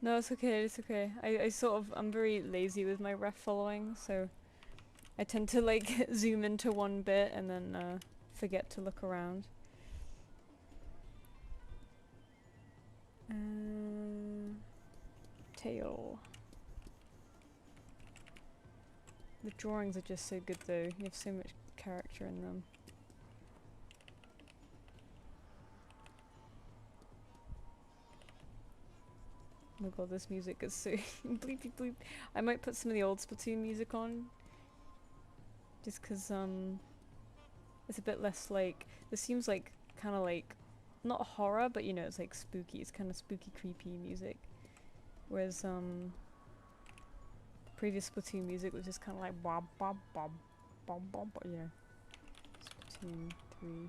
No, it's okay, it's okay. I sort of, I'm very lazy with my ref following, so I tend to like zoom into one bit and then forget to look around. Tail. The drawings are just so good though, you have so much character in them. Oh my god, this music is so bleepy bleep. I might put some of the old Splatoon music on. Just cause it's a bit less like, this seems like kinda like, not horror, but you know, it's like spooky, it's kinda spooky creepy music. Whereas previous Splatoon music was just kinda like bob bob bob bob bob, you know. Splatoon 3.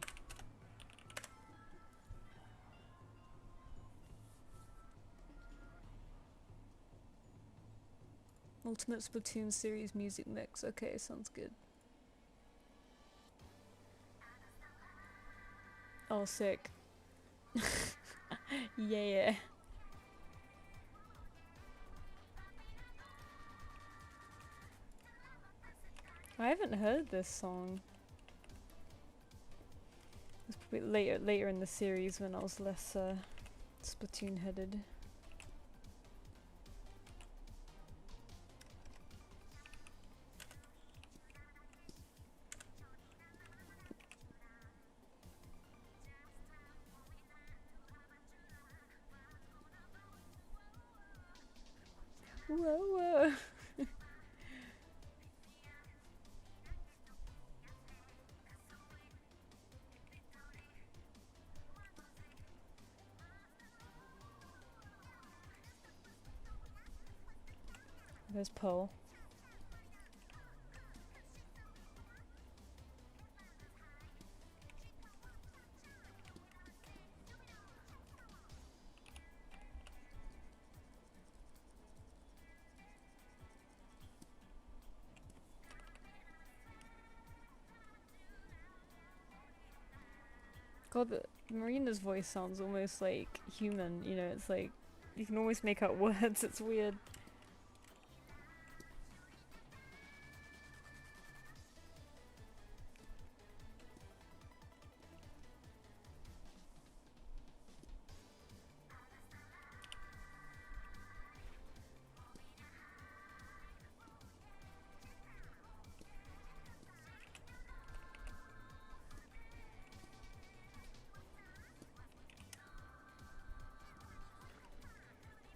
Ultimate Splatoon series music mix. Okay, sounds good. Oh, sick. Yeah. I haven't heard this song. It's probably later in the series when I was less Splatoon headed. Whoa, whoa. There's Pearl. God, Marina's voice sounds almost like human, you know, it's like, you can almost make out words, it's weird.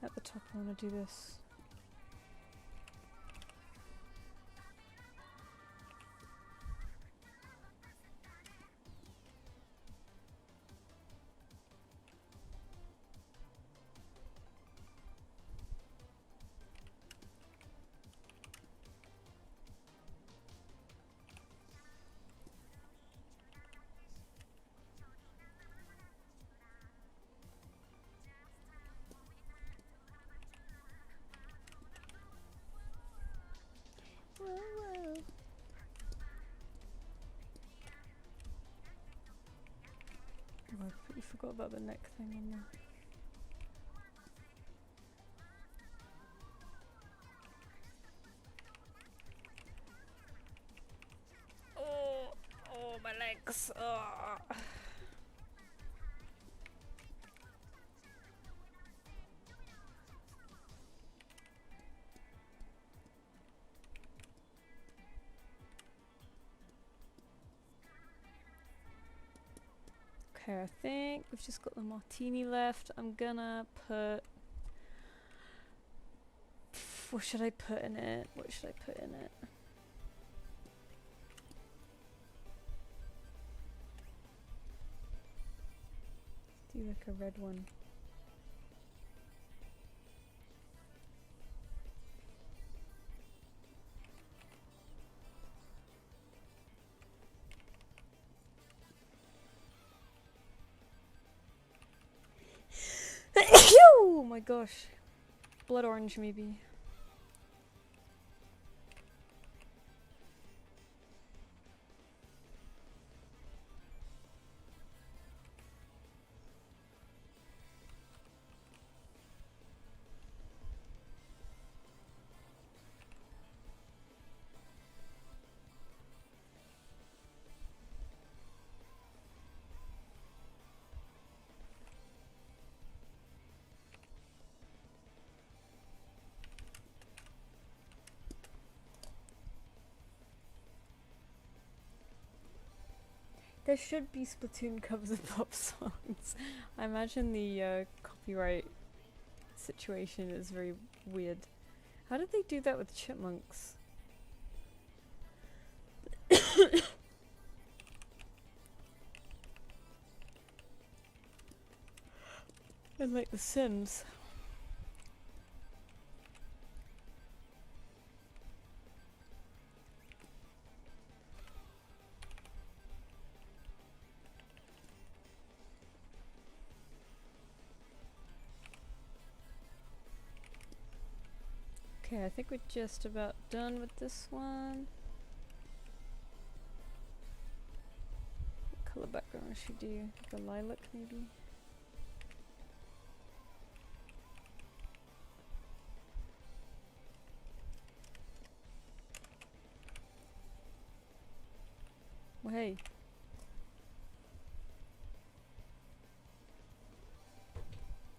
At the top I want to do this. Whoa, whoa. Oh, I completely forgot about the neck thing on there. Oh, my legs. Oh. Okay, I think we've just got the martini left. I'm gonna put... What should I put in it? What should I put in it? Do like a red one. Oh my gosh. Blood orange maybe. There should be Splatoon covers of pop songs. I imagine the copyright situation is very weird. How did they do that with chipmunks? And like The Sims. Okay, I think we're just about done with this one. What color background should we do? Like a lilac maybe? Well, hey.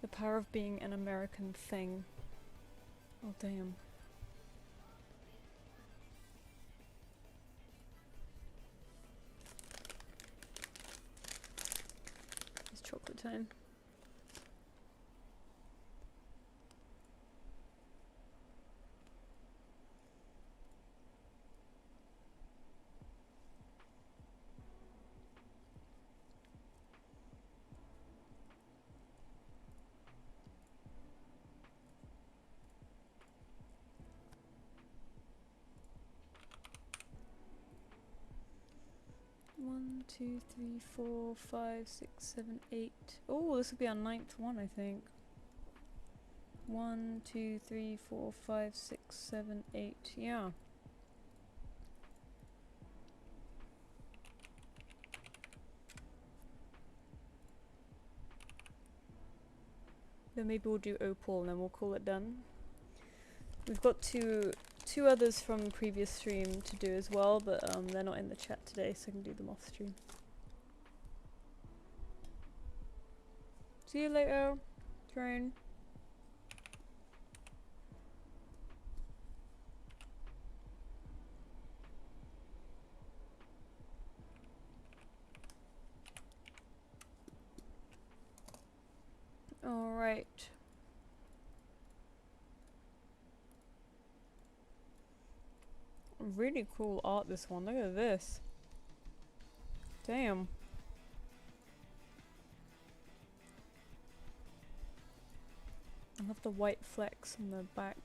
The power of being an American thing. Oh damn. It's chocolate time. One, two, three, four, five, six, seven, eight. Oh, this will be our ninth one, I think. 1, 2, 3, 4, 5, 6, 7, 8. Yeah. Then maybe we'll do Opal and then we'll call it done. We've got two others from previous stream to do as well, but they're not in the chat today, so I can do them off stream. See you later, Train. All right. Really cool art, this one. Look at this. Damn. I love the white flecks on the back.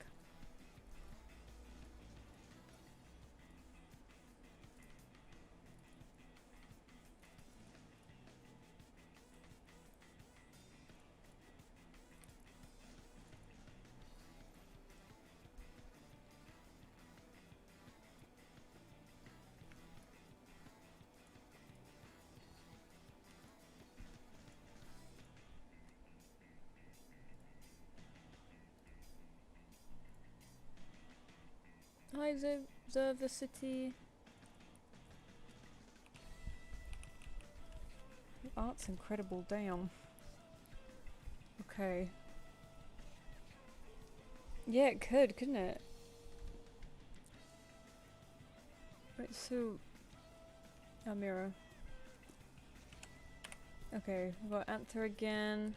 Hi, observe the city. The art's incredible, damn. Okay. Yeah, it could, couldn't it? Right, so... Mirror. Okay, we've got Anther again.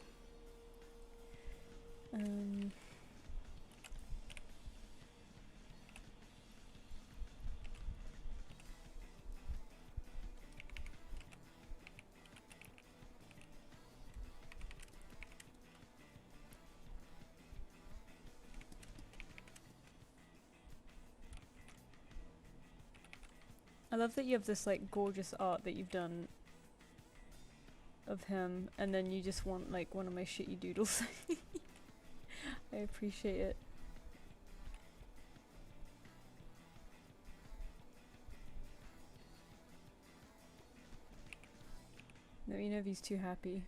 I love that you have this like gorgeous art that you've done of him, and then you just want like one of my shitty doodles. I appreciate it. Let me know if he's too happy.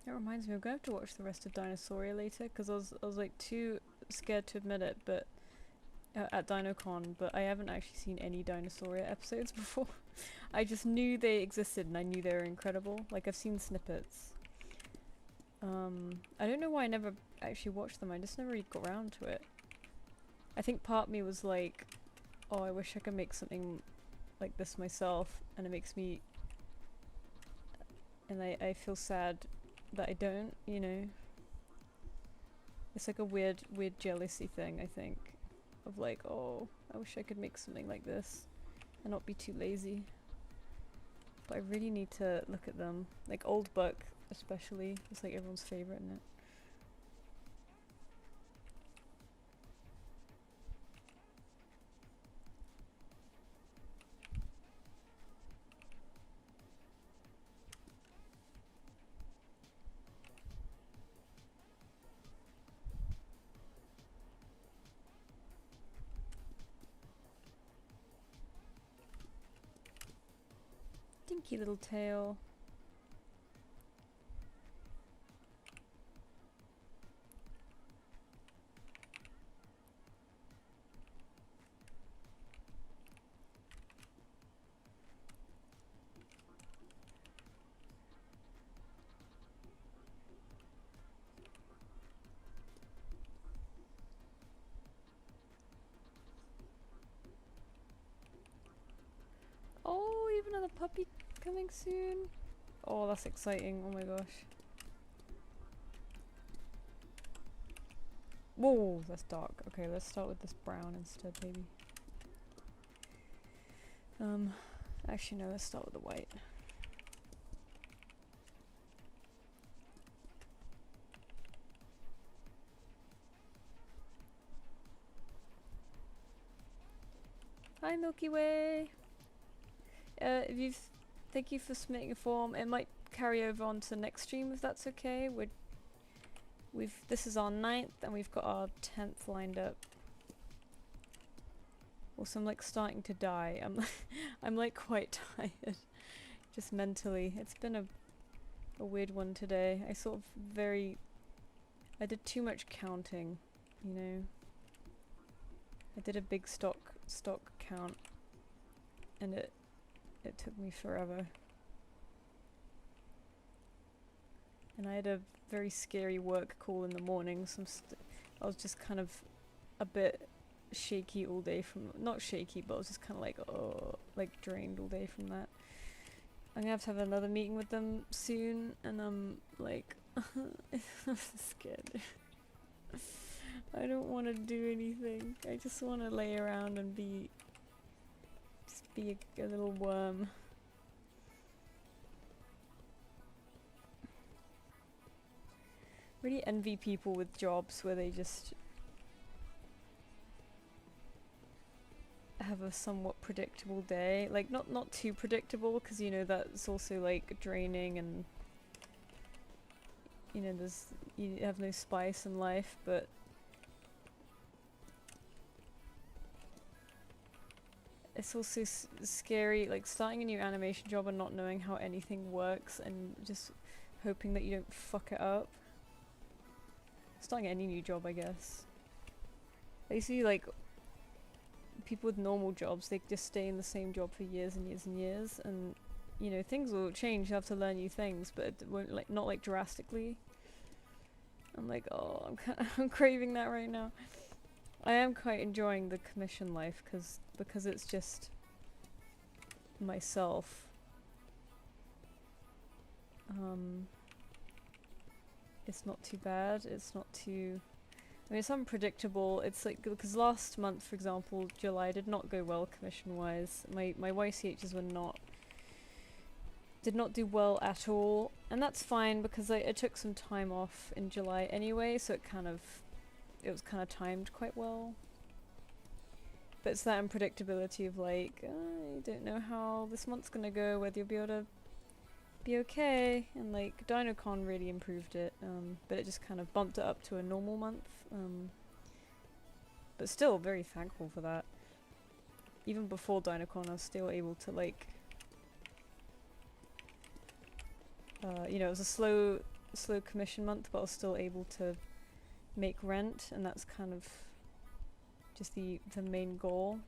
That reminds me, I'm gonna have to watch the rest of Dinosauria later, because I was like too scared to admit it, but at DinoCon, but I haven't actually seen any Dinosauria episodes before. I just knew they existed and I knew they were incredible. Like, I've seen snippets. I don't know why I never actually watched them, I just never really got around to it. I think part of me was like, oh, I wish I could make something like this myself, and it makes me... and I feel sad that I don't, you know. It's like a weird jealousy thing, I think. Of like, oh, I wish I could make something like this and not be too lazy. But I really need to look at them. Like Old Buck especially, it's like everyone's favourite, isn't it? Dinky little tail. be coming soon. Oh, that's exciting. Oh my gosh. Whoa, that's dark. Okay, let's start with this brown instead, maybe. Actually no, let's start with the white. Hi Milky Way! Thank you for submitting a form. It might carry over onto the next stream if that's okay. This is our 9th and we've got our 10th lined up. Also, I'm like starting to die. I'm like quite tired, just mentally. It's been a weird one today. I did too much counting, you know. I did a big stock count, and it took me forever. And I had a very scary work call in the morning, so I was just kind of a bit shaky all day from, not shaky, but I was just kind of like, oh, like drained all day from that. I'm gonna have to have another meeting with them soon, and I'm like, I'm scared. I don't want to do anything. I just want to lay around and be a little worm. Really envy people with jobs where they just have a somewhat predictable day. Like not too predictable, because you know that's also like draining, and you know you have no spice in life, but it's also scary, like starting a new animation job and not knowing how anything works and just hoping that you don't fuck it up. Starting any new job, I guess. Basically, like, people with normal jobs, they just stay in the same job for years and years and years, and, you know, things will change, you have to learn new things, but it won't, like, not, like, drastically. I'm like, oh, I'm craving that right now. I am quite enjoying the commission life, because it's just myself. It's not too bad, it's not too... I mean, it's unpredictable. It's like, because last month, for example, July did not go well commission-wise. My YCHs did not do well at all, and that's fine because I took some time off in July anyway, so it was kind of timed quite well. But it's that unpredictability of like, I don't know how this month's gonna go, whether you'll be able to be okay, and like DinoCon really improved it, but it just kind of bumped it up to a normal month, but still very thankful for that. Even before DinoCon I was still able to like, you know, it was a slow commission month, but I was still able to make rent, and that's kind of just the main goal.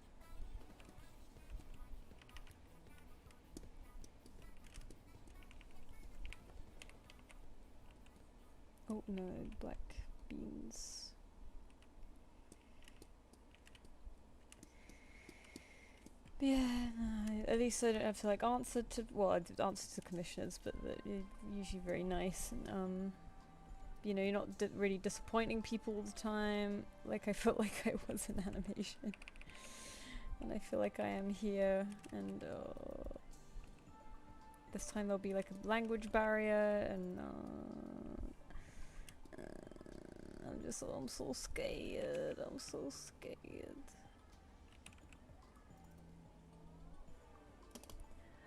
Oh no, black beans. But yeah, no, at least I don't have to like answer to, well, I did answer to commissioners, but they're usually very nice, and you know, you're not really disappointing people all the time, like I felt like I was in animation. And I feel like I am here, and this time there'll be like a language barrier, and I'm so scared. I'm so scared.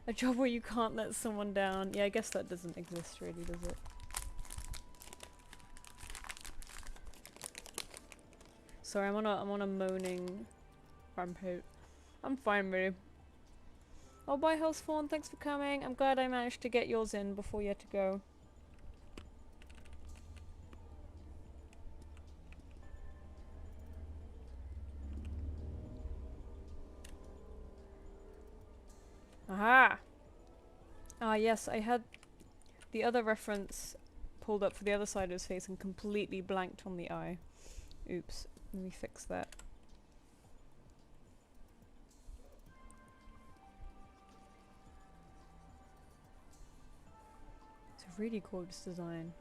A job where you can't let someone down. Yeah, I guess that doesn't exist really, does it? Sorry, I'm on a moaning rampage. I'm fine, really. Oh, bye, Hellspawn. Thanks for coming. I'm glad I managed to get yours in before you had to go. Aha! Ah, yes, I had the other reference pulled up for the other side of his face and completely blanked on the eye. Oops. Let me fix that. really gorgeous design.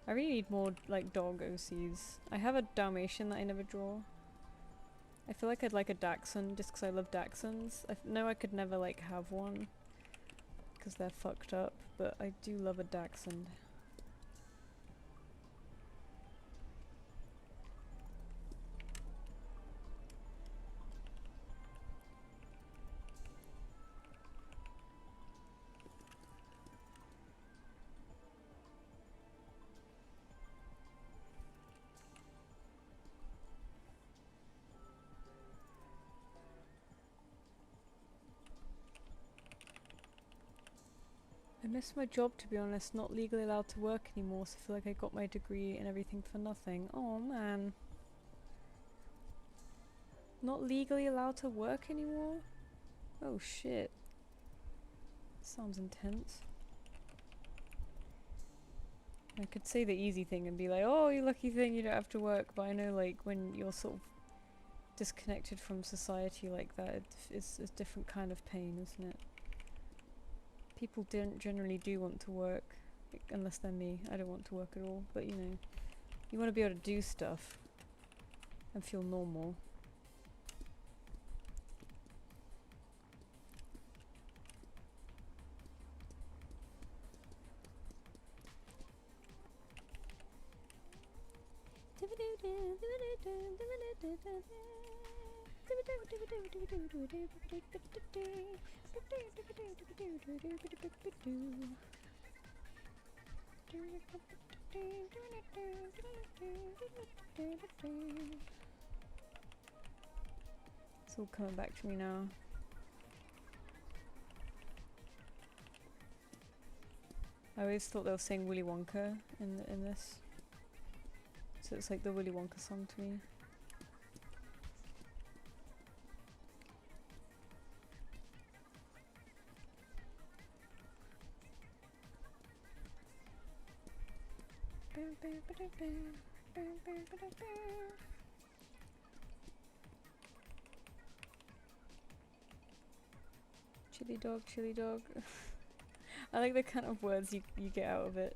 I really need more like dog OCs. I have a Dalmatian that I never draw. I feel like I'd like a Dachshund just because I love Dachshunds. I know I could never like have one because they're fucked up, but I do love a Dachshund. I miss my job, to be honest, not legally allowed to work anymore, so I feel like I got my degree and everything for nothing. Oh man. Not legally allowed to work anymore? Oh shit. Sounds intense. I could say the easy thing and be like, oh, you lucky thing, you don't have to work, but I know like when you're sort of disconnected from society like that, it's a different kind of pain, isn't it? People don't generally do want to work, unless they're me. I don't want to work at all, but you know, you want to be able to do stuff and feel normal. It's all coming back to me now. I always thought they were saying Willy Wonka in this. So it's like the Willy Wonka song to me. Chili dog, chili dog. I like the kind of words you get out of it.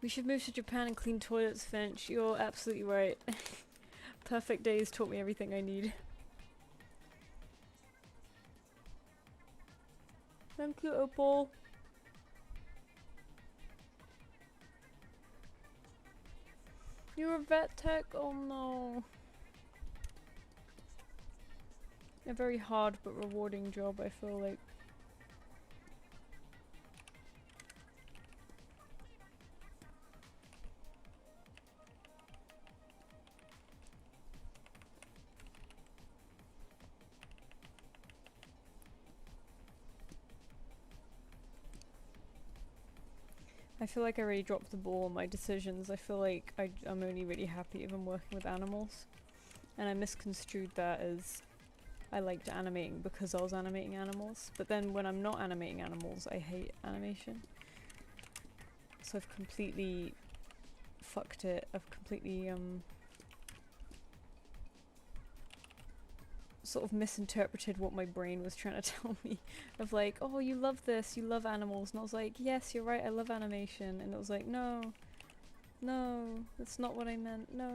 We should move to Japan and clean toilets, Finch. You're absolutely right. Perfect Days taught me everything I need. Thank you, Opal. You're a vet tech? Oh no. A very hard but rewarding job, I feel like. I feel like I really dropped the ball on my decisions. I feel like I'm only really happy if I'm working with animals. And I misconstrued that as I liked animating because I was animating animals. But then when I'm not animating animals, I hate animation. So I've completely fucked it. I've completely sort of misinterpreted what my brain was trying to tell me. Of like, oh, you love this, you love animals. And I was like, yes, you're right, I love animation. And it was like, no, no, that's not what I meant, no.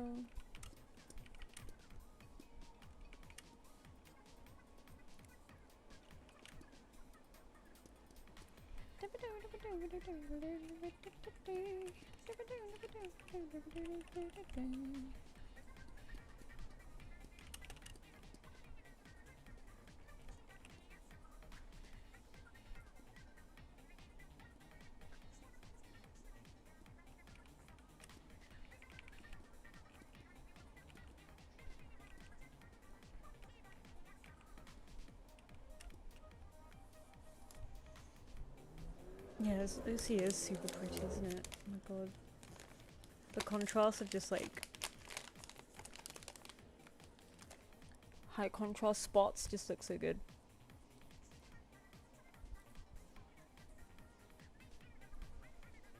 Yeah, Lucy is super pretty, isn't it? Oh my god. The contrast of just like high contrast spots just look so good.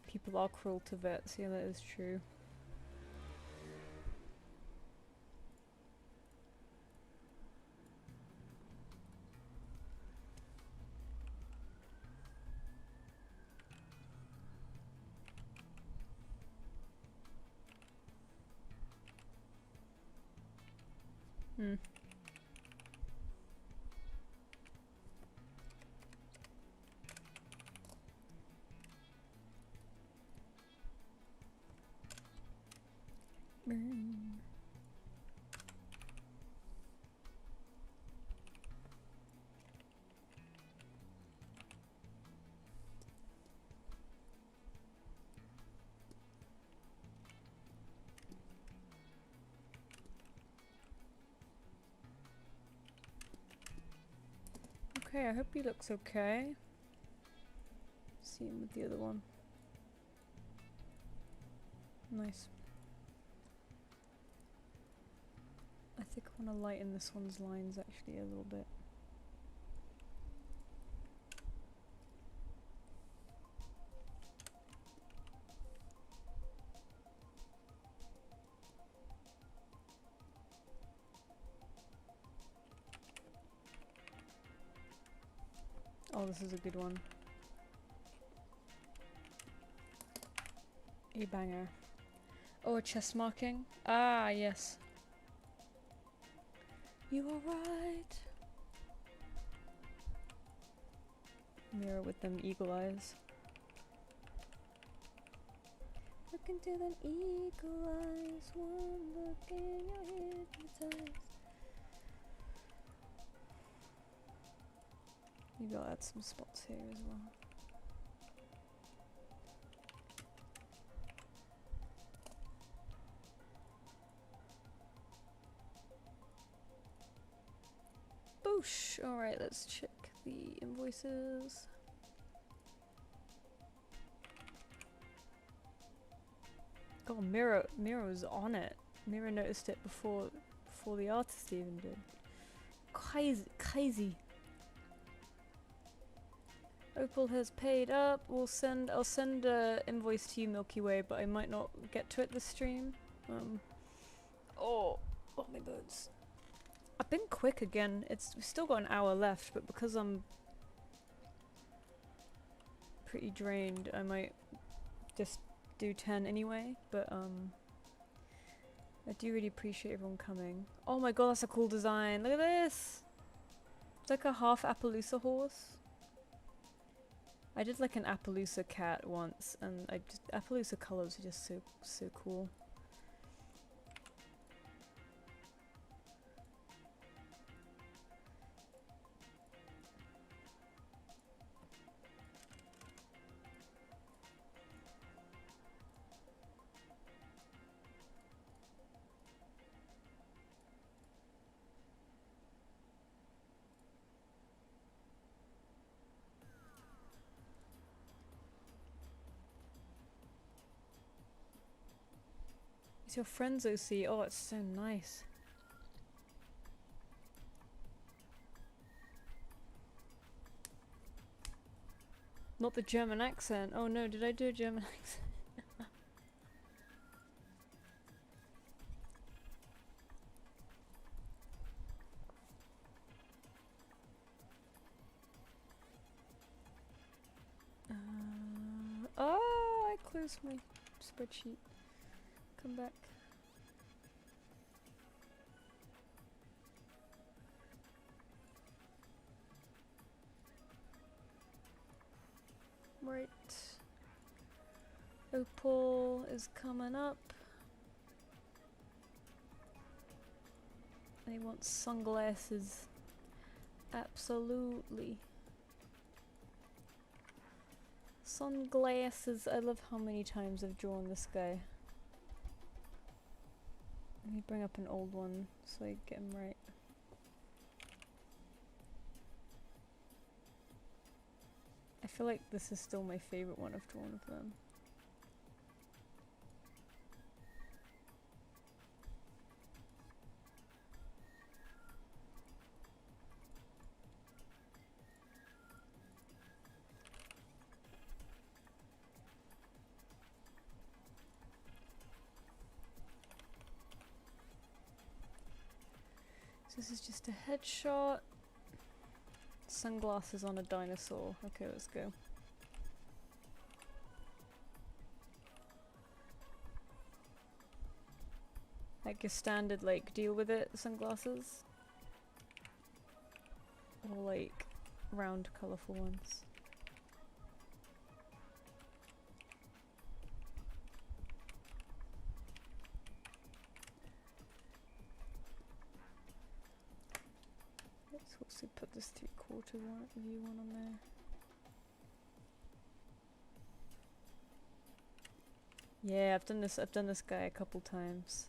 People are cruel to vets, yeah, that is true. Hmm. Okay, I hope he looks okay. See him with the other one. Nice. I think I want to lighten this one's lines actually a little bit. Oh, this is a good one. A banger. Oh, a chest marking? Ah, yes. You are right. Mirror with them eagle eyes. Look into them eagle eyes, one look and you're hypnotized. Maybe I'll add some spots here as well. Boosh! Alright, let's check the invoices. Oh, Mira was on it. Mira noticed it before the artist even did. Crazy. Opal has paid up. I'll send a invoice to you, Milky Way, but I might not get to it this stream. Oh my bones. I've been quick again. We've still got an hour left, but because I'm pretty drained, I might just do 10 anyway. But I do really appreciate everyone coming. Oh my god, that's a cool design. Look at this. It's like a half Appaloosa horse. I did like an Appaloosa cat once, and Appaloosa colors are just so cool. It's your friend's OC. Oh, it's so nice. Not the German accent. Oh no, did I do a German accent? Oh, I closed my spreadsheet. Come back. Right. Opal is coming up. They want sunglasses. Absolutely. Sunglasses. I love how many times I've drawn this guy. Let me bring up an old one so I get him right. I feel like this is still my favorite one I've drawn of them. So this is just a headshot. Sunglasses on a dinosaur. Okay, let's go. Like your standard, like, deal with it sunglasses? Or like, round colourful ones? Let's also put this 3/4 view one on there. Yeah, I've done this guy a couple times.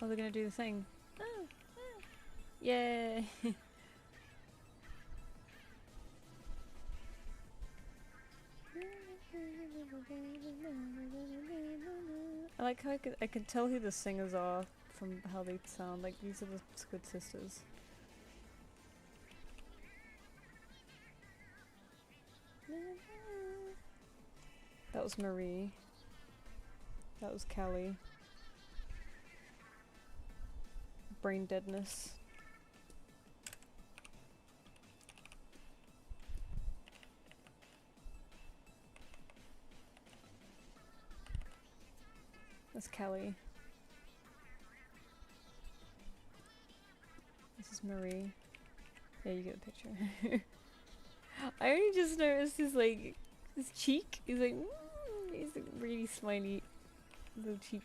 Oh, they're gonna do the thing. Oh, oh. Yay! I like how I could tell who the singers are from how they sound. Like, these are the Squid Sisters. That was Marie. That was Callie. Brain deadness. That's Callie. This is Marie. Yeah, you get the picture. I only just noticed his like his cheek. He's like, he's like really smiley little cheek.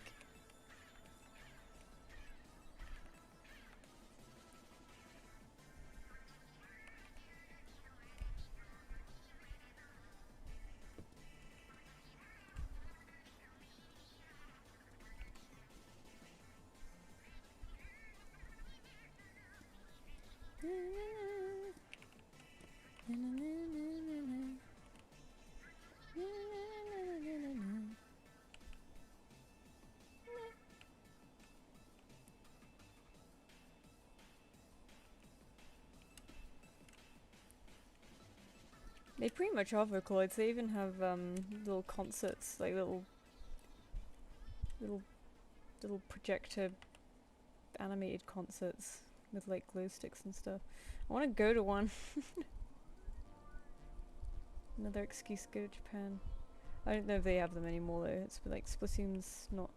They pretty much are Vocaloids. They even have little concerts, like little projector animated concerts with like glow sticks and stuff. I want to go to one. Another excuse to go to Japan. I don't know if they have them anymore though. It's like Splatoon's not.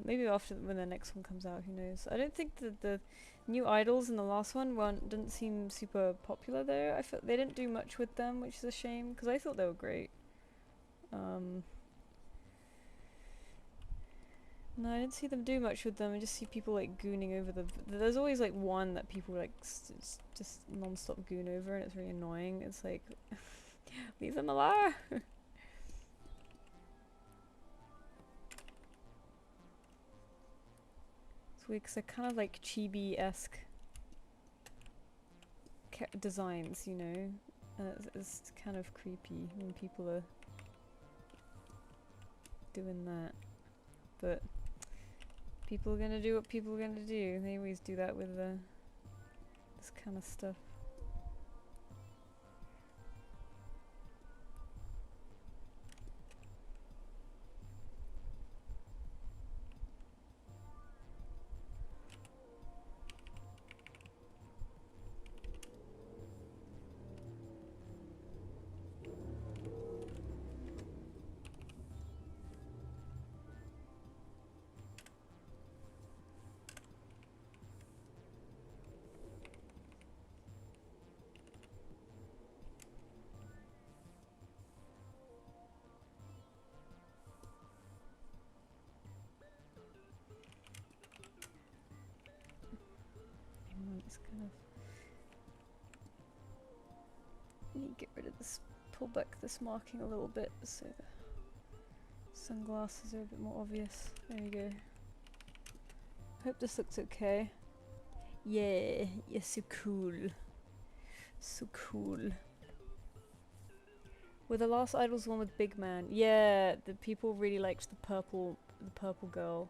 Maybe after when the next one comes out, who knows? I don't think that the new idols in the last one didn't seem super popular though. I felt they didn't do much with them, which is a shame because I thought they were great. No, I didn't see them do much with them. I just see people like gooning over the. There's always like one that people like just non-stop goon over, and it's really annoying. It's like, leave them alone. It's weird because they're kind of like chibi-esque designs, you know, and it's kind of creepy when people are doing that, but. People are gonna do what people are gonna do. They always do that with this kind of stuff. It's kind of. Need to get rid of this. Pull back this marking a little bit so the sunglasses are a bit more obvious. There we go. Hope this looks okay. Yeah, you're so cool. So cool. Were the last idols one with Big Man? Yeah, the people really liked the purple girl.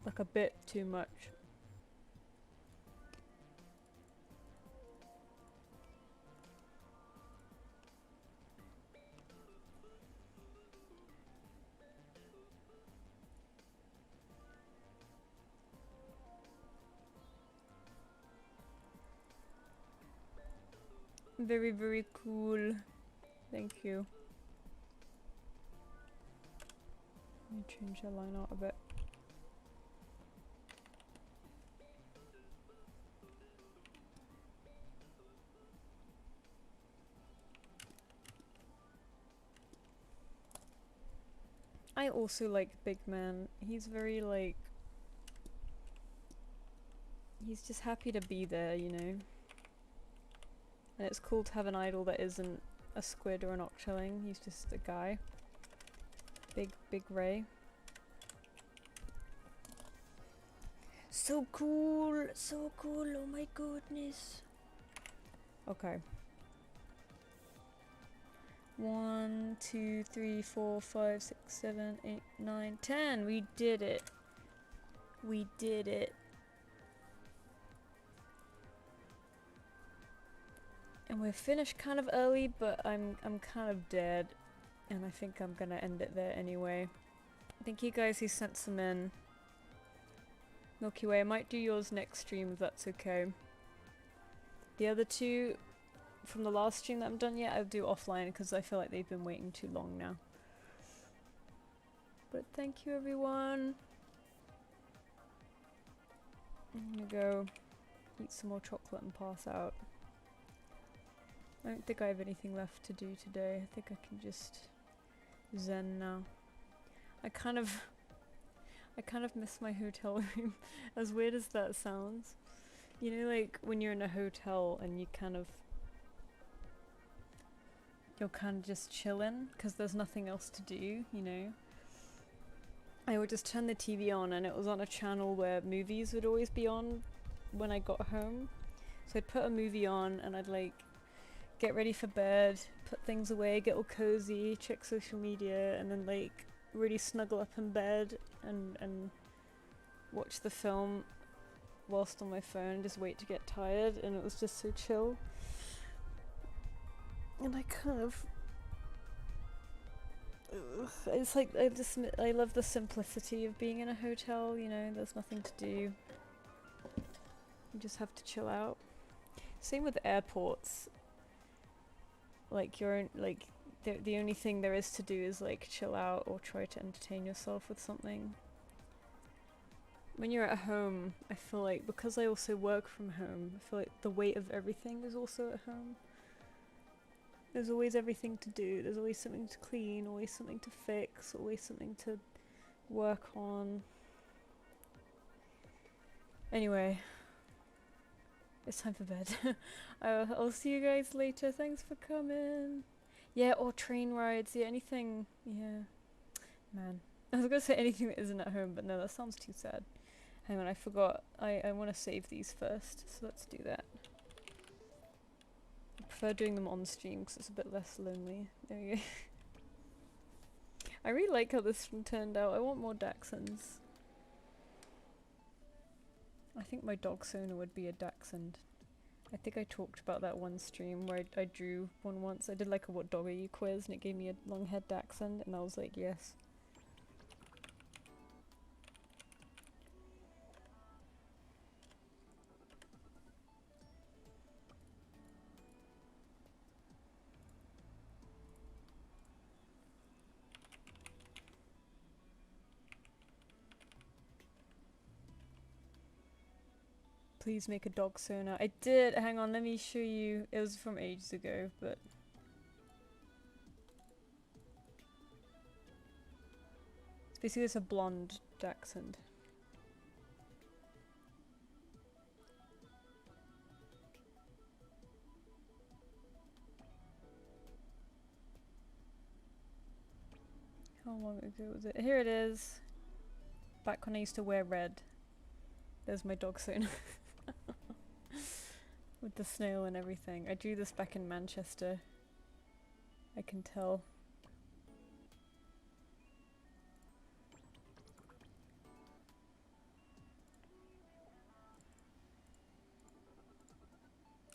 Like a bit too much. Very, very cool. Thank you. Let me change the line out a bit. I also like Big Man. He's very like... He's just happy to be there, you know? And it's cool to have an idol that isn't a squid or an octoling. He's just a guy. Big Ray. So cool! So cool! Oh my goodness! Okay. 1, 2, 3, 4, 5, 6, 7, 8, 9, 10! We did it! We did it! And we're finished kind of early, but I'm kind of dead. And I think I'm gonna end it there anyway. Thank you guys who sent some in. Milky Way, I might do yours next stream if that's okay. The other two from the last stream that I haven't done yet, I'll do offline because I feel like they've been waiting too long now. But thank you everyone. I'm gonna go eat some more chocolate and pass out. I don't think I have anything left to do today. I think I can just zen now. I kind of miss my hotel room, as weird as that sounds. You know, like when you're in a hotel and you're kind of just chilling because there's nothing else to do, you know. I would just turn the TV on and it was on a channel where movies would always be on when I got home. So I'd put a movie on and I'd like get ready for bed, put things away, get all cozy, check social media, and then like really snuggle up in bed and watch the film whilst on my phone, just wait to get tired, and it was just so chill. And I kind of... it's like, I love the simplicity of being in a hotel, you know, there's nothing to do. You just have to chill out. Same with airports. Like, the only thing there is to do is like chill out or try to entertain yourself with something. When you're at home, I feel like, because I also work from home, I feel like the weight of everything is also at home. There's always everything to do, there's always something to clean, always something to fix, always something to work on. Anyway, it's time for bed. I'll see you guys later, thanks for coming. Yeah, or train rides, yeah, anything, yeah. Man, I was gonna say anything that isn't at home, but no, that sounds too sad. Hang on, I forgot. I want to save these first, so let's do that. I prefer doing them on stream because it's a bit less lonely. There we go. I really like how this one turned out. I want more dachshunds. I think my dog Sona would be a dachshund. I think I talked about that one stream where I drew one once. I did like a what dog are you quiz and it gave me a long haired dachshund and I was like, yes. Please make a dog Sona. I did, hang on, let me show you. It was from ages ago, but... it's basically just a blonde dachshund. How long ago was it? Here it is. Back when I used to wear red. There's my dog soon. With the snail and everything. I drew this back in Manchester. I can tell.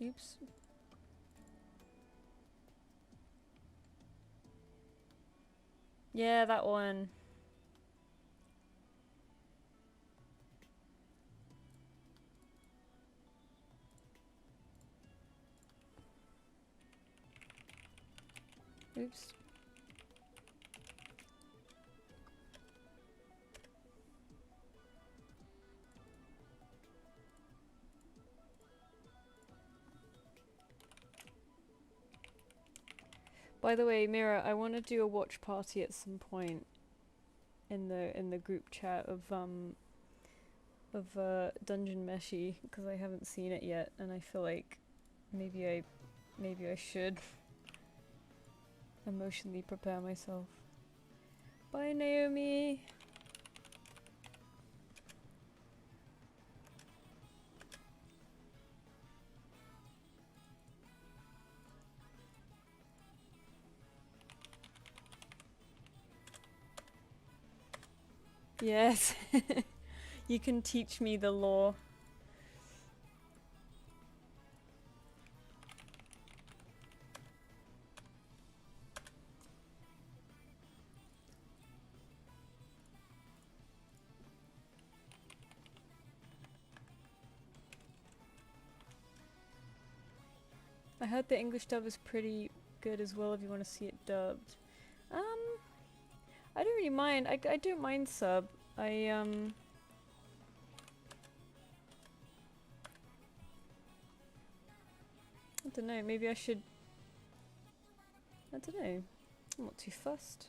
Oops. Yeah, that one. Oops. By the way, Mira, I want to do a watch party at some point in the group chat of Dungeon Meshi, because I haven't seen it yet, and I feel like maybe I should emotionally prepare myself. Bye, Naomi. Yes. You can teach me the lore. I heard the English dub is pretty good as well if you want to see it dubbed. I don't really mind. I don't mind sub. I don't know, maybe I should... I don't know. I'm not too fussed.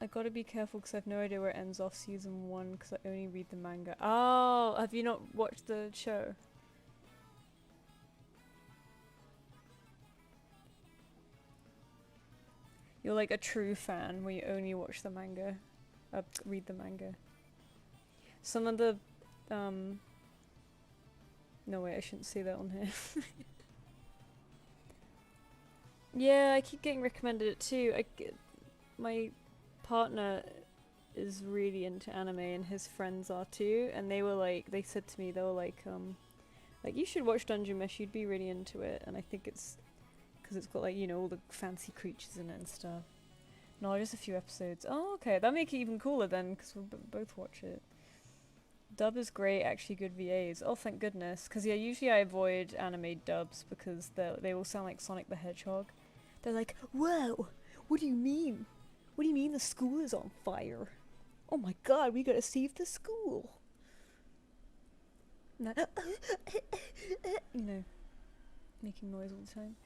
I gotta be careful because I have no idea where it ends off season 1 because I only read the manga. Oh, have you not watched the show? You're like a true fan where you only watch the manga. Read the manga. Some of the... No wait, I shouldn't say that on here. Yeah, I keep getting recommended it too. My partner is really into anime and his friends are too, and they were like, they said to me, they were like you should watch Dungeon Mesh, you'd be really into it, and I think it's because it's got like, you know, all the fancy creatures in it and stuff. No, just a few episodes. Oh, okay, that make it even cooler then, because we'll both watch it. Dub is great, actually good VAs. Oh, thank goodness, because yeah, usually I avoid anime dubs because they all sound like Sonic the Hedgehog. They're like, whoa, what do you mean? What do you mean the school is on fire? Oh my god, we gotta save the school. No. You know, making noise all the time.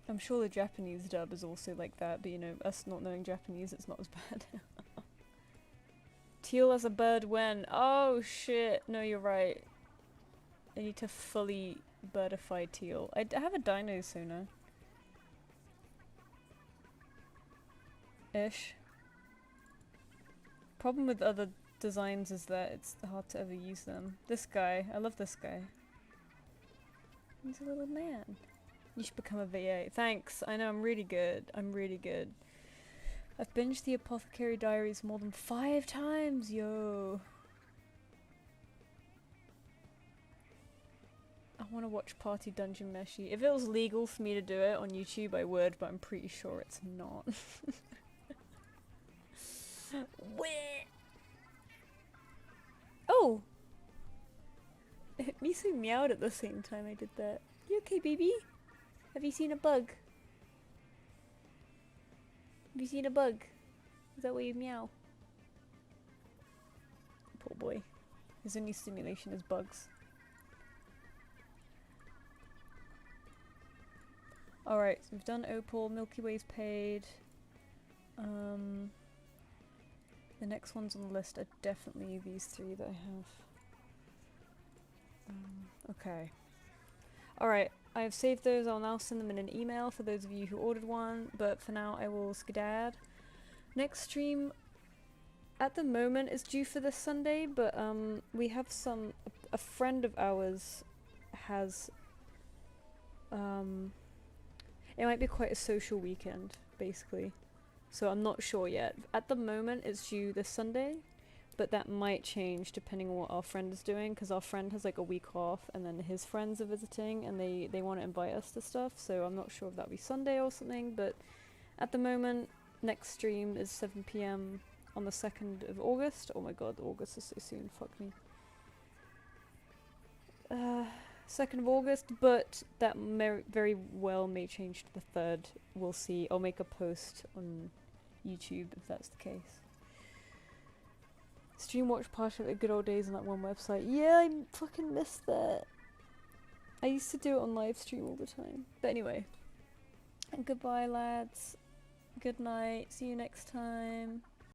I'm sure the Japanese dub is also like that, but you know, us not knowing Japanese, it's not as bad. Teal as a bird when? Oh shit, no, you're right. I need to fully birdify teal. I have a dino sooner. Ish. Problem with other designs is that it's hard to ever use them. This guy, I love this guy. He's a little man. You should become a VA. Thanks, I know I'm really good. I'm really good. I've binged the Apothecary Diaries more than 5 times, yo. I want to watch Party Dungeon Meshi. If it was legal for me to do it on YouTube, I would, but I'm pretty sure it's not. Oh! Misu meowed at the same time I did that. You okay, baby? Have you seen a bug? Have you seen a bug? Is that why you meow? Poor boy. His only stimulation is bugs. Alright, so we've done Opal, Milky Way's paid. The next ones on the list are definitely these 3 that I have. Okay. Alright, I have saved those. I'll now send them in an email for those of you who ordered one, but for now I will skedadd. Next stream at the moment is due for this Sunday, but we have a friend of ours has it might be quite a social weekend basically, so I'm not sure yet. At the moment it's due this Sunday, but that might change depending on what our friend is doing, because our friend has like a week off and then his friends are visiting and they want to invite us to stuff, so I'm not sure if that'll be Sunday or something. But at the moment, next stream is 7 PM on the 2nd of August. Oh my god, August is so soon, fuck me. 2nd of August, but that very well may change to the 3rd. We'll see. I'll make a post on YouTube if that's the case. Stream watch part of the good old days on that one website. Yeah, I fucking missed that. I used to do it on live stream all the time. But anyway. And goodbye, lads. Good night. See you next time.